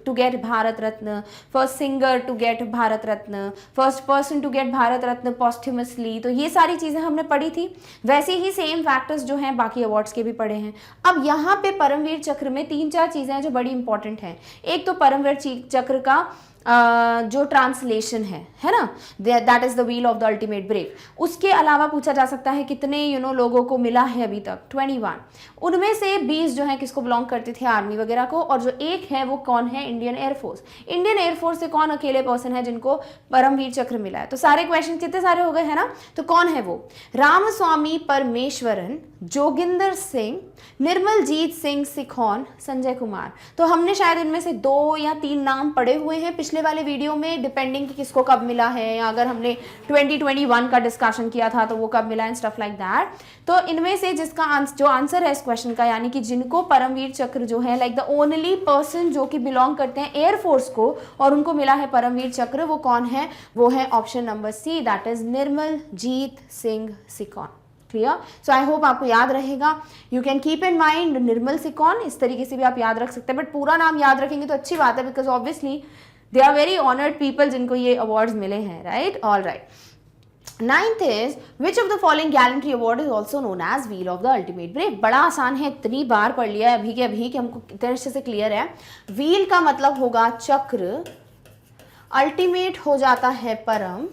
to get Bharat Ratna, first singer to get Bharat Ratna, first person to get Bharat Ratna posthumously, तो ये सारी चीज़ें हमने पढ़ी थी। वैसे ही सेम फैक्टर्स जो हैं बाकी अवार्ड्स के भी पढ़े हैं। अब यहाँ पे परमवीर चक्र में 3-4 चीज़ें हैं जो बड़ी इंपॉर्टेंट हैं। एक तो परमवीर चक्र का जो ट्रांसलेशन है ना, that is the wheel of the ultimate brave. उसके अलावा पूछा जा सकता है कितने लोगों को मिला है अभी तक? 21। उनमें से 20 जो है किसको बिलोंग करते थे? आर्मी वगैरह को। और जो एक है वो कौन है? Indian air force. इंडियन एयरफोर्स से कौन अकेले पर्सन है जिनको परमवीर चक्र मिला है? तो सारे क्वेश्चन कितने सारे हो गए हैं ना। तो कौन है वो? रामस्वामी परमेश्वरन, जोगिंदर सिंह, निर्मलजीत सिंह सिखौन, संजय कुमार। तो हमने शायद इनमें से 2 या 3 नाम पढ़े हुए हैं पिछले वाले वीडियो में, डिपेंडिंग कि किसको कब मिला है, या अगर हमने 2021 का डिस्कशन किया था तो वो कब मिला है, स्टफ लाइक दैट। तो इनमें से जिसका जो आंसर है इस क्वेश्चन का, यानी कि जिनको परमवीर चक्र जो है, लाइक द ओनली पर्सन जो कि बिलोंग करते हैं एयरफोर्स को और उनको मिला है परमवीर चक्र, वो कौन है? वो है option number C, that is Nirmaljit Singh Sekhon. Clear? So I hope आपको याद रहेगा। You can keep in mind Nirmal Sekhon, इस तरीके से भी आप याद रख सकते हैं, बट पूरा नाम याद रखेंगे तो अच्छी बात है, because obviously they are very honoured people जिनको ये अवार्ड्स मिले हैं, right? All right. 9th is, which of the following gallantry award is also known as wheel of the ultimate brave? बड़ा आसान है, इतनी बार पढ़ लिया है अभी के अभी कि हमको इतने अच्छे से क्लियर है। व्हील का मतलब होगा चक्र, अल्टीमेट हो जाता है परम,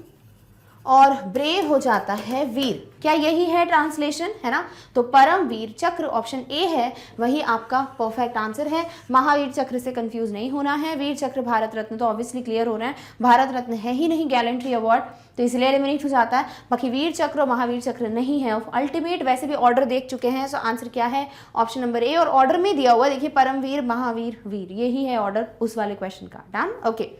और ब्रेव हो जाता है वीर। क्या यही है ट्रांसलेशन? है ना। तो परमवीर चक्र ऑप्शन ए है, वही आपका परफेक्ट आंसर है। महावीर चक्र से कंफ्यूज नहीं होना है। वीर चक्र, भारत रत्न तो ऑब्वियसली क्लियर हो रहा है, भारत रत्न है ही नहीं गैलेंट्री अवार्ड, तो इसलिए एलिमिनेट हो जाता है। बाकी वीर चक्र और महावीर चक्र नहीं है ऑफ अल्टीमेट। वैसे भी ऑर्डर देख चुके हैं, सो आंसर क्या है? ऑप्शन नंबर ए। और ऑर्डर में दिया हुआ देखिए, परमवीर, महावीर, वीर, यही है ऑर्डर उस वाले क्वेश्चन का। Done? Okay.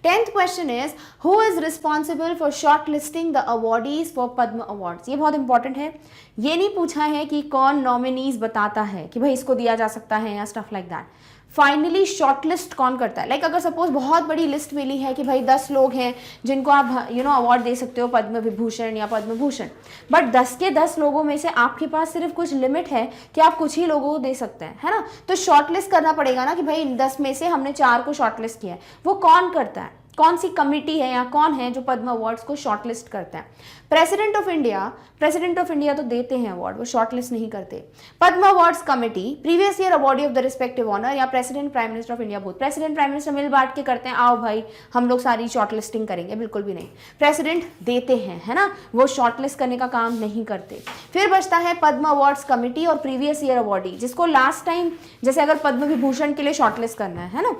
10th question is, who is responsible for short listing the awardees for Padma awards? ये बहुत इंपॉर्टेंट है। ये नहीं पूछा है कि कौन नॉमिनीज बताता है कि भाई इसको दिया जा सकता है या stuff like that. Finally shortlist कौन करता है? लाइक अगर सपोज बहुत बड़ी लिस्ट मिली है कि भाई 10 लोग हैं जिनको आप अवार्ड दे सकते हो पद्म विभूषण या पद्म भूषण, बट 10 के 10 लोगों में से आपके पास सिर्फ कुछ लिमिट है कि आप कुछ ही लोगों को दे सकते हैं, है ना। तो शॉर्टलिस्ट करना पड़ेगा ना कि भाई 10 में से हमने 4 को शॉर्टलिस्ट किया है। वो कौन करता है? कौन सी कमिटी है या कौन है जो पद्म अवार्ड्स को शॉर्टलिस्ट करता है? President of India. President of India तो देते हैं अवार्ड, वो शॉर्टलिस्ट नहीं करते। Padma awards committee, previous year awardee of the respective honour, या president prime minister of India both. President prime minister मिल बांट के करते हैं, आओ भाई हम लोग सारी शॉर्टलिस्टिंग करेंगे, बिल्कुल भी नहीं। प्रेसिडेंट देते हैं, है ना, वो शॉर्टलिस्ट करने का काम नहीं करते। फिर बचता है पद्म अवार्ड्स कमिटी और प्रीवियस ईयर अवार्डी, जिसको लास्ट टाइम जैसे अगर पद्म विभूषण के लिए शॉर्टलिस्ट करना है ना,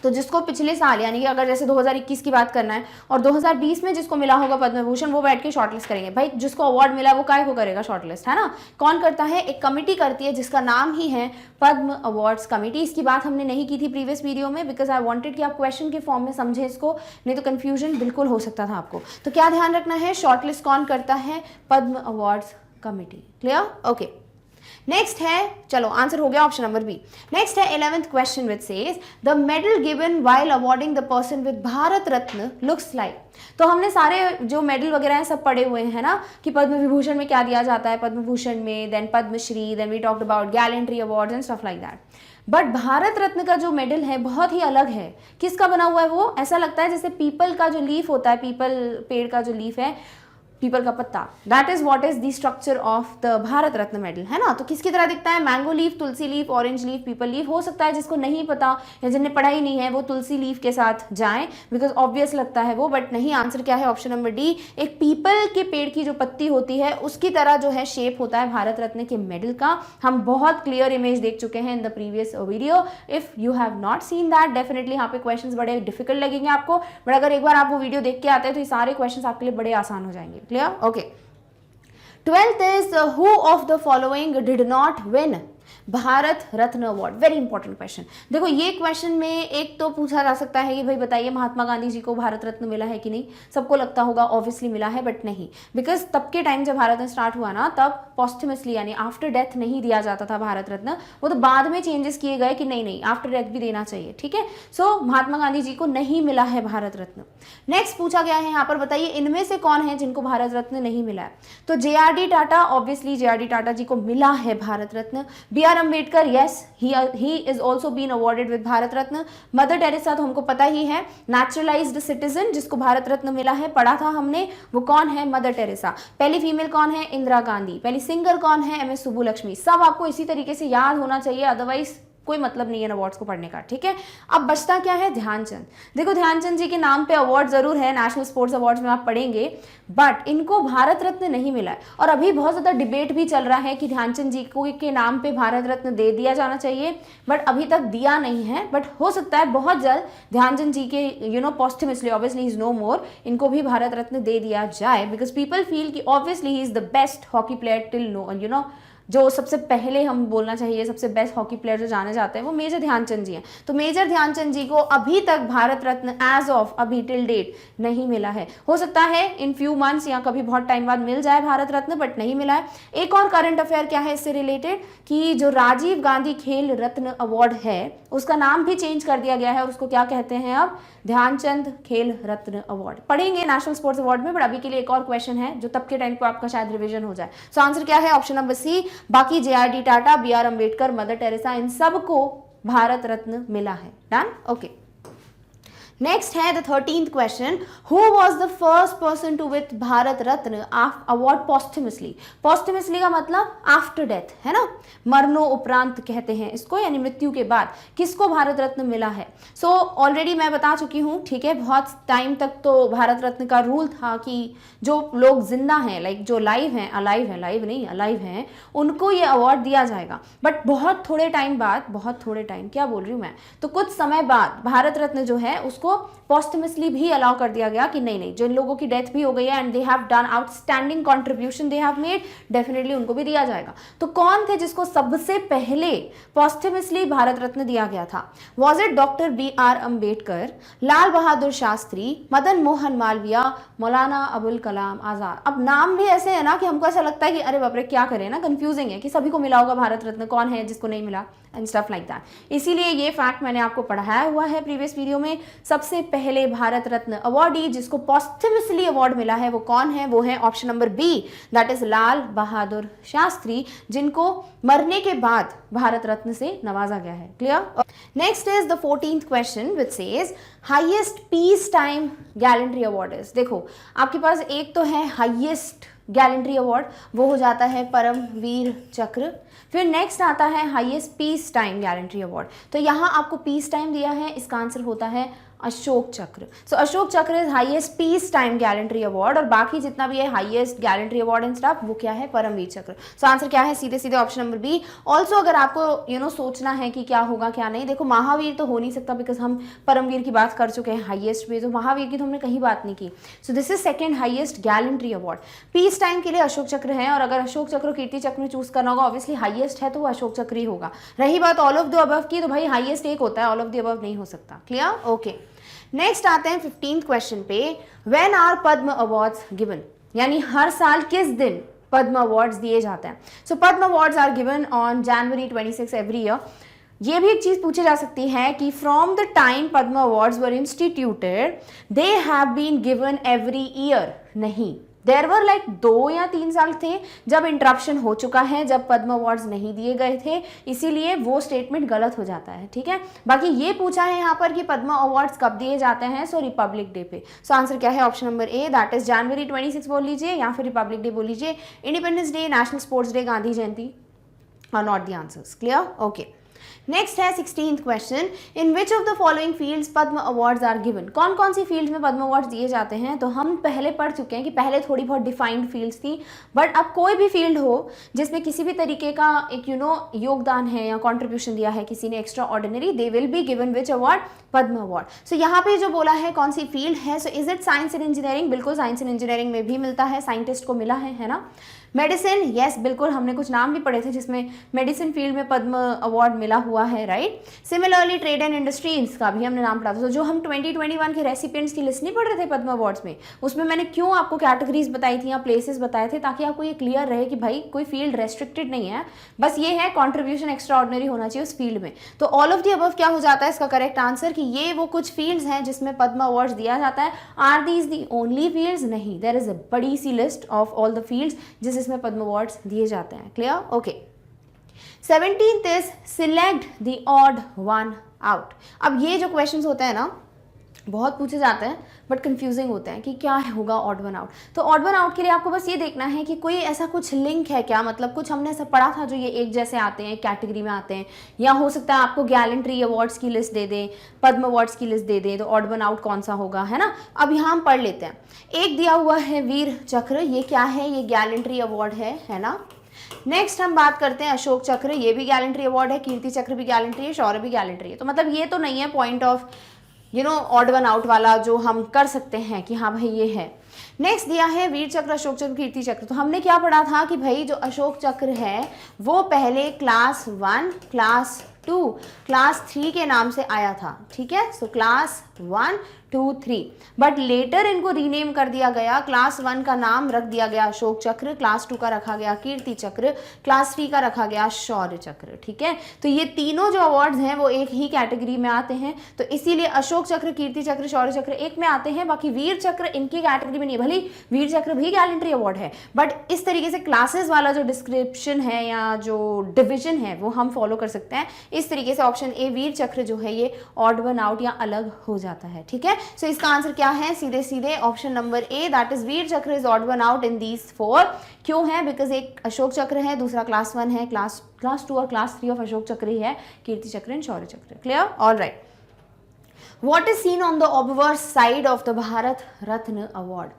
तो जिसको पिछले साल यानी कि अगर जैसे 2021 की बात करना है और 2020 में जिसको मिला होगा पद्म भूषण, वो बैठ के शॉर्टलिस्ट करेंगे। भाई जिसको अवार्ड मिला वो काहे को करेगा शॉर्टलिस्ट, है ना। कौन करता है, एक कमिटी करती है जिसका नाम ही है पद्म अवार्ड्स कमिटी। इसकी बात हमने नहीं की थी प्रीवियस वीडियो में बिकॉज आई वांटेड कि आप क्वेश्चन के फॉर्म में समझे इसको, नहीं तो कंफ्यूजन बिल्कुल हो सकता था आपको। तो क्या ध्यान रखना है, शॉर्टलिस्ट कौन करता है, Padma awards committee. Clear, okay. Next है, चलो आंसर हो गया ऑप्शन नंबर बी। नेक्स्ट है 11th question which says the medal given while awarding the person with Bharat Ratna looks like. तो हमने सारे जो मेडल वगैरह हैं सब पढ़े हुए हैं ना, कि पद्म विभूषण में क्या दिया जाता है, पद्म भूषण में, then Padma Shri, then we talked about gallantry awards and stuff like that. But Bharat Ratna का जो मेडल है बहुत ही अलग है। किसका बना हुआ है वो, ऐसा लगता है जैसे पीपल का जो लीफ होता है, पीपल पेड़ का जो लीफ है, पीपल का पत्ता, that is what is the structure of the Bharat Ratna medal, है ना। तो किसकी तरह दिखता है, mango leaf, tulsi leaf, orange leaf, peepal leaf. हो सकता है जिसको नहीं पता या जिन्हें पढ़ा ही नहीं है वो तुलसी लीफ के साथ जाएं बिकॉज ऑब्वियस लगता है वो, बट नहीं। आंसर क्या है, ऑप्शन नंबर डी। एक पीपल के पेड़ की जो पत्ती होती है उसकी तरह जो है शेप होता है भारत रत्न के मेडल का। हम बहुत क्लियर इमेज देख चुके हैं in the previous video. If you have not seen that, definitely यहाँ पे क्वेश्चन बड़े डिफिकल्ट लगेंगे आपको, बट अगर एक बार आप वो वीडियो देख के आते हैं तो ये सारे क्वेश्चन आपके लिए बड़े आसान हो जाएंगे। Clear, okay. 12th is who of the following did not win Bharat Ratna award. Very important question. देखो ये क्वेश्चन में एक तो पूछा जा सकता है कि भाई बताइए महात्मा गांधी जी को भारत रत्न मिला है कि नहीं। सबको लगता होगा ऑब्वियसली मिला है, बट नहीं, बिकॉज तब के टाइम जब भारत रत्न स्टार्ट हुआ ना तब पॉस्टमसली यानी आफ्टर डेथ नहीं दिया जाता था भारत रत्न। वो तो बाद में चेंजेस किए गए कि नहीं आफ्टर डेथ भी देना चाहिए, ठीक है। सो महात्मा गांधी जी को नहीं मिला है भारत रत्न। नेक्स्ट पूछा गया है यहाँ पर, बताइए इनमें से कौन है जिनको भारत रत्न नहीं मिला है। तो JRD Tata, obviously JRD Tata ji को मिला है Bharat Ratna. BR Ambedkar, yes he is also been awarded with Bharat Ratna. Mother Teresa तो हमको पता ही है, नेचुरलाइज्ड सिटीजन जिसको भारत रत्न मिला है, पढ़ा था हमने, वो कौन है, मदर टेरेसा। पहली फीमेल कौन है, इंदिरा गांधी। पहली सिंगर कौन है, MS सुब्बुलक्ष्मी। सब आपको इसी तरीके से याद होना चाहिए, अदरवाइज कोई मतलब नहीं है अवार्ड्स को पढ़ने का, ठीक है। अब बचता क्या है, ध्यानचंद। देखो ध्यानचंद जी के नाम पे अवार्ड जरूर है, नेशनल स्पोर्ट्स अवार्ड्स में आप पढ़ेंगे, बट इनको भारत रत्न नहीं मिला है। और अभी बहुत ज्यादा डिबेट भी चल रहा है कि ध्यानचंद जी को के नाम पे भारत रत्न दे दिया जाना चाहिए, बट अभी तक दिया नहीं है। बट हो सकता है बहुत जल्द ध्यानचंद जी के posthumously, obviously is no more, इनको भी भारत रत्न दे दिया जाए बिकॉज पीपल फील कि obviously he is the best hockey player till now जो सबसे पहले हम बोलना चाहिए सबसे बेस्ट हॉकी प्लेयर जो जाने जाते हैं वो मेजर ध्यानचंद जी हैं। तो मेजर ध्यानचंद जी को अभी तक भारत रत्न एज ऑफ अभी टिल डेट नहीं मिला है। हो सकता है इन फ्यू मंथ्स या कभी बहुत टाइम बाद मिल जाए भारत रत्न, बट नहीं मिला है। एक और करंट अफेयर क्या है इससे रिलेटेड कि जो राजीव गांधी खेल रत्न अवार्ड है उसका नाम भी चेंज कर दिया गया है और उसको क्या कहते हैं अब, ध्यानचंद खेल रत्न अवार्ड। पढ़ेंगे नेशनल स्पोर्ट्स अवार्ड में, बट अभी के लिए एक और क्वेश्चन है जो तब के टाइम को आपका शायद रिवीजन हो जाए। सो आंसर क्या है, ऑप्शन नंबर सी। बाकी JRD Tata, BR Ambedkar, Mother Teresa, इन सबको भारत रत्न मिला है। Done, okay. नेक्स्ट है the 13th question, who was the first person to with Bharat Ratna award posthumously. Posthumously का मतलब आफ्टर डेथ, है ना, मरणो उपरांत कहते हैं इसको, यानी मृत्यु के बाद किसको भारत रत्न मिला है। सो ऑलरेडी मैं बता चुकी हूँ, ठीक है। बहुत टाइम तक तो भारत रत्न का रूल था कि जो लोग जिंदा हैं, लाइक जो लाइव हैं, अलाइव हैं, लाइव नहीं अलाइव हैं, उनको ये अवार्ड दिया जाएगा। बट बहुत थोड़े टाइम बाद, बहुत थोड़े टाइम क्या बोल रही हूँ मैं, तो कुछ समय बाद भारत रत्न जो है उसको पोस्टमसली भी अलाउ कर दिया गया कि नहीं जिन लोगों की डेथ भी हो गई है and they have done outstanding contribution they have made, definitely उनको भी दिया जाएगा। तो कौन थे जिसको सबसे पहले पोस्टमसली भारत रत्न दिया गया था। Was it doctor BR Ambedkar, Lal Bahadur Shastri, Madan Mohan Malviya, Maulana Abul Kalam Azad. अब नाम भी ऐसे है ना कि हमको ऐसा लगता है कि अरे बाप रे क्या करें ना, कंफ्यूजिंग है कि सभी को मिला होगा भारत रत्न, कौन है जिसको नहीं मिला एंड स्टफ लाइक दैट। इसीलिए ये फैक्ट मैंने आपको पढ़ाया हुआ है प्रीवियस वीडियो में। सबसे पहले भारत रत्न अवार्डी जिसको पोस्टमसली अवार्ड मिला है वो कौन है, वो है option number B, that is Lal Bahadur Shastri, जिनको मरने के बाद भारत रत्न से नवाजा गया है। Clear. Next is the 14th question which says highest peace time gallantry award is. देखो आपके पास एक तो है हाईएस्ट गैलेंट्री अवार्ड, वो हो जाता है परम वीर चक्र। फिर नेक्स्ट आता है highest peace time gallantry award. तो यहाँ आपको पीस टाइम दिया है, इसका आंसर होता है अशोक चक्र। सो अशोक चक्र is highest peace time gallantry award, और बाकी जितना भी है highest gallantry award and stuff वो क्या है, परमवीर चक्र। सो आंसर क्या है, सीधे सीधे ऑप्शन नंबर बी। ऑल्सो अगर आपको सोचना है कि क्या होगा क्या नहीं, देखो महावीर तो हो नहीं सकता बिकॉज हम परमवीर की बात कर चुके हैं हाईएस्ट में, तो महावीर की तो हमने कहीं बात नहीं की। सो this is second highest gallantry award. Peace time के लिए अशोक चक्र है, और अगर अशोक चक्र कीर्ति चक्र में चूज करना होगा ऑब्वियसली हाईएस्ट है तो वो अशोक चक्र ही होगा। रही बात ऑल ऑफ द अबव की, तो भाई हाईएस्ट एक होता है, ऑल ऑफ द अबव नहीं हो सकता। क्लियर? ओके, नेक्स्ट आते हैं 15th क्वेश्चन पे। When are Padma awards given, यानी हर साल किस दिन पद्म अवार्ड्स दिए जाते हैं। So Padma awards are given on January 26 every year. ये भी एक चीज पूछी जा सकती है कि from the time Padma awards were instituted they have been given every year. नहीं, देयर वर लाइक 2 या 3 साल थे जब इंटरप्शन हो चुका है, जब पद्म अवार्ड्स नहीं दिए गए थे, इसीलिए वो स्टेटमेंट गलत हो जाता है। ठीक है, बाकी ये पूछा है यहाँ पर कि पद्म अवार्ड्स कब दिए जाते हैं। सो रिपब्लिक डे पे। सो आंसर क्या है, option number A, that is January 26 बोल लीजिए या फिर रिपब्लिक डे बोल लीजिए। Independence day, national sports day, Gandhi Jayanti are not the answers. Clear? Okay, next है 16th question. In which of the following fields Padma awards are given. कौन कौन सी fields में पद्म अवार्ड्स दिए जाते हैं, तो हम पहले पढ़ चुके हैं कि पहले थोड़ी बहुत डिफाइंड फील्ड्स थी, बट अब कोई भी फील्ड हो जिसमें किसी भी तरीके का एक योगदान है या कॉन्ट्रीब्यूशन दिया है किसी ने extraordinary, they will be given which award, Padma award. So यहाँ पे जो बोला है कौन सी फील्ड है, so is it science and engineering. बिल्कुल, साइंस एंड इंजीनियरिंग में भी मिलता है, साइंटिस्ट को मिला है ना। मेडिसिन, यस बिल्कुल, हमने कुछ नाम भी पढ़े थे जिसमें मेडिसिन फील्ड में पद्म अवार्ड मिला हुआ है, right. Similarly trade and industries का भी हमने नाम पढ़ा था। तो जो हम 2021 के रेसिपिएंट्स की लिस्ट नहीं पढ़ रहे थे पद्म अवार्ड्स में, उसमें मैंने क्यों आपको कैटेगरीज बताई थी या प्लेसेस बताए थे, ताकि आपको ये क्लियर रहे कि भाई कोई फील्ड रेस्ट्रिक्टेड नहीं है, बस ये है कॉन्ट्रीब्यूशन एक्स्ट्रा ऑर्डिनरी होना चाहिए उस फील्ड में। तो ऑल ऑफ द अबव क्या हो जाता है इसका करेक्ट आंसर, कि ये वो कुछ फील्ड्स हैं जिसमें पद्म अवार्ड्स दिया जाता है। Are these the only fields? नहीं, देयर इज अ बड़ी सी list of all the fields जिसमें पद्म अवार्ड्स दिए जाते हैं। Clear? Okay, 17th is select the odd one out. अब ये जो क्वेश्चंस होते हैं ना बहुत पूछे जाते हैं बट कंफ्यूजिंग होते हैं कि क्या होगा ऑड वन आउट। तो ऑड वन आउट के लिए आपको बस ये देखना है कि कोई ऐसा कुछ लिंक है क्या, मतलब कुछ हमने ऐसा पढ़ा था जो ये एक जैसे आते हैं, कैटेगरी में आते हैं, या हो सकता है आपको गैलेंट्री अवार्ड्स की लिस्ट दे दें, पद्म अवार्ड्स की लिस्ट दे दें, तो ऑड वन आउट कौन सा होगा, है ना। अब यहाँ हम पढ़ लेते हैं। एक दिया हुआ है वीर चक्र, ये क्या है, ये गैलेंट्री अवार्ड है ना। नेक्स्ट हम बात करते हैं अशोक चक्र, ये भी गैलेंट्री अवार्ड है, कीर्ति चक्र भी गैलेंट्री है, शौर्य भी गैलेंट्री है। तो मतलब ये तो नहीं है point of odd one out वाला जो हम कर सकते हैं कि हाँ भाई ये है। नेक्स्ट दिया है वीर चक्र, अशोक चक्र, कीर्ति चक्र। तो हमने क्या पढ़ा था कि भाई जो अशोक चक्र है वो पहले क्लास 1, क्लास 2, क्लास 3 के नाम से आया था। ठीक है, सो क्लास 1, 2, 3, बट लेटर इनको रीनेम कर दिया गया। क्लास 1 का नाम रख दिया गया अशोक चक्र, क्लास 2 का रखा गया कीर्ति चक्र, क्लास 3 का रखा गया शौर्य चक्र। ठीक है, तो ये तीनों जो अवार्ड्स हैं वो एक ही कैटेगरी में आते हैं, तो इसीलिए अशोक चक्र, कीर्ति चक्र, शौर्य चक्र एक में आते हैं। बाकी वीर चक्र इनकी कैटेगरी में नहीं, भले वीर चक्र भी गैलेंट्री अवार्ड है, बट इस तरीके से क्लासेस वाला जो डिस्क्रिप्शन है या जो डिविजन है वो हम फॉलो कर सकते हैं। इस तरीके से ऑप्शन ए वीर चक्र जो है ये ऑड वन आउट या अलग हो जाता है। ठीक है, सो इसका आंसर क्या है, सीधे सीधे option number A, that is Vir Chakra is odd one out in these 4। क्यों है, बिकॉज एक अशोक चक्र है, दूसरा क्लास 1 है, क्लास 2 और क्लास 3 ऑफ अशोक चक्र ही है, कीर्ति चक्र एंड शौर्य चक्र। Clear? All right. What is seen on the obverse side of the Bharat Ratna award.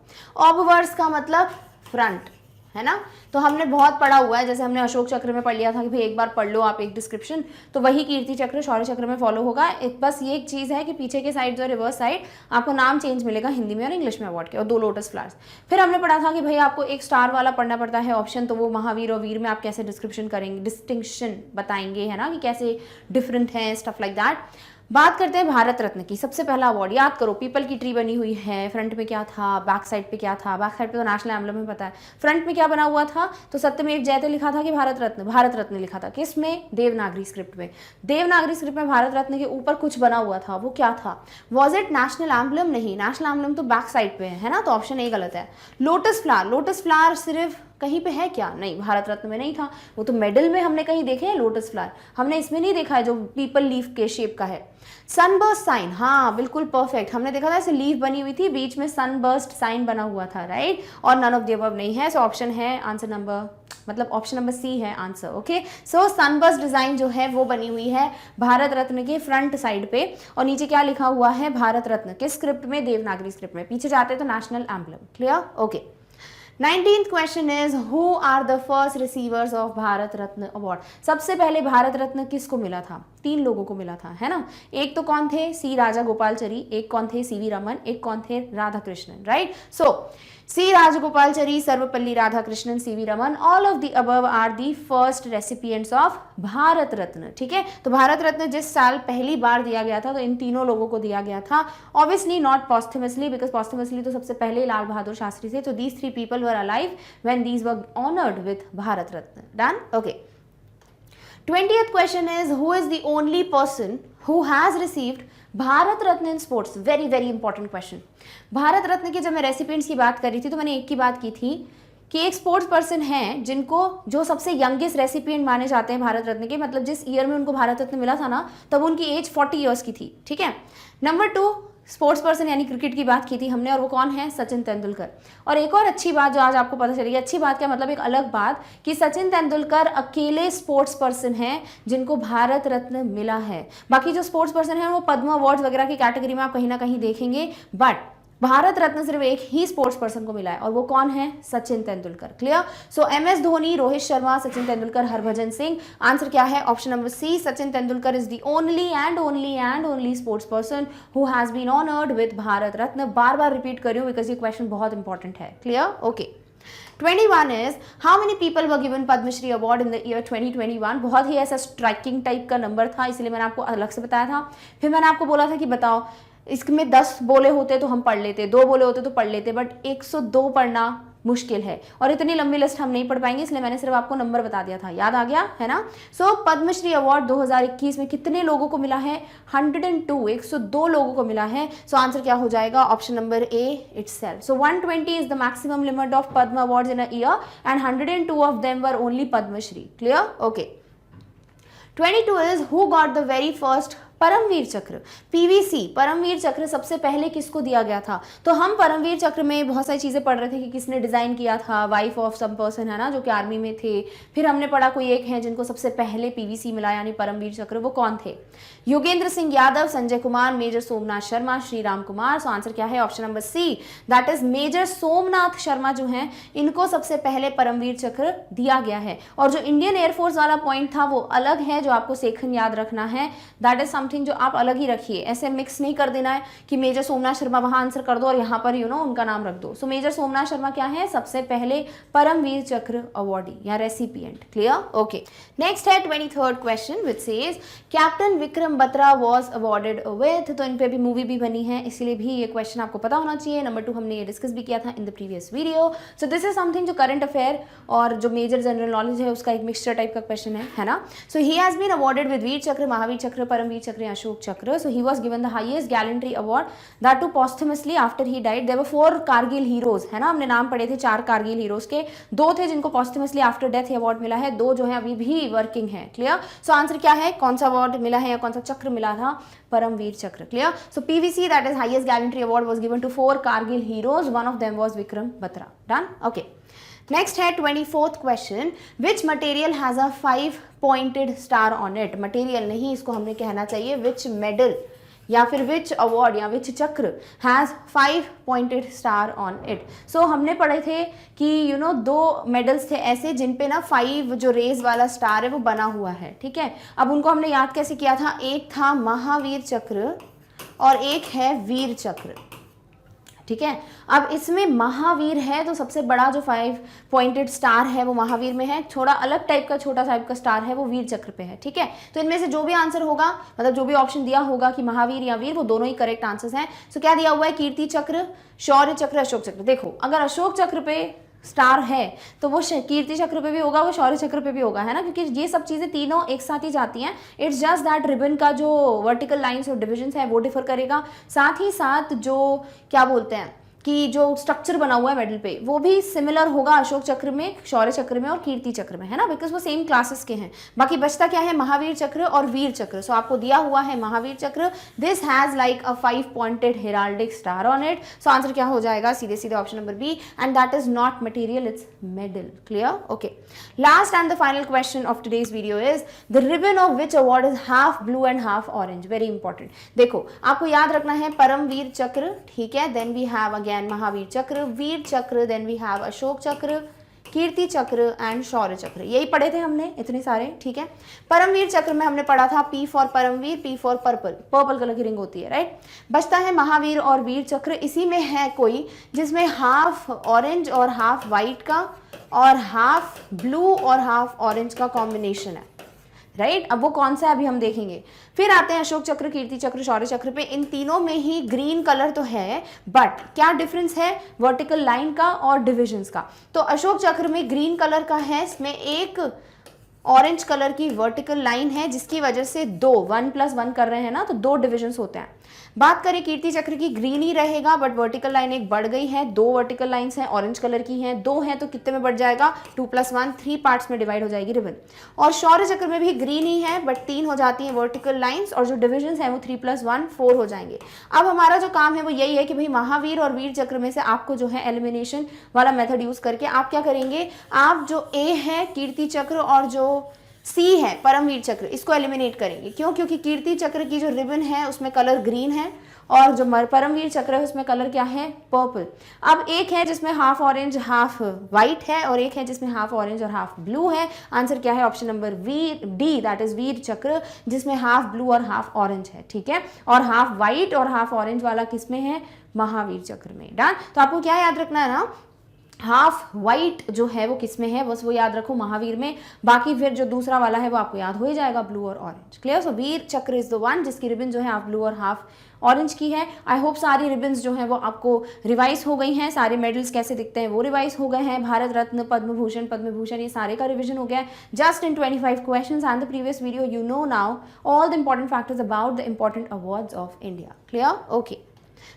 obverse का मतलब फ्रंट, है ना। तो हमने बहुत पढ़ा हुआ है, जैसे हमने अशोक चक्र में पढ़ लिया था कि भाई एक बार पढ़ लो आप एक डिस्क्रिप्शन, तो वही कीर्ति चक्र, शौर्य चक्र में फॉलो होगा। बस ये एक चीज़ है कि पीछे के साइड जो रिवर्स साइड आपको नाम चेंज मिलेगा हिंदी में और इंग्लिश में अवार्ड के, और 2 लोटस फ्लावर्स। फिर हमने पढ़ा था कि भाई आपको एक स्टार वाला पढ़ना पड़ता है ऑप्शन, तो वो महावीर और वीर में आप कैसे डिस्क्रिप्शन करेंगे, डिस्टिंक्शन बताएंगे, है ना, कि कैसे डिफरेंट है, स्टफ लाइक दैट। बात करते हैं भारत रत्न की। सबसे पहला अवार्ड याद करो, पीपल की ट्री बनी हुई है, फ्रंट में क्या था, बैक साइड पे क्या था, बैक साइड पे तो नेशनल एम्बलम में पता है, फ्रंट में क्या बना हुआ था, तो सत्यमेव जयते लिखा था कि भारत रत्न लिखा था। किस में, देवनागरी स्क्रिप्ट में। देवनागरी स्क्रिप्ट में भारत रत्न के ऊपर कुछ बना हुआ था, वो क्या था, वॉज इट नेशनल एम्बलम? नहीं, नेशनल एम्बलम तो बैक साइड पे है ना, तो ऑप्शन ए गलत है। लोटस फ्लावर, लोटस फ्लावर सिर्फ कहीं पे है क्या, नहीं, भारत रत्न में नहीं था, वो तो मेडल में हमने कहीं देखे हैं लोटस फ्लावर, हमने इसमें नहीं देखा है जो पीपल लीफ के शेप का है। सनबर्स्ट साइन, हाँ बिल्कुल परफेक्ट, हमने देखा था ऐसे लीफ बनी हुई थी, बीच में सनबर्स्ट साइन बना हुआ था, राइट, और नन ऑफ द अबव नहीं है, सो ऑप्शन है आंसर नंबर मतलब ऑप्शन नंबर सी है आंसर। ओके, सो सनबर्स्ट डिजाइन जो है वो बनी हुई है भारत रत्न के फ्रंट साइड पे, और नीचे क्या लिखा हुआ है, भारत रत्न, किस स्क्रिप्ट में, देवनागरी स्क्रिप्ट में, पीछे जाते तो national emblem. Clear? Okay, 19th question is who are the first receivers of Bharat Ratna award. सबसे पहले भारत रत्न किसको मिला था? 3 लोगों को मिला था, है ना। एक तो कौन थे, सी राजागोपालचारी, एक कौन थे, सीवी रमन, एक कौन थे, Radhakrishnan, right. So C Rajagopalachari, Sarvepalli Radhakrishnan, C V Raman, all of the above are the first recipients of Bharat Ratna. ठीक है, तो भारत रत्न जिस साल पहली बार दिया गया था तो इन तीनों लोगों को दिया गया था, obviously not posthumously, because posthumously तो सबसे पहले लाल बहादुर शास्त्री थे। तो these 3 people were alive when these were honoured with Bharat Ratna. Done? Okay, 20th question is who is the only person who has received Bharat Ratna in sports. Very very important question. Bharat Ratna के जब मैं recipients की बात कर रही थी तो मैंने एक की बात की थी कि एक स्पोर्ट्स पर्सन है जिनको, जो सबसे यंगेस्ट रेसिपिएंट माने जाते हैं भारत रत्न के, मतलब जिस ईयर में उनको भारत रत्न मिला था ना, तब उनकी एज 40 ईयर्स की थी। ठीक है, नंबर 2 स्पोर्ट्स पर्सन यानी क्रिकेट की बात की थी हमने, और वो कौन है, सचिन तेंदुलकर। और एक और अच्छी बात जो आज आपको पता चलेगी, अच्छी बात क्या मतलब, एक अलग बात, कि सचिन तेंदुलकर अकेले स्पोर्ट्स पर्सन हैं जिनको भारत रत्न मिला है। बाकी जो स्पोर्ट्स पर्सन है वो पद्म अवार्ड्स वगैरह की कैटेगरी में आप कहीं ना कहीं देखेंगे, बट भारत रत्न सिर्फ एक ही स्पोर्ट्स पर्सन को मिला है, और वो कौन है, Sachin Tendulkar. Clear? So MS Dhoni, Rohit Sharma, Sachin Tendulkar, Harbhajan Singh. Answer क्या है, option number C, Sachin Tendulkar is the only sports person who has been honoured with Bharat Ratna. बार बार रिपीट कर रही हूं बिकॉज ये क्वेश्चन बहुत इंपॉर्टेंट है। Clear? Okay, 21 is how many people were given Padmashri award in the year 2021। बहुत ही ऐसा स्ट्राइकिंग टाइप का नंबर था, इसलिए मैंने आपको अलग से बताया था। फिर मैंने आपको बोला था कि बताओ इसमें 10 बोले होते तो हम पढ़ लेते, 2 बोले होते तो पढ़ लेते, बट 102 पढ़ना मुश्किल है और इतनी लंबी लिस्ट हम नहीं पढ़ पाएंगे, इसलिए मैंने सिर्फ आपको नंबर बता दिया था। याद आ गया है ना? सो पद्मश्री अवार्ड 2021 में कितने लोगों को मिला है? 102, 102 लोगों को मिला है। सो आंसर क्या हो जाएगा? Option number A itself. So 120 is the maximum limit of Padma awards in a year and 102 of them were only Padmashri. Clear? Okay, 22 is who got the very first Paramvir Chakra, PVC। Paramvir चक्र सबसे पहले किसको दिया गया था? तो हम परमवीर चक्र में बहुत सारी चीजें पढ़ रहे थे कि किसने डिजाइन किया था, वाइफ ऑफ सम पर्सन है ना, जो कि आर्मी में थे। फिर हमने पढ़ा कोई एक है जिनको सबसे पहले PVC मिला यानी परमवीर चक्र, वो कौन थे? Yogendra Singh Yadav, Sanjay Kumar, major Somnath Sharma, Shri Ram Kumar. So answer क्या है? Option number C, that is major Somnath Sharma जो है, इनको सबसे पहले परमवीर चक्र दिया गया है। और जो इंडियन एयरफोर्स वाला पॉइंट था वो अलग है, जो आपको सेक्शन याद रखना है, दैट इज समथिंग जो आप अलग ही रखिए। ऐसे मिक्स नहीं कर देना है कि मेजर सोमनाथ शर्मा वहां आंसर कर दो और यहाँ पर उनका नाम रख दो। सो मेजर सोमनाथ शर्मा क्या है? सबसे पहले परमवीर चक्र अवार्डी या रेसिपिएंट। क्लियर? ओके, नेक्स्ट है 23rd question which says captain Vikram Batra was awarded with. तो इन पे भी मूवी भी बनी है, इसलिए भी ये क्वेश्चन आपको पता होना चाहिए। नंबर 2 हमने ये डिस्कस भी किया था in the previous video. So this is something जो करंट अफेयर और जो मेजर जनरल नॉलेज है उसका एक मिक्सचर टाइप का क्वेश्चन है ना। So he has been awarded with Vir Chakra, Mahavir चक्र, परमवीर चक्र, अशोक चक्र. So he was given the highest gallantry award, that too posthumously after he died. There were 4 Kargil heroes, है ना, हमने नाम पढ़े थे 4 कारगिल हीरोज के, 2 थे जिनको posthumously आफ्टर डेथ अवार्ड मिला है, 2 जो है अभी भी वर्किंग है. क्लियर? सो आंसर क्या है, कौन सा अवार्ड मिला है या कौन सा चक्र मिला था? परमवीर चक्र. Clear? So PVC, that is highest gallantry award, was given to 4 Kargil heroes. One of them was Vikram Batra. Done? Okay. Next है 24th question, which material has a 5 pointed star on it. Material नहीं, इसको हमने कहना चाहिए विच मेडल या फिर which award या which chakra has 5 pointed star on it. So हमने पढ़े थे कि 2 मेडल्स थे ऐसे जिन पे ना 5 जो रेज वाला स्टार है वो बना हुआ है. ठीक है, अब उनको हमने याद कैसे किया था, एक था महावीर चक्र और एक है वीर चक्र. ठीक है, अब इसमें महावीर है तो सबसे बड़ा जो 5 पॉइंटेड स्टार है वो महावीर में है, थोड़ा अलग टाइप का छोटा टाइप का स्टार है वो वीर चक्र पे है. ठीक है, तो इनमें से जो भी आंसर होगा, मतलब जो भी ऑप्शन दिया होगा कि महावीर या वीर, वो दोनों ही करेक्ट आंसर्स हैं. सो क्या दिया हुआ है, कीर्ति चक्र, शौर्य चक्र, अशोक चक्र. देखो, अगर अशोक चक्र पे स्टार है तो वो कीर्ति चक्र पे भी होगा, वो शौर्य चक्र पे भी होगा, है ना, क्योंकि ये सब चीजें तीनों एक साथ ही जाती हैं. इट्स जस्ट दैट रिबन का जो वर्टिकल लाइंस और डिविजन है वो डिफर करेगा. साथ ही साथ जो क्या बोलते हैं कि जो स्ट्रक्चर बना हुआ है मेडल पे वो भी सिमिलर होगा अशोक चक्र में, शौर्य चक्र में और कीर्ति चक्र में, है ना, बिकॉज वो सेम क्लासेस के हैं। बाकी बचता क्या है, महावीर चक्र और वीर चक्र। सो आपको दिया हुआ है Mahavir Chakra, this has like a 5 pointed heraldic star on it. So answer क्या हो जाएगा, सीधे सीधे option number B, and that is not material, it's medal. Clear? Okay, last and the final question of today's video is the ribbon of which award is half blue and half orange. Very important. देखो आपको याद रखना है परमवीर चक्र, ठीक है, then we have again Mahavir चक्र, वीर चक्र, then we have Ashok चक्र, कीर्ति चक्र एंड शौर्य चक्र। यही पढ़े थे हमने इतने सारे, ठीक है। परमवीर चक्र में हमने पढ़ा था P for Paramvir, P for purple, purple colour की रिंग होती है, राइट। बचता है महावीर और वीर चक्र, इसी में है कोई जिसमें हाफ ऑरेंज और हाफ वाइट का और हाफ ब्लू और हाफ ऑरेंज का कॉम्बिनेशन है, राइट। अब वो कौन सा है अभी हम देखेंगे। फिर आते हैं अशोक चक्र, कीर्ति चक्र, शौर्य चक्र पे। इन तीनों में ही ग्रीन कलर तो है, बट क्या डिफरेंस है वर्टिकल लाइन का और डिविजन्स का। तो अशोक चक्र में ग्रीन कलर का है, इसमें एक ऑरेंज कलर की वर्टिकल लाइन है जिसकी वजह से 1+1 कर रहे हैं ना, तो 2 डिविजन्स होते हैं। बात करें कीर्ति चक्र की, ग्रीन ही रहेगा बट वर्टिकल लाइन एक बढ़ गई है, 2 वर्टिकल लाइंस हैं, ऑरेंज कलर की हैं, 2 हैं तो कितने में बढ़ जाएगा, 2+1, 3 पार्ट्स में डिवाइड हो जाएगी रिबन। और शौर्य चक्र में भी ग्रीन ही है बट 3 हो जाती हैं वर्टिकल लाइंस, और जो डिविजन्स हैं वो 3+1 4 हो जाएंगे। अब हमारा जो काम है वो यही है कि भाई महावीर और वीर चक्र में से आपको जो है एलिमिनेशन वाला मेथड यूज करके आप क्या करेंगे, आप जो ए है कीर्ति चक्र और जो सी है परमवीर चक्र, इसको एलिमिनेट करेंगे। क्यों? क्योंकि कीर्ति चक्र की जो रिबन है उसमें कलर ग्रीन है और जो परमवीर चक्र है उसमें कलर क्या है, पर्पल। अब एक है जिसमें हाफ ऑरेंज हाफ वाइट है और एक है जिसमें हाफ ऑरेंज और हाफ ब्लू है। आंसर क्या है, option number D, that is Vir Chakra, जिसमें हाफ ब्लू और हाफ ऑरेंज है, ठीक है। और हाफ वाइट और हाफ ऑरेंज वाला किसमें है, महावीर चक्र में। डन। तो आपको क्या याद रखना है ना, हाफ वाइट जो है वो किस में है, बस वो याद रखो महावीर में। बाकी फिर जो दूसरा वाला है वो आपको याद हो ही जाएगा, ब्लू और orange. Clear? So Veer Chakra is the one जिसकी रिबन जो है हाफ ब्लू और हाफ ऑरेंज की है। आई होप सारी रिबन्स जो हैं वो आपको रिवाइज हो गई हैं, सारे मेडल्स कैसे दिखते हैं वो रिवाइज हो गए हैं, भारत रत्न, पद्म भूषण ये सारे का रिविजन हो गया है just in 25 questions and the previous video. You know now all the important factors about the important awards of India. Clear? Okay.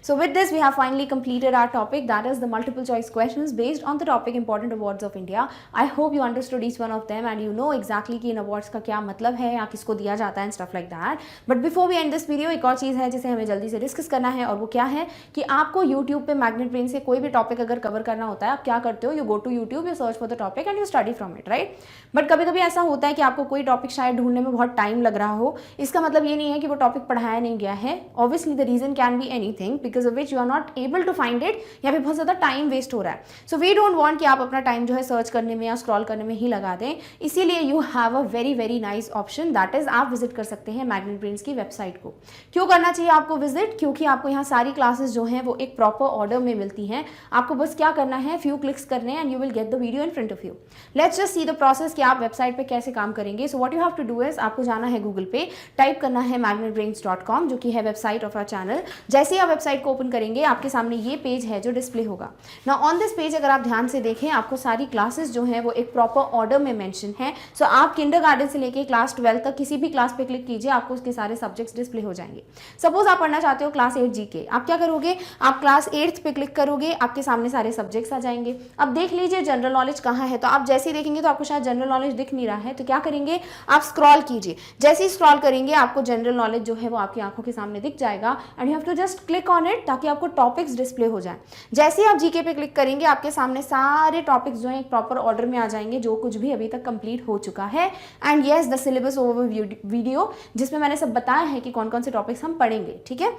So with this we have finally completed our topic, that is the multiple choice questions based on the topic important awards of India. I hope you understood each one of them and you know exactly कि इन awards का क्या मतलब है या किसको दिया जाता है and stuff like that. But before we end this video एक और चीज़ है जिसे हमें जल्दी से डिस्कस करना है और वो क्या है कि आपको YouTube पे मैग्नेट ब्रेन से कोई भी टॉपिक अगर कवर करना होता है, आप क्या करते हो, you go to YouTube, you search for the topic and you study from it, right. But कभी कभी ऐसा होता है कि आपको कोई टॉपिक शायद ढूंढने में बहुत टाइम लग रहा हो, इसका मतलब ये नहीं है कि वो टॉपिक पढ़ाया नहीं गया है। Obviously the reason can be anything because of which you are not able to find it, या फिर बहुत ज़्यादा टाइम वेस्ट हो रहा है। सो वी डोंट वांट कि आप अपना टाइम जो है सर्च करने में या स्क्रॉल करने में ही लगा दें। इसीलिए you have a very very nice option, that is आप विजिट कर सकते हैं मैग्नेट ब्रेन्स की वेबसाइट को। क्यों करना चाहिए आपको विजिट? क्योंकि आपको यहाँ सारी क्लासेस जो हैं वो एक प्रॉपर ऑर्डर में मिलती हैं। आपको बस क्या करना है, फ्यू क्लिक्स करने हैं and you will get the video in front of you. Let's just see the process कि आप वेबसाइट पे कैसे काम करेंगे। So what you have to do is आपको जाना है गूगल पे, टाइप करना है magnetbrains.com जो कि है वेबसाइट ऑफ आवर चैनल। जैसे ही आप वेबसाइट को ओपन करेंगे आपके सामने ये पेज है जो डिस्प्ले होगा ना। ऑन दिस पेज अगर आप ध्यान से देखें आपको सारी क्लासेस जो हैं वो एक प्रॉपर ऑर्डर में मेंशन है। सो आप किंडरगार्टन से लेके क्लास 12 तक किसी भी क्लास पे क्लिक कीजिए, आपको उसके सारे सब्जेक्ट्स डिस्प्ले हो जाएंगे। सपोज आप पढ़ना चाहते हो क्लास 8 जीके, आप क्या करोगे, आप क्लास 8 पे क्लिक करोगे, आपके सामने सारे सब्जेक्ट्स आ जाएंगे। अब देख लीजिए जनरल नॉलेज कहाँ है, तो आप जैसे ही देखेंगे तो आपको शायद जनरल नॉलेज दिख नहीं रहा है, तो क्या करेंगे, आप स्क्रॉल कीजिए। जैसे ही स्क्रॉल करेंगे आपको जनरल नॉलेज जो है वो आपकी आंखों के सामने दिख जाएगा and you have to just click on it ताकि आपको टॉपिक्स डिस्प्ले हो जाए। जैसे ही आप जीके पे क्लिक करेंगे आपके सामने सारे टॉपिक्स जो हैं एक प्रॉपर ऑर्डर में आ जाएंगे, जो कुछ भी अभी तक कंप्लीट हो चुका है। And yes the syllabus overview video जिसमें मैंने सब बताया है कि कौन कौन से टॉपिक्स हम पढ़ेंगे, ठीक है।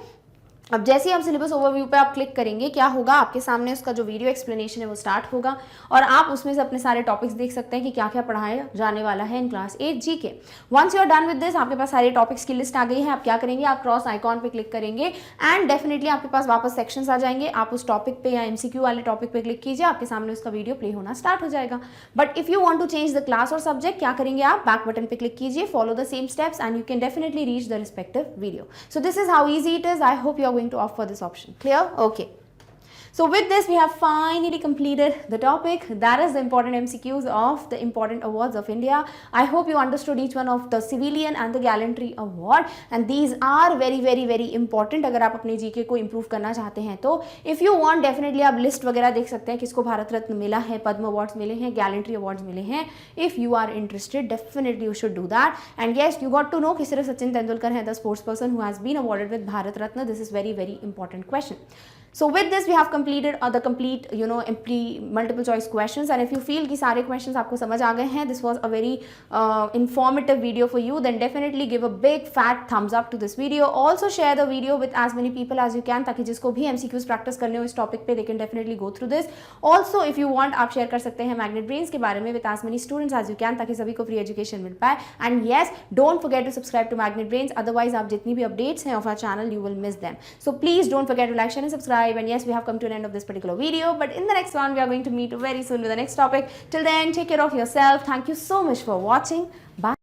अब जैसे ही आप सिलेबस ओवरव्यू पे आप क्लिक करेंगे क्या होगा, आपके सामने उसका जो वीडियो एक्सप्लेनेशन है वो स्टार्ट होगा और आप उसमें से अपने सारे टॉपिक्स देख सकते हैं कि क्या क्या पढ़ाया जाने वाला है in class 8 GK. Once you are done with this आपके पास सारे टॉपिक्स की लिस्ट आ गई है। आप क्या करेंगे, आप क्रॉस आइकॉन पे क्लिक करेंगे एंड डेफिनेटली आपके पास वापस सेक्शंस आ जाएंगे। आप उस टॉपिक पे या एमसीक्यू वाले टॉपिक पे क्लिक कीजिए, आपके सामने उसका वीडियो प्ले होना स्टार्ट हो जाएगा। But if you want to change the class और सब्जेक्ट क्या करेंगे, आप बैक बटन पे क्लिक कीजिए, follow the same steps and you can definitely reach the respective video. So this is how easy it is. I hope you are going to opt for this option. Clear? Okay. So with this, we have finally completed the topic, that is the important MCQs of the important awards of India. I hope you understood each one of the civilian and the gallantry award, and these are very very very important अगर आप अपने GK को improve करना चाहते हैं तो. If you want, definitely आप list वगैरह देख सकते हैं किसको भारत रत्न मिला है, पद्म अवार्ड्स मिले हैं, गैलेंट्री अवार्ड्स मिले हैं. If you are interested, definitely you should do that. And yes, you got to know कि सिर्फ सचिन तेंदुलकर है the sports person who has been awarded with Bharat Ratna. This is very very important question. So with this we have completed the complete multiple choice questions, and if you feel कि सारे questions आपको समझ आ गए हैं, this was a very informative video for you, then definitely give a big fat thumbs up to this video. Also share the video with as many people as you can ताकि जिसको भी MCQs practice करने हो इस topic पे they can definitely go through this. Also if you want आप share कर सकते हैं Magnet Brains के बारे में with as many students as you can ताकि सभी को free education मिल पाए. And yes, don't forget to subscribe to Magnet Brains, otherwise आप जितनी भी updates हैं of our channel you will miss them. So please don't forget to like, share and subscribe. And yes, we have come to an end of this particular video, but in the next one we are going to meet very soon with the next topic. Till then, take care of yourself. Thank you so much for watching. Bye.